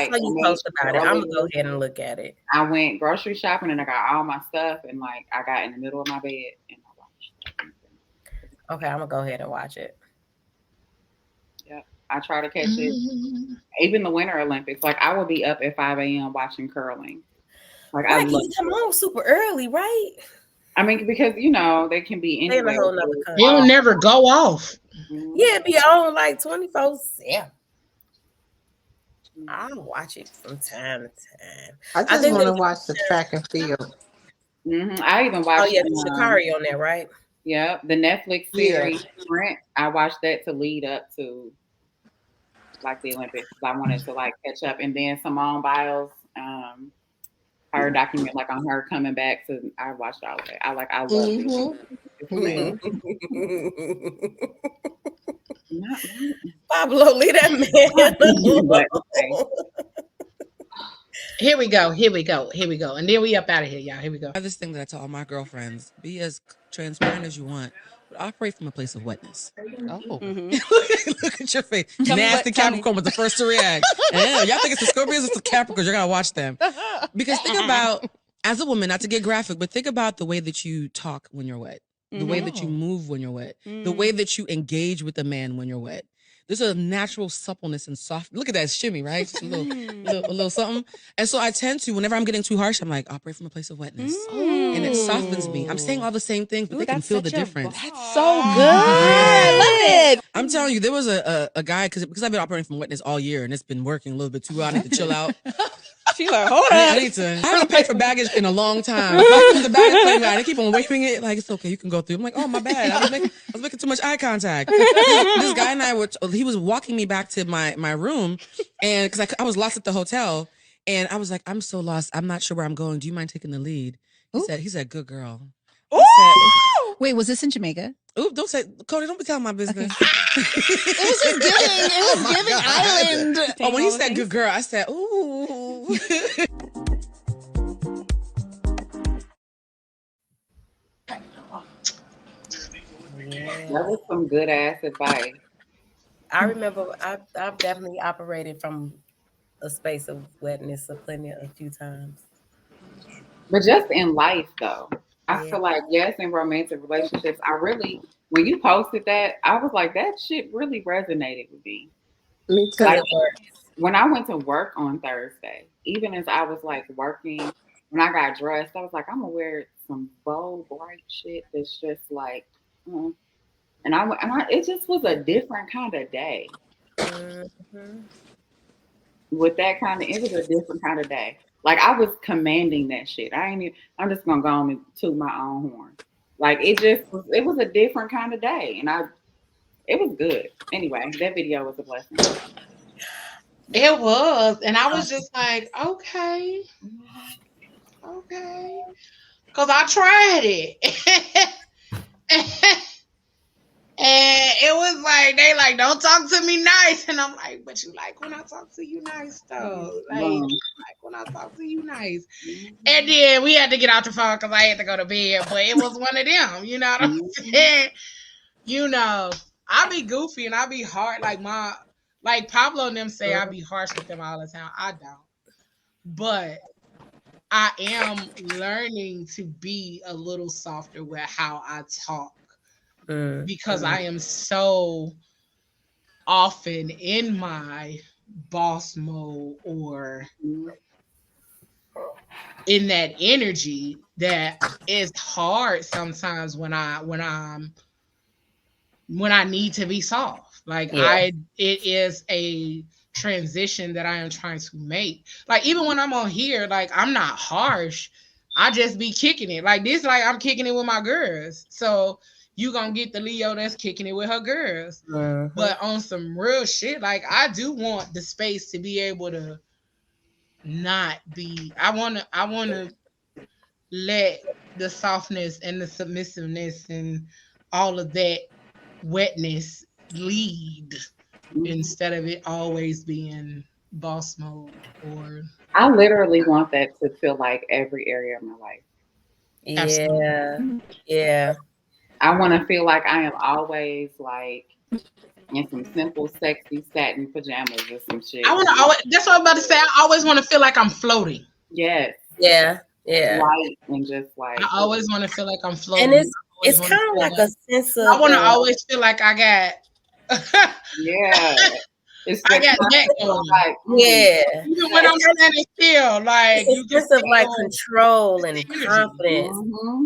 saw you post about it. I'm gonna go ahead and look at it. I went grocery shopping and I got all my stuff and like I got in the middle of my bed and I watched it. Okay, I'm gonna go ahead and watch it. Yeah, I try to catch it. Even the Winter Olympics, like I would be up at 5 a.m. watching curling. Like I love you come on super early, right? I mean, because they can be anywhere. It will never go off. Mm-hmm. Yeah, be on like 24/7. I'll watch it from time to time. I just want to watch the track and field. Mm-hmm. I even watched. Oh yeah, Sha'Carri on there, right? Yeah, the Netflix series Sprint. I watched that to lead up to like the Olympics. I wanted to like catch up, and then Simone Biles, her document like on her coming back. So I watched all of it. I love it. Pablo, leave that man. Here we go. And then we up out of here, y'all. Here we go. I have this thing that I tell all my girlfriends: be as transparent as you want, but operate from a place of wetness. Oh. Look at your face. Nasty Capricorn was the first to react. And y'all think it's the Scorpios, it's the Capricorns. You're gonna watch them. Because think about, as a woman, not to get graphic, but think about the way that you talk when you're wet. The way that you move when you're wet. The way that you engage with a man when you're wet. There's a natural suppleness and soft. Look at that shimmy, right? Just a little something. And so I tend to, whenever I'm getting too harsh, I'm like, operate from a place of wetness. And it softens me. I'm saying all the same things, but they can feel the difference. That's so good. I love it. I'm telling you, there was a guy, because I've been operating from wetness all year and it's been working a little bit too well. I need to chill out. She like, hold on. I haven't paid for baggage in a long time. The baggage claim guy, they keep on waving it like, it's okay, you can go through. I'm like, oh, my bad. I was making too much eye contact. This guy and I he was walking me back to my room, and because I was lost at the hotel, and I was like, I'm so lost. I'm not sure where I'm going. Do you mind taking the lead? He said, good girl. Wait, was this in Jamaica? Ooh, don't say, Cody, don't be telling my business. It was giving island. Oh, when he said good girl, I said, ooh. Yeah. That was some good ass advice. I remember I've definitely operated from a space of wetness a few times. But just in life, though, I Yeah. feel like, yes, in romantic relationships, when you posted that, I was like, that shit really resonated with me. Me too. Like, when I went to work on Thursday, even as I was like working, when I got dressed, I was like, I'm gonna wear some bold, bright shit that's just like, it just was a different kind of day. Mm-hmm. With that kind of, it was a different kind of day. Like I was commanding that shit. I'm just gonna go on and toot my own horn. Like it was a different kind of day, and it was good. Anyway, that video was a blessing. It was, and I was just like, okay, because I tried it. And it was like they like, don't talk to me nice, and I'm like, but you like when I talk to you nice though, like when I talk to you nice. And then we had to get out the phone because I had to go to bed, but it was one of them, you know what I'm saying? You know, I be goofy and I be hard, like Pablo and them say I be harsh with them all the time. I don't, but I am learning to be a little softer with how I talk. Because I am so often in my boss mode or in that energy that it's hard sometimes when I need to be soft. Like it is a transition that I am trying to make. Like even when I'm on here, like I'm not harsh. I just be kicking it. Like this, like I'm kicking it with my girls. So you gonna get the Leo that's kicking it with her girls. But on some real shit, like I do want the space to be able to not be. I wanna let the softness and the submissiveness and all of that wetness lead instead of it always being boss mode. Or I literally want that to feel like every area of my life. Yeah. I want to feel like I am always like in some simple, sexy satin pajamas or some shit. That's what I'm about to say. I always want to feel like I'm floating. Yes. Yeah. Light and just like. I always want to feel like I'm floating. And it's kind of like a sense of. I want to always feel like I got. Yeah. I got that going. Like, yeah. Even when I'm standing still, like it's just of like control and confidence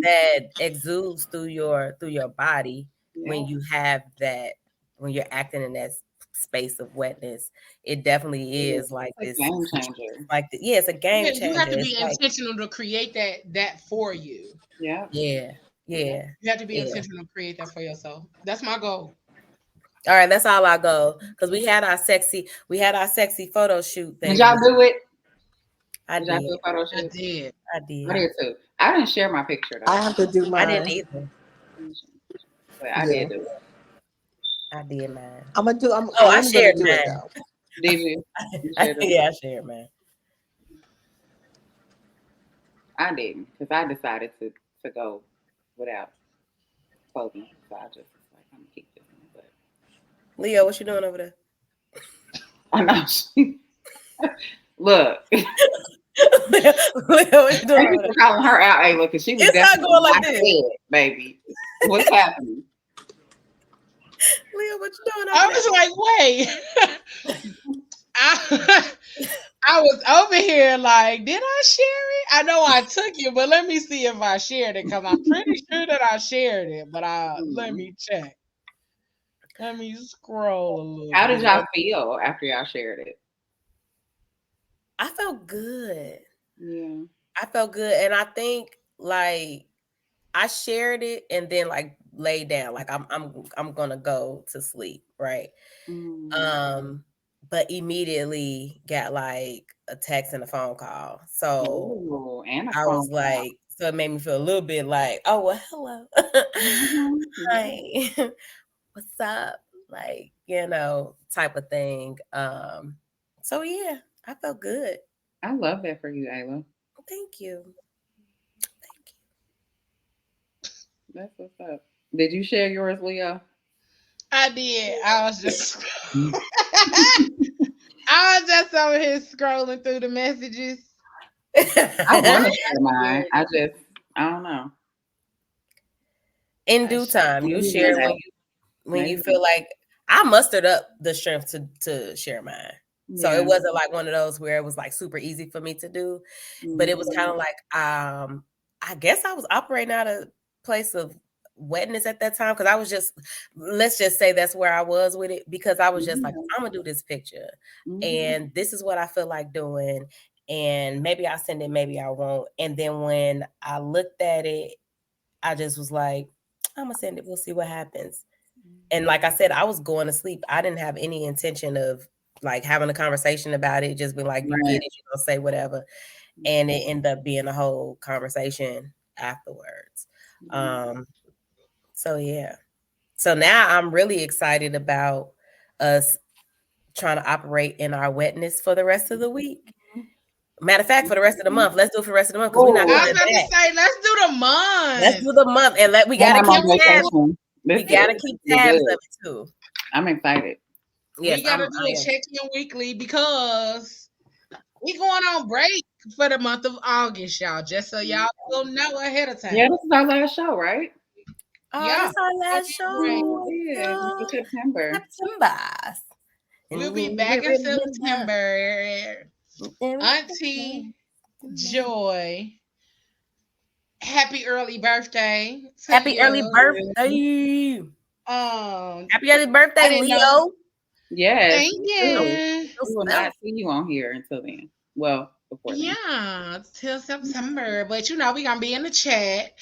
that exudes through your body when you have that, when you're acting in that space of wetness. It definitely is like this game changer. Like it's a game changer. You have to be intentional to create that for you. Yeah. You have to be intentional to create that for yourself. That's my goal. All right, that's all I go because we had our sexy photo shoot thing. Did y'all do it? I did. Y'all do a photo shoot? I did too. I didn't share my picture though. I have to do mine. I didn't either. But I did do it. I did mine. I shared mine. Did you? Yeah, I shared mine. I didn't because I decided to go without clothing. So I just was like, I'm gonna keep this. Leo, what you doing over there? I know. Look. Leo, what you doing over there? Calling her out, Ayla, because she was definitely not going like this, head, baby. What's happening? Leo, what you doing over there? I was like, wait. I was over here like, did I share it? I know I took it, but let me see if I shared it because I'm pretty sure that I shared it. But let me check. Let me scroll a little. How did y'all feel after y'all shared it? I felt good. Yeah. I felt good. And I think like I shared it and then like lay down. Like I'm gonna go to sleep, right? But immediately got like a text and a phone call. So I was like, so it made me feel a little bit like, oh well, hello. Hi. What's up? Like, type of thing. So yeah, I felt good. I love that for you, Ayla. Thank you. That's what's up. Did you share yours, Leo? I did. I was just over here scrolling through the messages. I want to share mine. I don't know. In due time, you share when you feel like I mustered up the strength to share mine. So it wasn't like one of those where it was like super easy for me to do, but it was kind of like I guess I was operating out of place of wetness at that time because I was just, let's just say that's where I was with it, because I was just like, I'm gonna do this picture and this is what I feel like doing, and maybe I'll send it, maybe I won't. And then when I looked at it, I just was like, I'm gonna send it, we'll see what happens. And like I said, I was going to sleep. I didn't have any intention of like having a conversation about it, just being like, you get it, you don't say whatever. And it ended up being a whole conversation afterwards. So yeah. So now I'm really excited about us trying to operate in our wetness for the rest of the week. Matter of fact, for the rest of the month. Let's do it for the rest of the month because we're not going I was about to say, let's do the month. Let's do the month, and we gotta keep tabs. We gotta keep tabs of it too. I'm excited. Yes, we gotta do a check-in weekly because we going on break for the month of August, y'all. Just so y'all will know ahead of time. Yeah, this is our last show, right? Oh, yeah, this our last show. Yeah, September. We'll be back in September. Auntie Joy, happy early birthday! Happy early birthday! Happy early birthday, Leo! Yes, thank you. We will not see you on here until then. Well, before then. Yeah, till September. But we gonna be in the chat.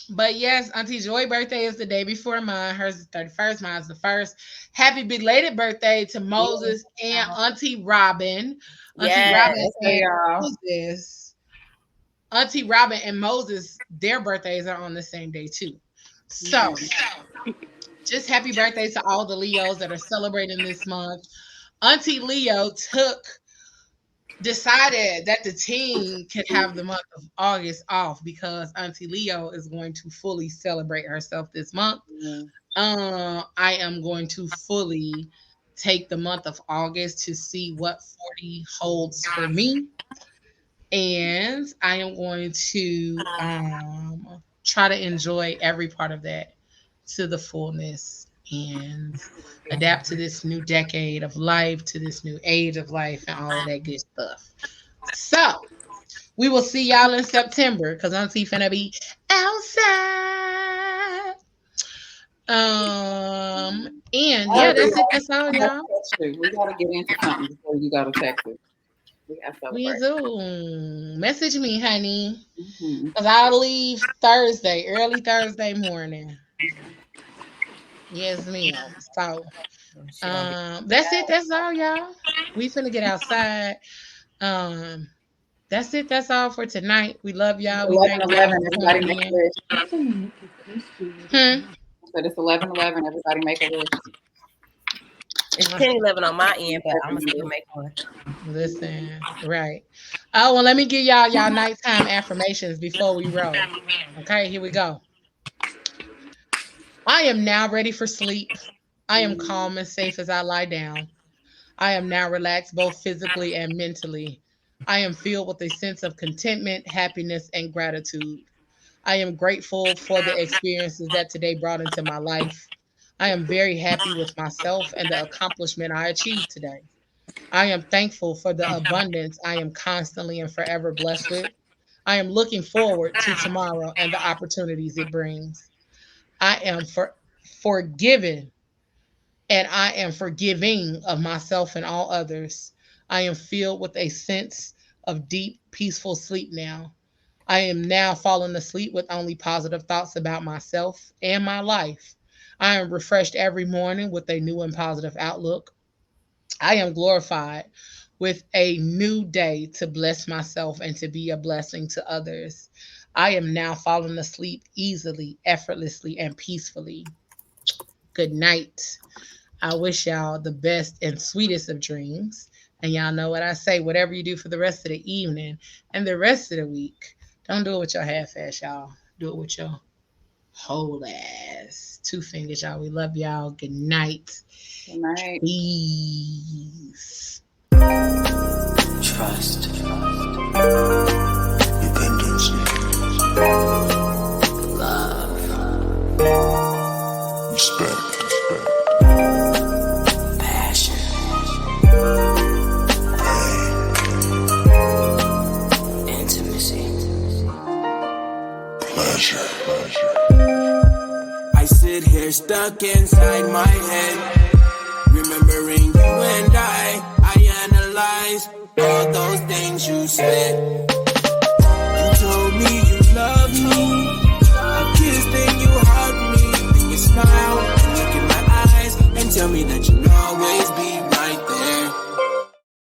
But yes, Auntie Joy birthday is the day before mine. Hers is 31st. Mine's the 1st. Happy belated birthday to Moses and Auntie Robin. Auntie Robin and Moses, their birthdays are on the same day too. So just happy birthday to all the Leos that are celebrating this month. Auntie Leo decided that the team could have the month of August off because Auntie Leo is going to fully celebrate herself this month. I am going to fully take the month of August to see what 40 holds for me. And I am going to try to enjoy every part of that to the fullness and adapt to this new decade of life, to this new age of life, and all of that good stuff. So we will see y'all in September because Auntie finna be outside. And yeah, that's it. That's all, y'all. We gotta get into something before you go to Texas. We do. Message me, honey, because I'll leave Thursday, early Thursday morning. Yes, ma'am. So that's it. That's all, y'all. We finna get outside. That's it. That's all for tonight. We love y'all. We thank y'all for tuning in. So it's 11:11. Everybody make a wish. It's 10:11 on my end, but I'm gonna still make one. Listen, right. Oh, well, let me give y'all nighttime affirmations before we roll. Okay, here we go. I am now ready for sleep. I am calm and safe as I lie down. I am now relaxed both physically and mentally. I am filled with a sense of contentment, happiness, and gratitude. I am grateful for the experiences that today brought into my life. I am very happy with myself and the accomplishment I achieved today. I am thankful for the abundance I am constantly and forever blessed with. I am looking forward to tomorrow and the opportunities it brings. I am forgiven and I am forgiving of myself and all others. I am filled with a sense of deep, peaceful sleep now. I am now falling asleep with only positive thoughts about myself and my life. I am refreshed every morning with a new and positive outlook. I am glorified with a new day to bless myself and to be a blessing to others. I am now falling asleep easily, effortlessly, and peacefully. Good night. I wish y'all the best and sweetest of dreams. And y'all know what I say, whatever you do for the rest of the evening and the rest of the week, don't do it with your half-ass, y'all. Do it with your whole ass. 2 fingers, y'all. We love y'all. Good night. Good night. Peace. Trust. Dependency. Love. Respect. Passion. Pain. Intimacy. Pleasure. I sit here stuck inside my head, remembering you and I analyze all those things you said. You told me you loved me, you kissed and you hugged me, then you smiled and look in my eyes and tell me that you'll always be